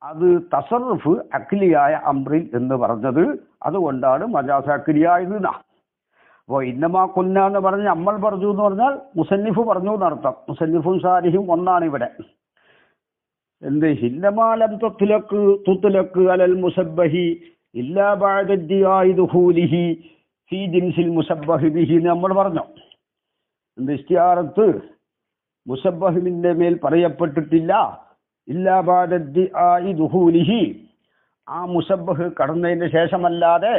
അത് തസറുഫ് അഖ്ലിയായ അംറിൽ എന്ന് പറഞ്ഞത്. അതുകൊണ്ടാണ് മജാസ് അഖ്ലിയായത്. അപ്പോൾ ഇന്നമാ കുന്ന എന്ന് പറഞ്ഞ് നമ്മൾ പറഞ്ഞു എന്ന് പറഞ്ഞാൽ മുസന്നിഫ് പറഞ്ഞു എന്നർത്ഥം. മുസന്നിഫും ഷാരിഹും ഒന്നാണ് ഇവിടെ. എന്ത്? ഇന്നമാലം തുത്ലക്ക് അലൽ മുസബ്ബഹി ഇല്ലാ ബഅദ ഇദ്ദിആഇ ദുഖൂലിഹി ഫീ ജിൻസിൽ മുസബ്ബഹി ബിഹി നമ്മൾ പറഞ്ഞു. എന്ത്? ഇസ്തിആറത്ത് മുസബ്ബഹിന്റെ മേൽ പറയപ്പെട്ടിട്ടില്ല ഇല്ലാ ബഅദ ഇദ്ദിആഇ ദുഖൂലിഹി ആ മുസബ്ബഹ് കടന്നതിന് ശേഷമല്ലാതെ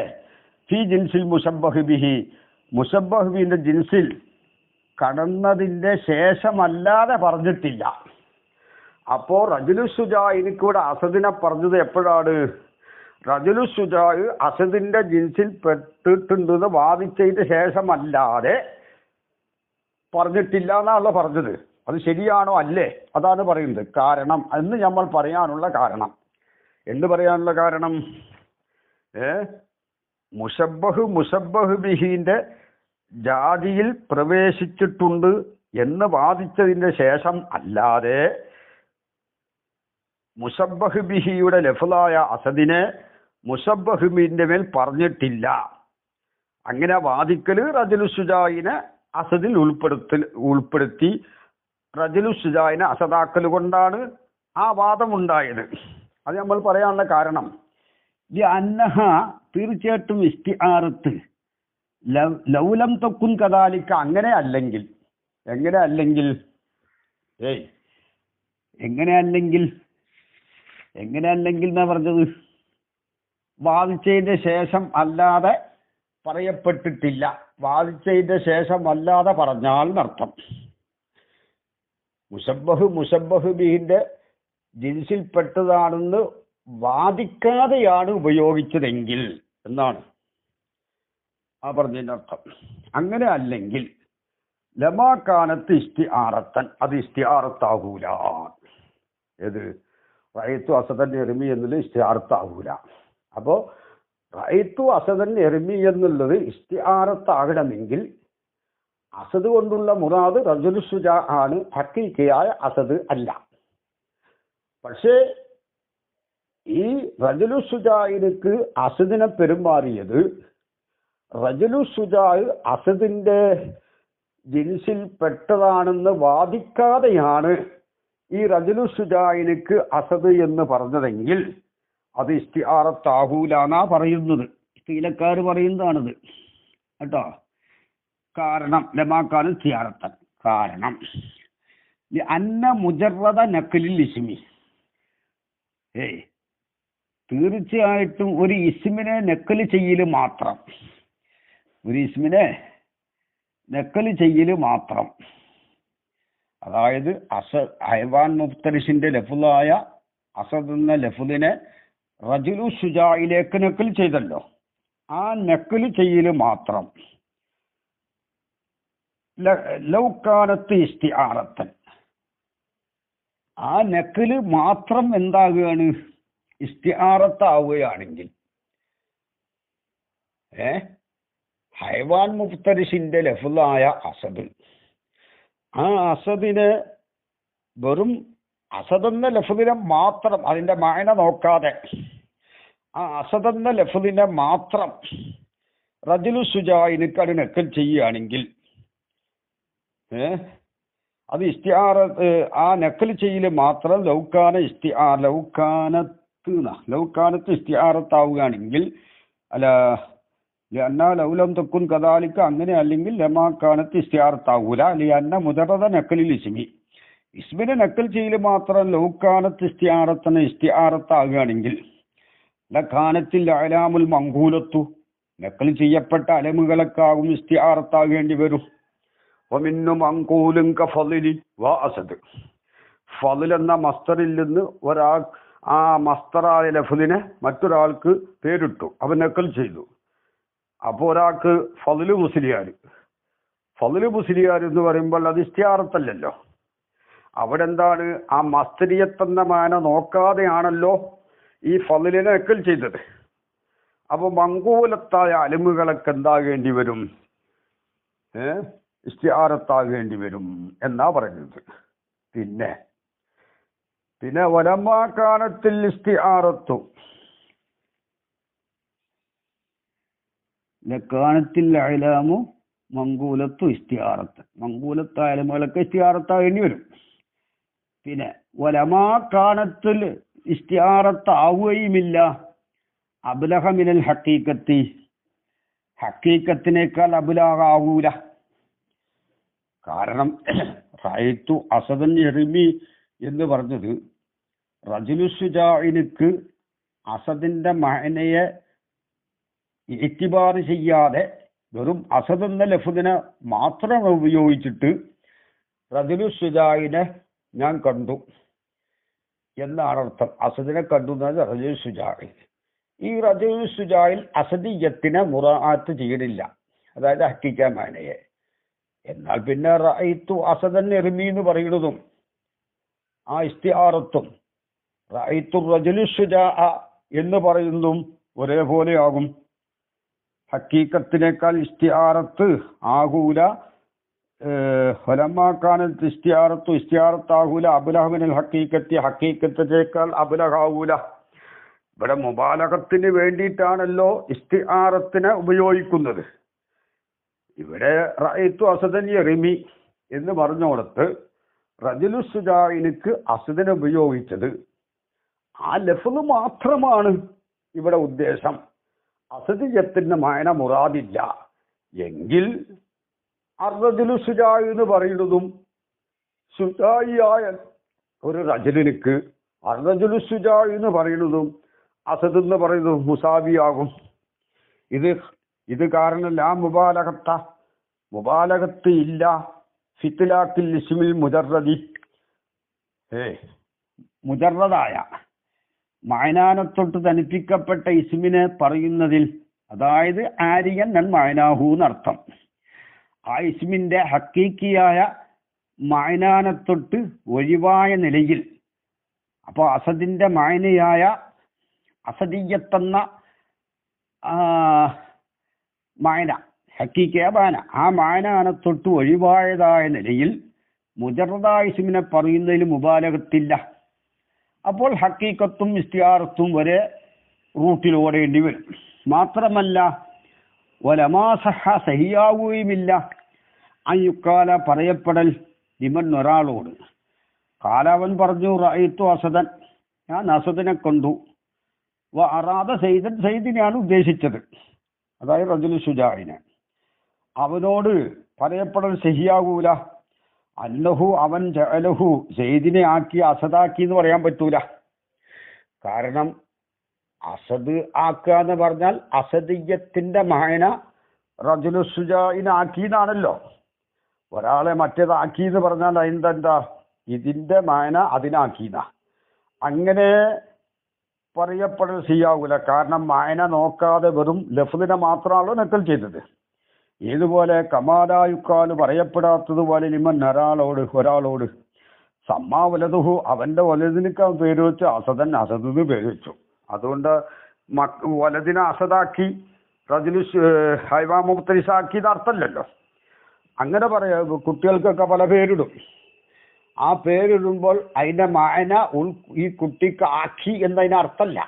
ഫീ ജിൻസിൽ മുസബ്ബഹി ബിഹി മുസബ്ബഹിന്റെ ജിൻസിൽ കടന്നതിന്റെ ശേഷമല്ലാതെ പറഞ്ഞിട്ടില്ല. അപ്പോ റജുലു ശുജാഇനിക്ക് ഇവിടെ അസദിനെ പറഞ്ഞത് എപ്പോഴാണ്? റജുലു ശുജാഇ അസദിന്റെ ജിൻസിൽ പെട്ടിട്ടുണ്ടെന്ന് വാദിച്ചതിന്റെ ശേഷമല്ലാതെ പറഞ്ഞിട്ടില്ല എന്നാണല്ലോ പറഞ്ഞത്. അത് ശരിയാണോ അല്ലേ? അതാണ് പറയുന്നത്. കാരണം എന്ന് നമ്മൾ പറയാനുള്ള കാരണം എന്ത് പറയാനുള്ള കാരണം? മുശബ്ബഹ് ബിഹിന്റെ ജാതിയിൽ പ്രവേശിച്ചിട്ടുണ്ട് എന്ന് വാദിച്ചതിന്റെ ശേഷം അല്ലാതെ മുശബ്ബഹ് ബിഹിയുടെ ലഫ്ലായ അസദിനെ മുശബ്ബഹിന്റെ മേൽ പറഞ്ഞിട്ടില്ല. അങ്ങനെ വാദിക്കല് റജുലു ശുജാഇനെ അസദിൽ ഉൾപ്പെടുത്തി റജുലു ശുജാഇനെ അസദാക്കൽ കൊണ്ടാണ് ആ വാദമുണ്ടായത്. അത് നമ്മൾ പറയാനുള്ള കാരണം അന്നഹ തീർച്ചയായിട്ടും ഇസ്തിആറത്ത് ലൗലം തക്കുൻ കദാലിക എങ്ങനെ അല്ലെങ്കിൽ എന്നാ പറഞ്ഞത്? വാദിച്ചതിന്റെ ശേഷം അല്ലാതെ പറയപ്പെട്ടിട്ടില്ല. വാദിച്ചതിന്റെ ശേഷം അല്ലാതെ പറഞ്ഞാൽ എന്നർത്ഥം. മുശബ്ബഹ് ബിഹിന്റെ ജിൻസിൽപ്പെട്ടതാണെന്ന് വാദിക്കാതെയാണ് ഉപയോഗിച്ചതെങ്കിൽ എന്നാണ് ആ പറഞ്ഞതിൻ്റെ അർത്ഥം. അങ്ങനെ അല്ലെങ്കിൽ ലമാക്കാനത്ത് ഇസ്തിആറത്തൻ, അത് ഇസ്തിആറത്താകൂല. ഏത് റഅയ്തു അസദൻ എറിമി എന്നുള്ളത് ഇസ്തിആറത്താകൂല. അപ്പോൾ റഅയ്തു അസദൻ എറിമി എന്നുള്ളത് ഇസ്തിആറത്താകണമെങ്കിൽ അസദ് കൊണ്ടുള്ള മുറാദ് റജുലു ശുജാ ആണ്, ഹഖീഖിയായ അസദ് അല്ല. പക്ഷേ ഈ റജുലു ശുജാഇനക്ക് അസദിനെ പെരുമാറിയത് റജുലു ശുജാ അസദിന്റെ ജിൻസിൽ പെട്ടതാണെന്ന് വാദിക്കാതെയാണ് ഈ റജുലു ശുജാഇനക്ക് അസദ് എന്ന് പറഞ്ഞതെങ്കിൽ അത് ഇസ്തിആറത്താകൂല എന്നാ പറയുന്നത്. സ്ത്രീലക്കാർ പറയുന്നതാണിത് കേട്ടോ. കാരണം ലമാക്കാനും ഇസ്തിആറത്തൻ, കാരണം അന്ന മുജറദ നഖ്ലിൽ ഇസ്മി, തീർച്ചയായിട്ടും ഒരു ഇസ്മിനെ നക്കല് ചെയ്യൽ മാത്രം, ഒരു ഇസ്മിനെ നക്കല് ചെയ്യൽ മാത്രം, അതായത് ഹൈവാൻ മുഫ്തരിഷിന്റെ ലഫ്ലായ അസദ് എന്ന ലഫ്ലിനെ റജുലു ശുജായിലേക്ക് നക്കൽ ചെയ്തല്ലോ, ആ നക്കല് ചെയ്യൽ മാത്രം ലൗകാനത്ത് ഇസ്തിആറത്തൻ, ആ നക്കല് മാത്രം എന്താകുകയാണ്, ഇസ്തിആറത്താവുകയാണെങ്കിൽ ഹൈവാൻ മുഫ്തരിഷിന്റെ ലഫ്ലായ അസദ്, ആ അസദിനെ വെറും അസദെന്ന ലഫ്ലിനെ മാത്രം, അതിന്റെ മായന നോക്കാതെ ആ അസദെന്ന ലഫ്ലിനെ മാത്രം റജുലു ശുജാഇനക്ക് അത് നക്കൽ ചെയ്യുകയാണെങ്കിൽ അത് ആ നക്കൽ ചെയ്യൽ മാത്രം ലൗകാനത്ത് ഇസ്തിആറത്താവുകയാണെങ്കിൽ അല്ല ലൗലം തക്കുൻ കദാലിക്ക, അങ്ങനെ അല്ലെങ്കിൽ ലമാക്കാനത്ത് ഇസ്തിആറത്താവൂല. അന്ന മുജറദ നക്കലിൽ ഇസ്മി, ഇസ്മിനെ നക്കൽ ചെയ്യൽ മാത്രം ലൗകാനത്ത് ഇസ്തിആറത്താകുകയാണെങ്കിൽ ലഖാനത്തിൽ അലാമുൽ മങ്കൂലത്തു, നക്കൽ ചെയ്യപ്പെട്ട അലമുകളൊക്കാകും ഇസ്തിആറത്താകേണ്ടി വരും. ഫളിൽ എന്ന മസ്തറിൽ നിന്ന് ഒരാൾ ആ മസ്തറായ ലഫ്ലിനെ മറ്റൊരാൾക്ക് പേരിട്ടു, അവൻ നക്കൽ ചെയ്തു. അപ്പോൾ ഒരാൾക്ക് ഫളിൽ മുസ്ലിയാർ എന്ന് പറയുമ്പോൾ അത് ഇസ്തിആറത്തല്ലല്ലോ. അവിടെ എന്താണ്, ആ മസ്തരിയത്തെന്ന മാന നോക്കാതെയാണല്ലോ ഈ ഫളിലിനെ നക്കൽ ചെയ്തത്. അപ്പോൾ മങ്കൂലത്തായ അലിമുകളൊക്കെ എന്താകേണ്ടി വരും, ഇസ്തിആറത്താകേണ്ടി വരും എന്നാ പറയുന്നത്. പിന്നെ വലമാക്കാനത്തിൽ ഇസ്തിആറത്തു ലക്കാനത്തിൽ അലാമു മങ്കൂലത്തു ഇസ്തിആറത്ത്, മങ്കൂലത്തായ അലമുകളൊക്കെ ഇസ്തിആറത്താകേണ്ടി വരും. പിന്നെ വലമാക്കാനത്തിൽ ഇസ്തിആറത്താവുകയുമില്ല അബ്ലഹ മിനൽ ഹഖീഖത്തി, ഹഖീഖത്തിനേക്കാൾ അബ്ലഹാവൂല. കാരണം റഅയ്തു അസദൻ യർമി എന്ന് പറഞ്ഞത് റജുലു ശുജാഇനക്ക് അസദിന്റെ മഅനയെ ഇഅ്തിബാർ ചെയ്യാതെ വെറും അസദ് എന്ന ലഫ്ദിനെ മാത്രം ഉപയോഗിച്ചിട്ട് റജുലു ശുജാഇനെ ഞാൻ കണ്ടു എന്നാണ് അർത്ഥം. അസദിനെ കണ്ടു എന്നത് റജുലു ശുജാഇ. ഈ റജുലു ശുജാഇൽ അസദിയത്തിനെ മുറാഅത്ത് ചെയ്യണില്ല, അതായത് ഹഖീഖ മഅനയെ. എന്നാൽ പിന്നെ റഅയ്തു അസദൻ യർമി എന്ന് പറയുന്നതും ആ ഇസ്തിആറത്തും റഅയ്തു റജുലു ശുജാഅ എന്ന് പറയുന്നതും ഒരേപോലെയാകും. ഹഖീഖത്തിനേക്കാൾ ഇസ്തിആറത്ത് ആകൂല. ഫലമാക്കാനത്ത് ഇസ്തിആറത്താകൂല അബ്ലഹ മിനൽ ഹഖീഖത്തി, ഹഖീഖത്തിനേക്കാൾ അബ്ലഹാവൂല. ഇവിടെ മുബാലഗത്തിന് വേണ്ടിയിട്ടാണല്ലോ ഇസ്തിആറത്തിനെ ഉപയോഗിക്കുന്നത്. ഇവിടെ റഅയ്തു അസദൻ യർമി എന്ന് പറഞ്ഞോടത്ത് റജുലു ശുജാഇനക്ക് അസദിനെ ഉപയോഗിച്ചത് ആ ലഫ്ള് മാത്രമാണ് ഇവിടെ ഉദ്ദേശം, അസദിയത്തിന്റെ മായന മുറാദില്ല എങ്കിൽ അർറജുലു ശുജാഇ എന്ന് പറയുന്നതും ശുജാഇയായ ഒരു റജുലിനിക്ക് അർറജുലു ശുജാഇ എന്ന് പറയുന്നതും അസദ് എന്ന് പറയുന്നതും മുസാവിയാകും. ഇത് കാരണം മുബാലഗത്ത് ഇല്ല ഫിത്ലാഖിൽ ഇസ്മിൽ മുജറദി, മുജറദായ മഅനാനത്തൊട്ട് തനിപ്പിക്കപ്പെട്ട ഇസ്മിനെ പറയുന്നതിൽ, അതായത് ആര്യൻ നൻ മഅനാഹു എന്നർത്ഥം, ആ ഇസ്മിന്റെ ഹക്കീക്കിയായ മഅനാനത്തൊട്ട് ഒഴിവായ നിലയിൽ, അപ്പോൾ അസദിന്റെ മഅനയായ അസദിയത്തെന്ന മഅന, ഹക്കീക്കിയ മാന, ആ മഅനാനത്തൊട്ട് ഒഴിവായതായ നിലയിൽ മുജറദായ ഇസ്മിനെ പറയുന്നതിൽ മുബാലഗത്തില്ല. അപ്പോൾ ഹക്കീക്കത്തും ഇസ്തിയാറത്തും ഒരേ റൂട്ടിൽ ഓടേണ്ടി വരും. മാത്രമല്ല വലമാസഹ സഹിയാവുകയുമില്ല അയ്യുക്കാല പറയപ്പെടൽ ലിമൻ ഒരാളോട്, കാലവൻ പറഞ്ഞു റഅയ്തു അസദൻ, ഞാൻ അസദിനെ കണ്ടു, വ അറാദ സൈദൻ, സൈദിനെയാണ് ഉദ്ദേശിച്ചത്, അതായത് റജുലു ശുജാഇനെ. അവനോട് പറയപ്പെടൽ സഹിയാകൂല. അന്നഹു അവൻ ജഅലഹു സൈദിനെ ആക്കി അസദാക്കി എന്ന് പറയാൻ പറ്റൂല. കാരണം അസദ് ആക്കുക എന്ന് പറഞ്ഞാൽ അസദിയത്തിന്റെ മഅന റജുലു ശുജാഇനെ ആക്കി എന്നാണല്ലോ. ഒരാളെ മറ്റേതാക്കി എന്ന് പറഞ്ഞാൽ അതിന്തെന്താ, ഇതിന്റെ മഅന അതിനാക്കിയതാ. അങ്ങനെ പറയപ്പെടൽ ശരിയാവൂല. കാരണം മഅന നോക്കാതെ വെറും ലഫ്ദിനെ മാത്രമാണല്ലോ നക്കൽ ചെയ്തത്. ഏതുപോലെ കമാലായുക്കാൽ പറയപ്പെടാത്തതുപോലെ ലിമൻ ഒരാളോട് സമ്മാ വലതുഹു, അവന്റെ വലതിനൊക്കെ പേര് വെച്ച് അസദൻ, അസദ് പേര് വെച്ചു. അതുകൊണ്ട് വലതിനെ അസദാക്കി റജുലു ഹൈവാ മുബ്തരിസാക്കി അർത്ഥമല്ലല്ലോ. അങ്ങനെ കുട്ടികൾക്കൊക്കെ പല പേരിടും. ആ പേരിടുമ്പോൾ അതിന്റെ മഅന ഈ കുട്ടിക്ക് ആക്കി എന്നതിന് അർത്ഥമല്ല,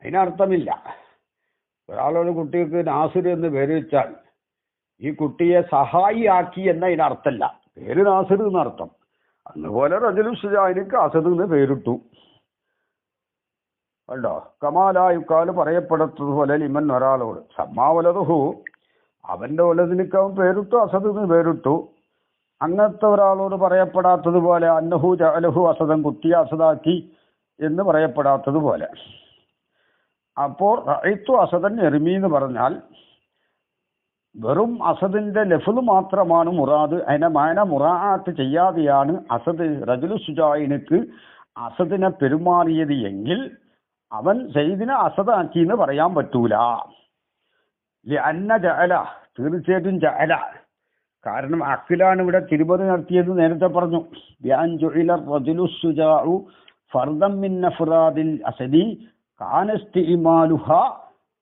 അതിനർത്ഥമില്ല. ഒരാളോട് കുട്ടിക്ക് നാസിർ എന്ന് പേര് വെച്ചാൽ ഈ കുട്ടിയെ സഹായി ആക്കി എന്നതിനർത്ഥമല്ല, പേര് നാസിർ എന്നർത്ഥം. അതുപോലെ റജുലു ശുജാഇനിക്ക് അസദ് എന്ന് പേരിട്ടു. കണ്ടോ, കമാലായുക്കാല് പറയപ്പെടുത്തതുപോലെ ലിമൻ ഒരാളോട് സമ്മാവലതുഹു, അവന്റെ വലതിനൊക്കെ അവൻ പേരിട്ടു, അസദ് എന്ന് പേരിട്ടു. അങ്ങനത്തെ ഒരാളോട് പറയപ്പെടാത്തതുപോലെ അന്നഹു ജഅലഹു അസദൻ, കുട്ടിയെ അസദാക്കി എന്ന് പറയപ്പെടാത്തതുപോലെ. അപ്പോൾ റഅയ്തു അസദൻ എർമി എന്ന് പറഞ്ഞാൽ വെറും അസദിന്റെ ലഫ്ള് മാത്രമാണ് മുറാദ്. അതിനെ മഅന മുറാഅത്ത് ചെയ്യാതെയാണ് അസദ് റജുലു ശുജാഇനിക്ക് അസദിനെ പെരുമാറിയത് എങ്കിൽ അവൻ സയ്യിദിനെ അസദാക്കി എന്ന് പറയാൻ പറ്റൂല. ലിഅന്ന ജഅല, തീർച്ചയായിട്ടും ജഅല, കാരണം അഖിലാണ് ഇവിടെ തിരുപതി നടത്തിയത് നേരത്തെ പറഞ്ഞു. ബിഅൻ ജുഇല റജുലു ശുജാഉ ഫർദൻ മിൻ അഫ്റാദിൽ അസദി കാന ഇസ്തിഇമാലുഹാ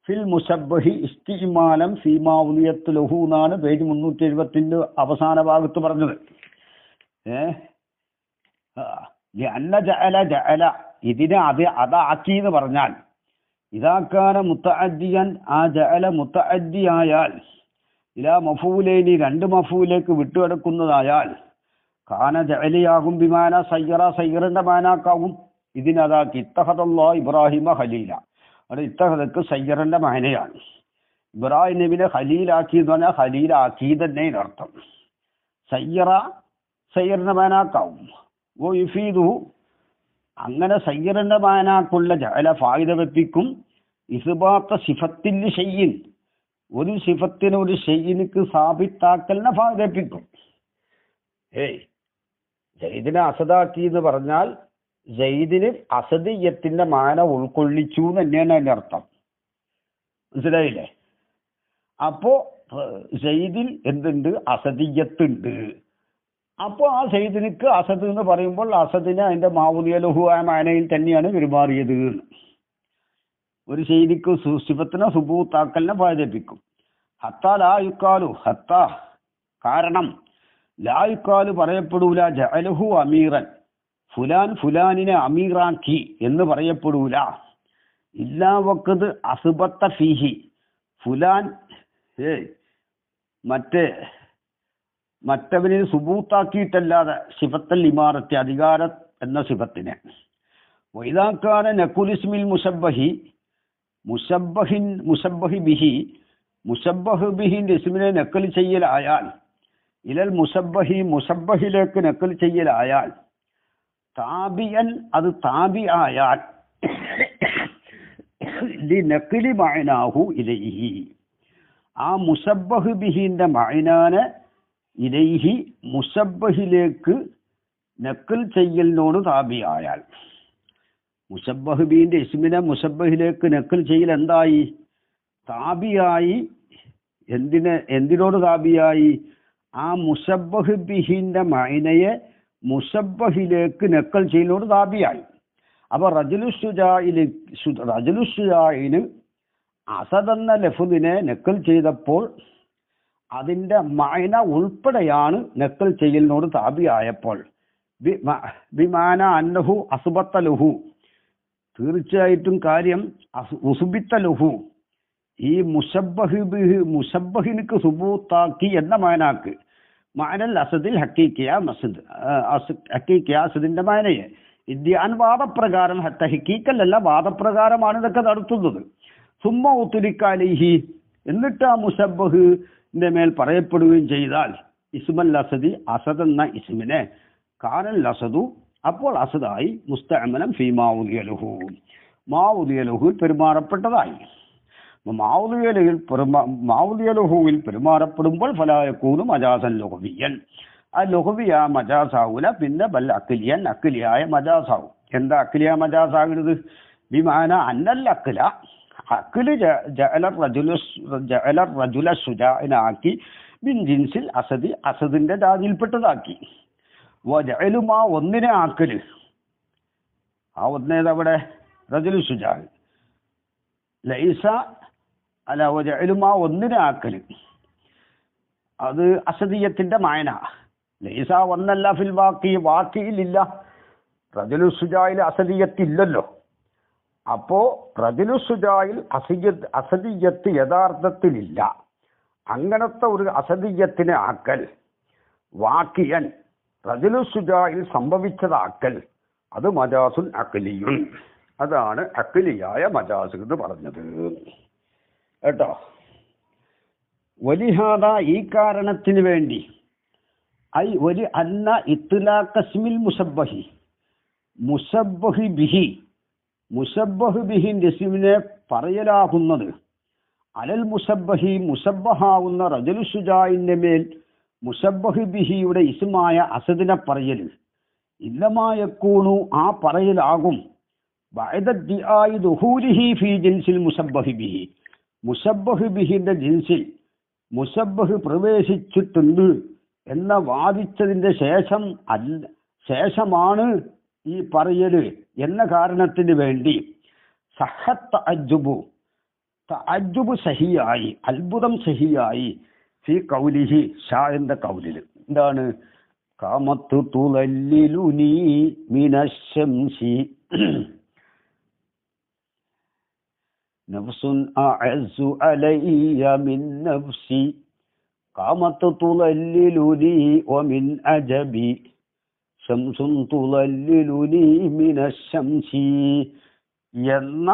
ഫിൽ മുശബ്ബഹി ഇസ്തിഇമാലൻ ഫീമാ ഉലിയത്ത് ലഹു എന്നാണ് പേജ് 370 അവസാന ഭാഗത്ത് പറഞ്ഞത്. ലിഅന്ന ജഅല, ജഅല ഇതിനെ അതാക്കി എന്ന് പറഞ്ഞാൽ ഇദാകാന മുതഅദ്ദിയൻ, ആ ജഅല മുതഅദ്ദിയായാൽ ഇലാ മഫൂലൈനി, രണ്ട് മഫൂലേക്ക് വിട്ടുകിടക്കുന്നതായാൽ കാന ജഅലിയാകും ബിമാന സയ്യറ, സയ്യറിന്റെ മാനാക്കാവും ഇതിനതാക്കി. ഇത്തഖദല്ലാഹു ഇബ്രാഹിമ ഖലീല, അവിടെ ഇത്തഖദക്ക് സയ്യറിന്റെ മാനയാണ്. ഇബ്രാഹിം നബിനെ ഖലീലാക്കി എന്ന് പറഞ്ഞാൽ ഖലീലാക്കി തന്നെ അർത്ഥം. സയ്യറ സയ്യറിന്റെ മാനാക്കാവും. ഓ യുഫീദു, അങ്ങനെ സയ്യറിന്റെ മാനാക്കുള്ള ജഅല ഫായിദ വെപ്പിക്കും. ഇസ്ബാത്ത സിഫത്തിൽ ഷൈഇൻ, ഒരു സിഫത്തിന് ഒരു ഷൈഇനിക്ക് സാബിത്താക്കലിനെ ഫായിദപ്പിക്കും. ജയ്ദിനെ അസദാക്കി എന്ന് പറഞ്ഞാൽ ജയ്ദിന് അസദിയത്തിന്റെ മാന ഉൾക്കൊള്ളിച്ചു എന്ന് തന്നെയാണ് അതിന്റെ അർത്ഥം. മനസ്സിലായില്ലേ? അപ്പോ ജയ്ദിൽ എന്തുണ്ട്? അസദിയത്തുണ്ട്. അപ്പോൾ ആ സയ്യിദിനിക്ക് അസദ് എന്ന് പറയുമ്പോൾ അസദിനെ അതിന്റെ മാവുലിയലുഹു ആ മാനയിൽ തന്നെയാണ് പെരുമാറിയത്. ഒരു സയ്യിദിക്ക് സിഫത്തിനെ സുബൂത്താക്കലിനെ ഫായിദപ്പിക്കും. ഹത്താ ലായുക്കാലു, ഹത്താ കാരണം ലായുക്കാലു പറയപ്പെടൂല ജഅലഹു അമീറൻ, ഫുലാൻ ഫുലാനിനെ അമീറാക്കി എന്ന് പറയപ്പെടൂല. ഇല്ലാ വഖദ് അസ്ബത്ത ഫീഹി, ഫുലാൻ മറ്റവനെ സുബൂത്താക്കിയിട്ടല്ലാതെ സിഫത്തൽ ഇമാറത്തെ, അധികാരം എന്ന സിഫത്തിനെ. വൈദാക്കാന നകുലിസ്മിൽ മുശബ്ബഹി, മുശബ്ബഹി ബിഹി, മുശബ്ബഹ് ബിഹിന്റെ ഇസ്മിനെ നക്കൽ ചെയ്യലായാൽ, ഇലൽ മുശബ്ബഹി മുശബ്ബഹിലേക്ക് നക്കൽ ചെയ്യലായാൽ, താബിയൻ അത് താബി ആയാൽ, നഖ്ലി മഅനാഹു ഇലൈഹി, ആ മുശബ്ബഹ് ബിഹിന്റെ മഅനാനെ ഇലൈഹി മുശബ്ബഹിലേക്ക് നഖൽ ചെയ്യലിനോട് താബി ആയാൽ. മുശബ്ബഹ് ബിന്റെ ഇസ്മിനെ മുശബ്ബഹിലേക്ക് നക്കൽ ചെയ്യൽ എന്തായി? താബിയായി. എന്തിനോട് താബിയായി? ആ മുശബ്ബഹ് ബിഹിന്റെ മഅനയെ മുശബ്ബഹിലേക്ക് നക്കൽ ചെയ്യലോട് താബിയായി. അപ്പൊ റജുലുഷുജായിന് അസദ് എന്ന ലഫ്ദിനെ നക്കൽ ചെയ്തപ്പോൾ അതിന്റെ മഅന ഉൾപ്പെടെയാണ് നക്കൽ ചെയ്യലിനോട് താബിയായപ്പോൾ ബിമാന അന്നഹു അസ്ബത്ത ലഹു, തീർച്ചയായിട്ടും കാര്യം ഉസ്ബിത്ത ലഹു, ഈ മുശബ്ബഹിനിക്ക് സുബൂത്താക്കി എന്ന മാനാക്ക് മാനൽ അസദിൽ ഹക്കീക്കിയ അസദിന്റെ മാനയെ ഇദ്യാൻ വാദപ്രകാരം ഹക്കീക്കല്ല, വാദപ്രകാരമാണ് ഇതൊക്കെ നടത്തുന്നത്. സുമ്മ ഉത്തുലിക്കാലിഹി, എന്നിട്ട് ആ മുശബ്ബഹിന്റെ മേൽ പറയപ്പെടുകയും ചെയ്താൽ ഇസ്മൽ അസദി, അസദ് എന്ന ഇസ്മിനെ കാനൽ അസദു, അപ്പോൾ അസദായി മുസ്തഅമലൻ ഫീ മാഉദിയലഹു, മാഉദിയലഹുവിൽ പെരുമാറപ്പെട്ടതായി. മാഉദിയലഹുവിൽ പെരുമാറപ്പെടുമ്പോൾ ഫലായക്കൂനു മജാസൻ ലുഗ്വിയൻ, ആ ലുഗ്വിയ മജാസാവൂല, പിന്നെ ബൽ അഖ്ലിയൻ, അഖ്ലിയായ മജാസാവും. എന്താ അഖ്ലിയ മജാസാകുന്നത്? ബിമാന അന്നൽ അഖ്ല, അഖ്ല് ജഅല റജുല ശുജാഇനാക്കി ബിൻ ജിൻസിൽ അസദി, അസദിന്റെ ജാതിയിൽപ്പെട്ടതാക്കി. വജഅലുമാ, ഒന്നിനെ ആക്കല്, ആ ഒന്നേതവിടെ റജുലു ശുജാ, ലൈസ അല്ല വജഅലുമാ, ഒന്നിനെ ആക്കല്, അത് അസദിയത്തിന്റെ മായന. ലൈസ ഒന്നല്ല ഫിൽ വാക്കിയിലില്ല, റജുലു ശുജായിൽ അസദിയത്തില്ലല്ലോ. അപ്പോ റജുലു ശുജായിൽ അസദിയത്ത് യഥാർത്ഥത്തിലില്ല. അങ്ങനത്തെ ഒരു അസദിയത്തിനെ ആക്കൽ വാക്കിയൻ, റജുലു ശുജായിൽ സംഭവിച്ചതാക്കൽ, അത് മജാസുൻ അഖ്ലിയുൻ, അതാണ് അഖ്ലിയായ മജാസ് എന്ന് പറഞ്ഞത് കേട്ടോ. വലിഹാദ, ഈ കാരണത്തിന് വേണ്ടി, ഐ ഒരു അന്ന ഇത്ലാഖസ്മിൽ മുശബ്ബഹി, മുശബ്ബഹി ബിഹി, മുശബ്ബഹ് ബിഹിന്റെ ഇസ്മിനെ പറയലാകുന്നത് അലൽ മുശബ്ബഹി, മുശബ്ബഹാവുന്ന റജുലു ശുജാഇന്റെ മേൽ മുശബ്ബഹ് ബിഹിയുടെ ഇസ്മായ അസദിനെ പറയൽ ഇല്ലമായക്കൂണു, ആ പറയലാകും ബഅദദ്ദിആഇ ദുഹൂലിഹി ഫീ ജിൻസിൽ മുശബ്ബഹ് ബിഹി, മുശബ്ബഹ് ബിഹിന്റെ ജിൻസിൽ മുശബ്ബഹ് പ്രവേശിച്ചിട്ടുണ്ട് എന്ന വാദിച്ചതിന്റെ ശേഷമാണ് ഈ പറയല് എന്ന കാരണത്തിന് വേണ്ടി സഹത്ത് തഅജ്ജുബ് സഹിയായി, അത്ഭുതം സഹിയായി ഫീ ഖൗലിഹി, ഷാഇന്റെ ഖൗലിൽ എന്താണ്? കാമത്തു തുലല്ലിലുനി മിനശ്ശംസി നഫ്സുൻ അഅസ്സു അലയ്യ മിൻ നഫ്സി, കാമത്തു തുലല്ലിലുനി വമിൻ അജബി ശംസുൻ തുലല്ലിലുനി മിനശ്ശംസി എന്ന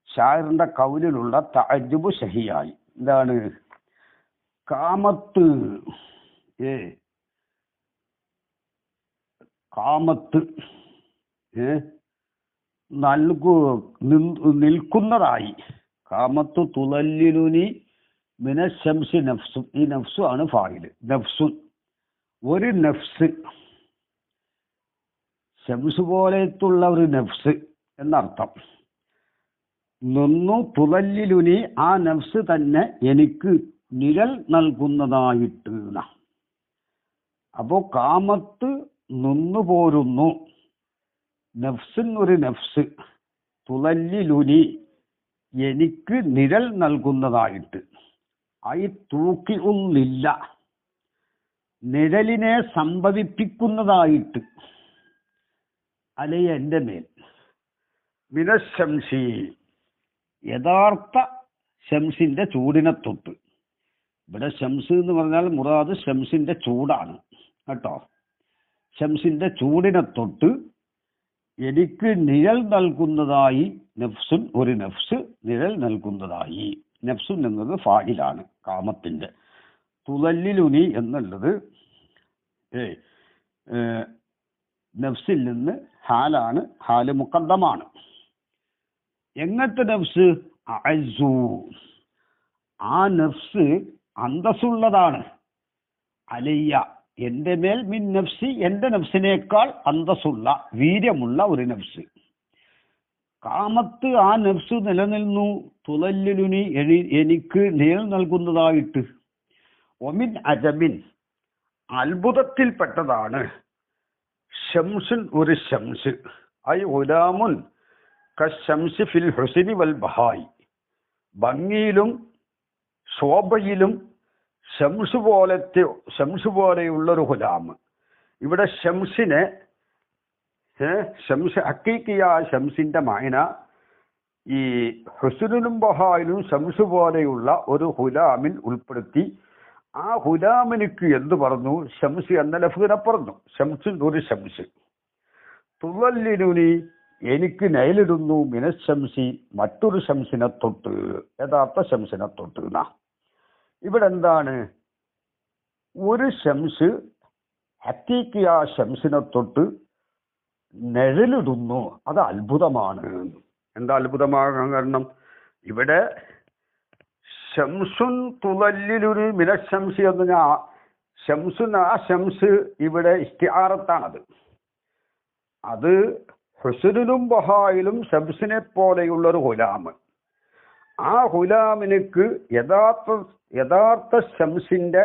ഷാഇറിന്റെ ഖൗലിലുള്ള തഅജ്ജുബ് സഹിയായി. എന്താണ്? കാമത്ത്, കാമത്ത് നിൽക്കുന്നതായി, കാമത്ത് തുലല്ലിലുനി മിനശ്ശംസി നഫ്സു, ഈ നഫ്സു ആണ് ഫായില്. നഫ്സുൻ, ഒരു നഫ്സ്, ശംസ് പോലത്തുള്ള ഒരു നഫ്സ് എന്നർത്ഥം. നിന്നു തുലല്ലിലുനി, ആ നഫ്സ് തന്നെ എനിക്ക് നിഴൽ നൽകുന്നതായിട്ട്. അപ്പോ കാമത്ത് നിന്നു പോരുന്നു, നഫ്സിൻ ഒരു നഫ്സ്, തുലല്ലിലുനി എനിക്ക് നിഴൽ നൽകുന്നതായിട്ട്, ഐ തൂക്കി ഉന്നില്ല നിഴലിനെ സംഭവിപ്പിക്കുന്നതായിട്ട്, അലയ എൻ്റെ മേൽ, മിനശ്ശംസി യഥാർത്ഥ ശംസിന്റെ ചൂടിനെ തൊട്ട്. ഇവിടെ ശംസ് എന്ന് പറഞ്ഞാൽ മുറാദ് ശംസിന്റെ ചൂടാണ് കേട്ടോ. ശംസിന്റെ ചൂടിനെ തൊട്ട് എനിക്ക് നിഴൽ നൽകുന്നതായി നഫ്സുൻ, ഒരു നഫ്സ് നിഴൽ നൽകുന്നതായി. നഫ്സുൻ എന്നത് ഫായിലാണ് കാമത്തിന്റെ. തുലല്ലിലുനി എന്നുള്ളത് നഫ്സിൽ നിന്ന് ഹാലാണ്, ഹാല് മുഖദ്ദമാണ്. എങ്ങനത്തെ നഫ്സ്? അഅസ്സു, ആ നഫ്സ് അന്തസ്സുള്ളതാണ്, അലയ്യ എൻ്റെ മേൽ, മിൻ നഫ്സി എൻ്റെ നഫ്സിനേക്കാൾ അന്തസ്സുള്ള വീര്യമുള്ള ഒരു നഫ്സ്. കാമത്ത് ആ നഫ്സ് നിലനിന്നു തുലല്ലുനി എനിക്ക് നിഴൽ നൽകുന്നതായിട്ട്. ഒമിൻ അജബിൻ അത്ഭുതത്തിൽപ്പെട്ടതാണ് ഷംസുൻ ഒരു ഷംസ് ഐ ഉലാമുൻ കശംസി ഫിൽ ഹുസ്നി വൽ ബഹായി ഭംഗിയിലും ശോഭയിലും ഷംസ് പോലെയുള്ളൊരു ഹുലാമ്. ഇവിടെ ഷംസിനെ ഷംസ് ഹക്കീക്കിയായ ഷംസിന്റെ മായന ഈ ഹുസ്നിലും ബഹായിലും ഷംസ് പോലെയുള്ള ഒരു ഹുലാമിൽ ഉൾപ്പെടുത്തി. ആ ഹുലാമിനിക്ക് എന്ത് പറഞ്ഞു? ഷംസ് എന്ന ലഫ്ദിനെ പറഞ്ഞു. ഷംസ് ഒരു ഷംസ്. തുവല്ലിനുനി എനിക്ക് നയലിടുന്നു മിനശംസി മറ്റൊരു ഷംസിനെ തൊട്ട്, യഥാർത്ഥ ഷംസിനെ തൊട്ട്. ഇവിടെ എന്താണ്? ഒരു ഷംസ് ഹക്കീക്കിയ ഷംസിനെ തൊട്ട് നിഴലിടുന്നു. അത് അത്ഭുതമാണ്. എന്താ അത്ഭുതമാകാൻ കാരണം? ഇവിടെ ഷംസുൻ തുലല്ലിലുനി മിനശംസി എന്ന് പറഞ്ഞാൽ ഷംസുൻ ആ ഷംസ് ഇവിടെ ഇസ്തിആറത്താണത്. അത് ഹുസ്നിലും ബഹായിലും ഷംസിനെ പോലെയുള്ളൊരു ഹുലാമ്. ആ ഹുലാമിനിക്ക് യഥാർത്ഥ ഷംസിന്റെ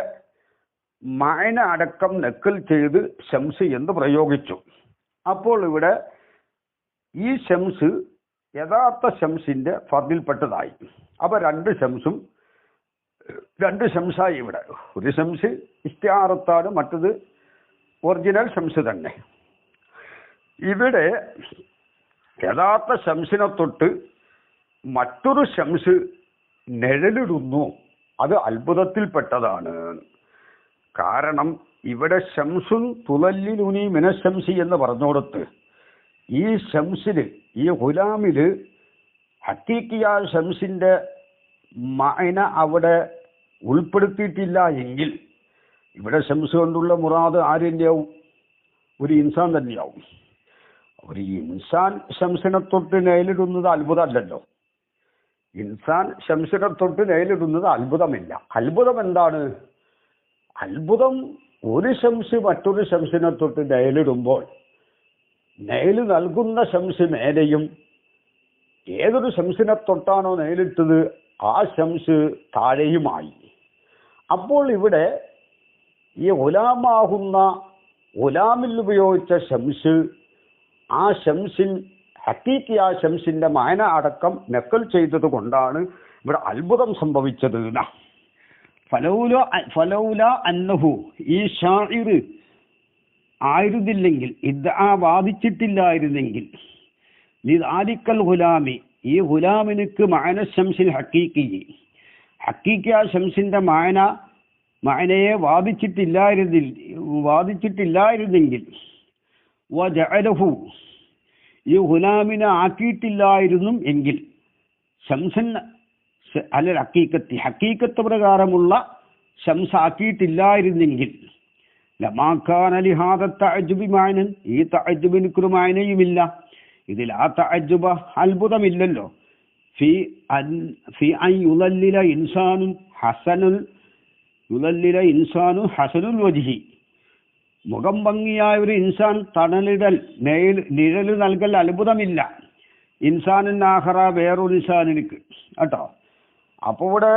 മായന അടക്കം നക്കൽ ചെയ്ത് ഷംസ് എന്ന് പ്രയോഗിച്ചു. അപ്പോൾ ഇവിടെ ഈ ഷംസ് യഥാർത്ഥ ഷംസിന്റെ ഫർദിൽപ്പെട്ടതായി. അപ്പൊ രണ്ട് ഷംസായി. ഇവിടെ ഒരു ഷംസ് ഇസ്തിആറത്താണ്, മറ്റത് ഒറിജിനൽ ഷംസ് തന്നെ. ഇവിടെ യഥാർത്ഥ ഷംസിനെ തൊട്ട് മറ്റൊരു ഷംസ് നിഴലിടുന്നു. അത് അത്ഭുതത്തിൽപ്പെട്ടതാണ്. കാരണം ഇവിടെ ഷംസുൻ തുലല്ലിലുനി മിനശംസി എന്ന് പറഞ്ഞോടത്ത് ഈ ഷംസില്, ഈ ഹുലാമില് ഹക്കീക്കിയ ഷംസിന്റെ മായന അവിടെ ഉൾപ്പെടുത്തിയിട്ടില്ല എങ്കിൽ ഇവിടെ ഷംസ് കൊണ്ടുള്ള മുറാദ് ആരിൻ്റെയാവും? ഒരു ഇൻസാൻ തന്നെയാവും. ഒരു ഇൻസാൻ ഷംസിനെ തൊട്ട് നയലിടുന്നത് അത്ഭുതമല്ലല്ലോ. ഇൻസാൻ ഷംസിനെ തൊട്ട് നയലിടുന്നത് അത്ഭുതമില്ല. അത്ഭുതം എന്താണ്? അത്ഭുതം ഒരു ഷംസ് മറ്റൊരു ഷംസിനെ തൊട്ട് നയലിടുമ്പോൾ നയല് നൽകുന്ന ഷംസ് മേലെയും ഏതൊരു ഷംസിനെ തൊട്ടാണോ നയലിട്ടത് ആ ഷംസ് താഴെയുമായി. അപ്പോൾ ഇവിടെ ഈ ഗുലാമാകുന്ന ഗുലാമിൽ ഉപയോഗിച്ച ഷംസ് ആ ഷംസിൻ ഹക്കീക്കിയ ഷംസിന്റെ മായന അടക്കം നക്കൽ ചെയ്തത് കൊണ്ടാണ് ഇവിടെ അത്ഭുതം സംഭവിച്ചത്. ഫലൗല അന്നഹു ഈ ഷാഇർ ആയിരുന്നില്ലെങ്കിൽ, വാദിച്ചിട്ടില്ലായിരുന്നെങ്കിൽ, ലിദാലിക്കൽ ഗുലാമി ഈ ഗുലാമിനുക്ക് മായന ഷംസിൽ ഹക്കീക്കിയ ഷംസിന്റെ മായനയെ വാദിച്ചിട്ടില്ലായിരുന്നെങ്കിൽ വജഅലഹു ഈ ഗുലാമിനെ ആക്കിയിട്ടില്ലായിരുന്നു എങ്കിൽ ഷംസൻ അല്ല ഹക്കീക്കത്ത് പ്രകാരമുള്ള ഷംസ് ആക്കിയിട്ടില്ലായിരുന്നെങ്കിൽ ലമാകാന ലിഹാദ തഅജ്ജുബി മാനൻ ഈ തഅജ്ജുബിനൊരു മാനയുമില്ല. ഇതിൽ ആ തഅജ്ജുബ അത്ഭുതമില്ലല്ലോ. ഫി അൻ യുലല്ലില ഇൻസാനു ഹസനുൽ വജ്ഹി മുഖം ഭംഗിയായ ഒരു ഇൻസാൻ തണലിടൽ നിഴല് നൽകൽ അത്ഭുതമില്ല. ഇൻസാനിൻ ആഖറ വേറൊരു ഇൻസാനിക്ക് കേട്ടോ. അപ്പോൾ ഇവിടെ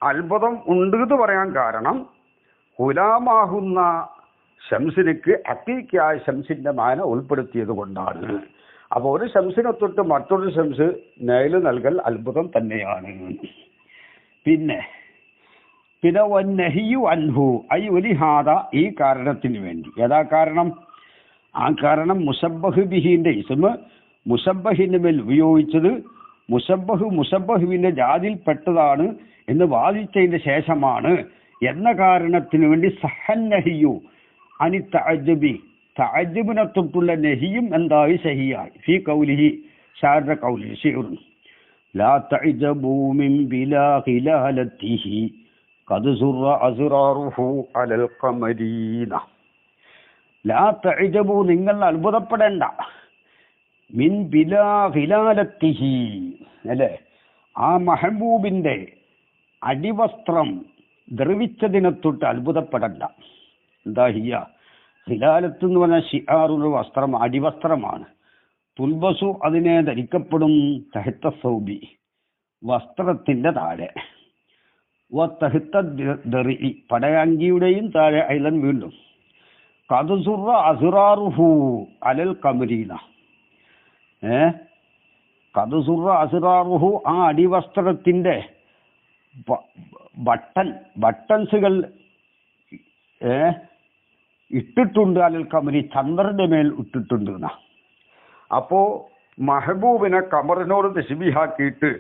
അത്ഭുതം ഉണ്ട് എന്ന് പറയാൻ കാരണം ഗുലാമാകുന്ന ഷംസിനിക്ക് ഹക്കീക്കിയായ ഷംസിന്റെ മാന ഉൾപ്പെടുത്തിയത് കൊണ്ടാണ്. അപ്പോൾ ഒരു ഷംസിനെ തൊട്ട് മറ്റൊരു ഷംസ് നയല് നൽകൽ അത്ഭുതം തന്നെയാണ്. പിന്നെ വന്നഹിയു അൻഹു ഐ വലിഹാദ ഈ കാരണത്തിന് വേണ്ടി. ഏതാ കാരണം? ആ കാരണം മുസബ്ബഹ് ബിഹിന്റെ ഇസ്മ മുസബ്ബഹിന്റെ മേൽ ഉപയോഗിച്ചത് മുസബ്ബഹുവിന്റെ ജാതിയിൽപ്പെട്ടതാണ് എന്ന് വാദിച്ചതിന്റെ ശേഷമാണ് എന്ന കാരണത്തിന് വേണ്ടി സഹന്നഹിയു അനി തഅജ്ജബി തഅജ്ജബിനെ തൊട്ടുള്ള നഹിയും എന്തായി സഹിയായി. ഫീ ഖൗലിഹി ഷാരുടെ ഖൗലി ശിഉർ ലാ തഅജ്ജബു മിൻ ബിലാ ഖിലാലതിഹി ഖദ് സുറ അസ്റാറുഹു അലൽ ഖമരീന. ലാ തഅജ്ജബു നിങ്ങൾ അത്ഭുതപ്പെടേണ്ട മിൻ ബിലാ ഖിലാലതിഹി അല്ലേ, ആ മഹബൂബിന്റെ അടിവസ്ത്രം ദ്രവിച്ചതിനെ തൊട്ട് അത്ഭുതപ്പെടണ്ട. എന്താ ഹിയ ഖിലാലത്ത് എന്ന് പറഞ്ഞാൽ ഷിആറുൽ വസ്ത്രം, അടിവസ്ത്രമാണ്. തുൽബസു അതിനെ ധരിക്കപ്പെടും തഹത്ത സൗബി വസ്ത്രത്തിന്റെ താഴെ, തഹത്ത ദറി പടയാങ്കിയുടെയും താഴെ ഐലൻ വീണ്ടും കതുസുറ അസുറാറുഹു അലൽ കമരീന കതുസുറ അസുറാറുഹു ആ അടിവസ്ത്രത്തിന്റെ ബട്ടൺസുകൾ ഇട്ടിട്ടുണ്ട് അലൽ കമരി ചന്ദ്രന്റെ മേൽ ഇട്ടിട്ടുണ്ട് എന്നാ. അപ്പോ മെഹബൂബിനെ കമറിനോട് തശ്ബീഹാക്കിയിട്ട്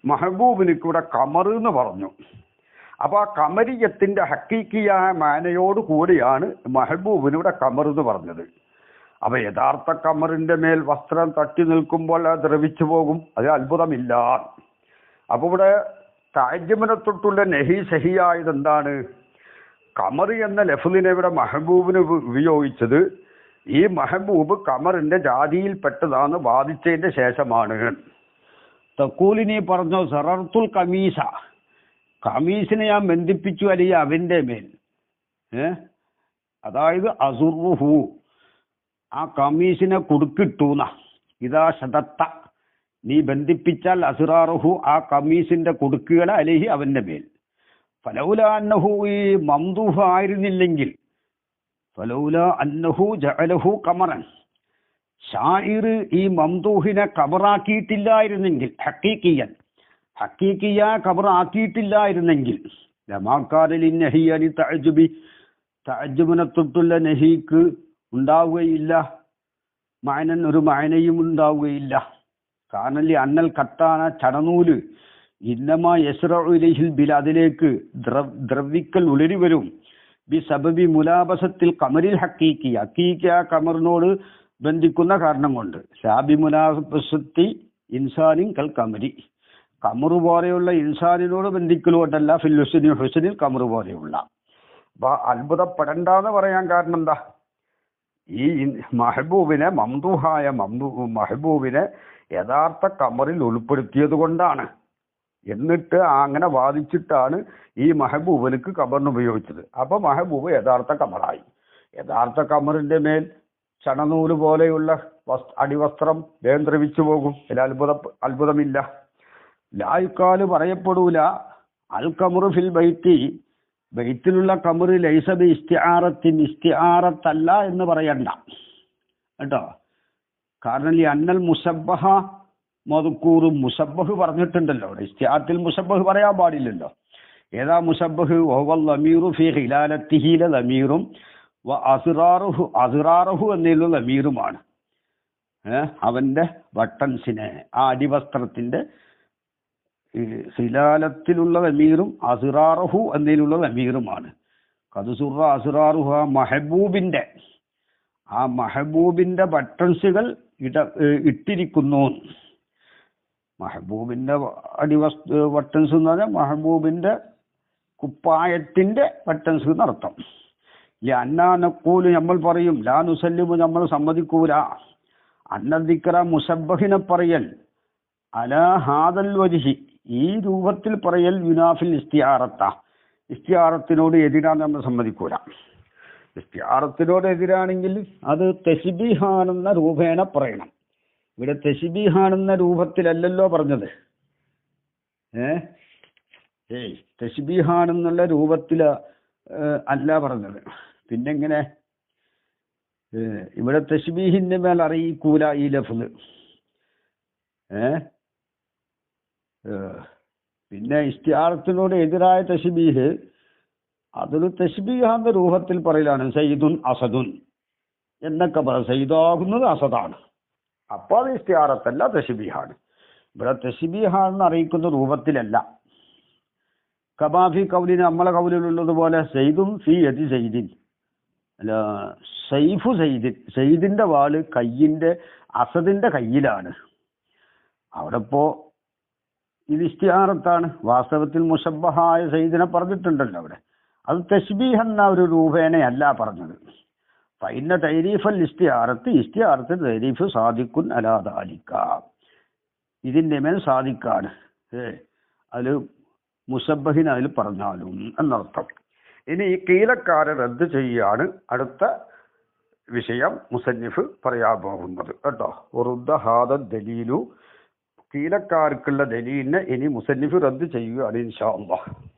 മെഹബൂബിനിക്ക് ഇവിടെ കമർ എന്ന് പറഞ്ഞു. അപ്പൊ ആ കമരിയത്തിന്റെ ഹക്കീക്കിയായ മാനയോട് കൂടിയാണ് മെഹബൂബിനിവിടെ കമർ എന്ന് പറഞ്ഞത്. അപ്പൊ യഥാർത്ഥ കമറിന്റെ മേൽ വസ്ത്രം തട്ടി നിൽക്കുമ്പോൾ അത് ദ്രവിച്ചു പോകും, അത് അത്ഭുതമില്ല. അപ്പൊ ഇവിടെ താജ്യമിനെ തൊട്ടുള്ള നെഹി സഹിയായത് എന്താണ്? കമർ എന്ന ലഫ്ലിനെ ഇവിടെ മെഹബൂബിന് ഉപയോഗിച്ചത് ഈ മെഹബൂബ് കമറിന്റെ ജാതിയിൽപ്പെട്ടതാന്ന് വാദിച്ചതിന്റെ ശേഷമാണ്. തക്കൂലിനി പറഞ്ഞു സറർത്തുൽ കമീസ, കമീസിനെ ഞാൻ ബന്ധിപ്പിച്ചു അല്ലെങ്കിൽ അവന്റെ മേൽ, അതായത് അസുറുഹു ആ കമീസിനെ കുടുക്കിട്ടൂന്ന. ഇതാ ശതത്ത നീ ബന്ധിപ്പിച്ചാൽ അസുറാറുഹു ആ കമീസിന്റെ കുടുക്കുകളെ അലഹി അവന്റെ മേൽ. ഫലൗല അന്നഹു ഈ മംദൂഹ് ആയിരുന്നില്ലെങ്കിൽ, ഫലൗല അന്നഹു ജഅലഹു കമറൻ, ഷാഇർ ഈ മംദൂഹിനെ കബറാക്കിയിട്ടില്ലായിരുന്നെങ്കിൽ, ഹക്കീക്കിയ കബറാക്കിയിട്ടില്ലായിരുന്നെങ്കിൽ ലമാക്കാരലിന്നഹിയനി തഅജ്ജുബി തഅജ്ജുബിനെ തൊട്ടുള്ള നഹിക്ക് ഉണ്ടാവുകയില്ല, മഅനൻ ഒരു മഅനയും ഉണ്ടാവുകയില്ല. കാരണം അന്നൽ കത്താന ചടനൂല് ഇന്നമാ യസ്റഉ ഇലൈഹിൽ ബിൽ അതിലേക്ക് ദ്രവിക്കൽ ഉളരി വരും ബി സബബി മുലാബസത്തിൽ കമരിൽ ഹക്കീക്കിയ കമറിനോട് ബന്ധിക്കുന്ന കാരണം കൊണ്ട്. ഷാബി മുലാബസത്തി ഇൻസാനിൻ കൽ കമരി, കമറു പോലെയുള്ള ഇൻസാനിനോട് ബന്ധിക്കലോട്ടല്ല ഫിൽ ഹുസ്നിൽ കമറു പോലെയുള്ള. അപ്പൊ അത്ഭുതപ്പെടണ്ടെന്ന് പറയാൻ കാരണം എന്താ? ഈ മെഹബൂബിനെ മംദൂഹായ മെഹബൂബിനെ യഥാർത്ഥ കമറിൽ ഉൾപ്പെടുത്തിയത് കൊണ്ടാണ്. എന്നിട്ട് അങ്ങനെ വാദിച്ചിട്ടാണ് ഈ മെഹബൂബിലേക്ക് കമറിന് ഉപയോഗിച്ചത്. അപ്പൊ മെഹബൂബ് യഥാർത്ഥ കമറായി. യഥാർത്ഥ കമറിന്റെ മേൽ ചണനൂല് പോലെയുള്ള അടിവസ്ത്രം വേഗം ദ്രവിച്ചു പോകും, അത്ഭുതമില്ല. ലായുക്കാല് പറയപ്പെടൂല അൽ കമറു ഫിൽ ബൈത്തി, ബൈത്തിലുള്ള കമറ് ലൈസബി ഇസ്തിആറത്തല്ല എന്ന് പറയണ്ട കേട്ടോ. കാരണം ഈ അന്നൽ മുസബ്ബഹ മദ്കൂറും മുസബ്ബഹ് പറഞ്ഞിട്ടുണ്ടല്ലോ. അവിടെ ഇസ്തിആറത്തിൽ മുസബ്ബഹ് പറയാൻ പാടില്ലല്ലോ. ഏതാ മുസബ്ബഹ്? വഹുവൽ ലമീറു ഫീ ഖിലാലത്തിഹി ലമീറും വ അസ്റാറുഹു എന്നുള്ള ലമീറുമാണ്. അവന്റെ ബട്ടൺസിനെ ആ അടിവസ്ത്രത്തിന്റെ ഖിലാലത്തിലുള്ള ലമീറും അസ്റാറുഹു എന്നതിലുള്ള ലമീറുമാണ്. കതുസുറ അസ്റാറുഹു ആ മെഹബൂബിന്റെ ബട്ടൺസുകൾ ഇട്ടിരിക്കുന്നു. മെഹബൂബിന്റെ ബട്ടൺസ് എന്ന് പറഞ്ഞാൽ മെഹബൂബിന്റെ കുപ്പായത്തിന്റെ ബട്ടൺസ് എന്നർത്ഥം. അന്നാനക്കൂല് നമ്മൾ പറയും, ലാ നുസല്ലിമു നമ്മൾ സമ്മതിക്കൂല, അന്നദിക്ര മുസബ്ബഹിനെ പറയൽ അലാ ഹാദൽ വജ്ഹി ഈ രൂപത്തിൽ പറയൽ യുനാഫിൽ ഇസ്തിആറത്തിനോട് എതിരാന്ന് നമ്മൾ സമ്മതിക്കൂല. ഇസ്തിആറത്തിനോട് എതിരാണെങ്കിൽ അത് തശ്ബീഹാണെന്ന രൂപേണ പറയണം. ഇവിടെ തശ്ബീഹാണെന്ന രൂപത്തിലല്ലല്ലോ പറഞ്ഞത്. തശ്ബീഹാണെന്നുള്ള രൂപത്തിൽ അല്ല പറഞ്ഞത്. പിന്നെങ്ങനെ ഇവിടെ തശ്ബീഹിന്റെ മേൽ അറിയിക്കൂല ഈ ലഫ്ള്. പിന്നെ ഇസ്തിആറത്തിനോട് എതിരായ തശ്ബീഹ് അതൊരു തശ്ബീഹാന്റെ രൂപത്തിൽ പറയലാണ്. സയ്യിദുൻ അസദുൻ എന്നൊക്കെ പറയും. സയ്യിദാകുന്നത് അസദാണ്. അപ്പോൾ അത് ഇസ്തിആറത്തല്ല, തശ്ബീഹാണ്. ഇവിടെ തശ്ബീഹാണെന്ന് അറിയിക്കുന്ന രൂപത്തിലല്ല. കമാഫി കൗലിന് നമ്മളെ കൗലിലുള്ളതുപോലെ സയ്യിദുൻ ഫി യദി സയ്യിദിൻ, അല്ല സൈഫു സയ്യിദിൻ, സയ്യിദിന്റെ വാള് അസദിന്റെ കയ്യിലാണ്. അവിടെ ഇപ്പോ ഇത് ഇസ്തിആറത്താണ്. വാസ്തവത്തിൽ മുസബ്ബഹായ സയ്യിദിനെ പറഞ്ഞിട്ടുണ്ടല്ലോ അവിടെ. അത് തശ്ബീഹ് എന്ന ഒരു രൂപേണയല്ല പറഞ്ഞത്. ഫൈന തൈരീഫൽ ഇസ്തിആറത്ത് തൈരീഫ് സാദിഖുൻ അലാ ദാലിക, ഇതിന്റെ മേൽ സാദിഖാണ്. അതിൽ മുസബ്ബഹിന് അതിൽ പറഞ്ഞാലും എന്നർത്ഥം. ഇനി ഈ കീലക്കാരെ റദ്ദ് ചെയ്യാണ് അടുത്ത വിഷയം മുസന്നിഫ് പറയാൻ പോകുന്നത് കേട്ടോ. ഉറുദ്ദ ഹാദ ദലീലു, കീലക്കാർക്കുള്ള ദലീലിനെ ഇനി മുസന്നിഫ് റദ്ദ് ചെയ്യുകയാണ് ഇൻഷാ അല്ലാഹ്.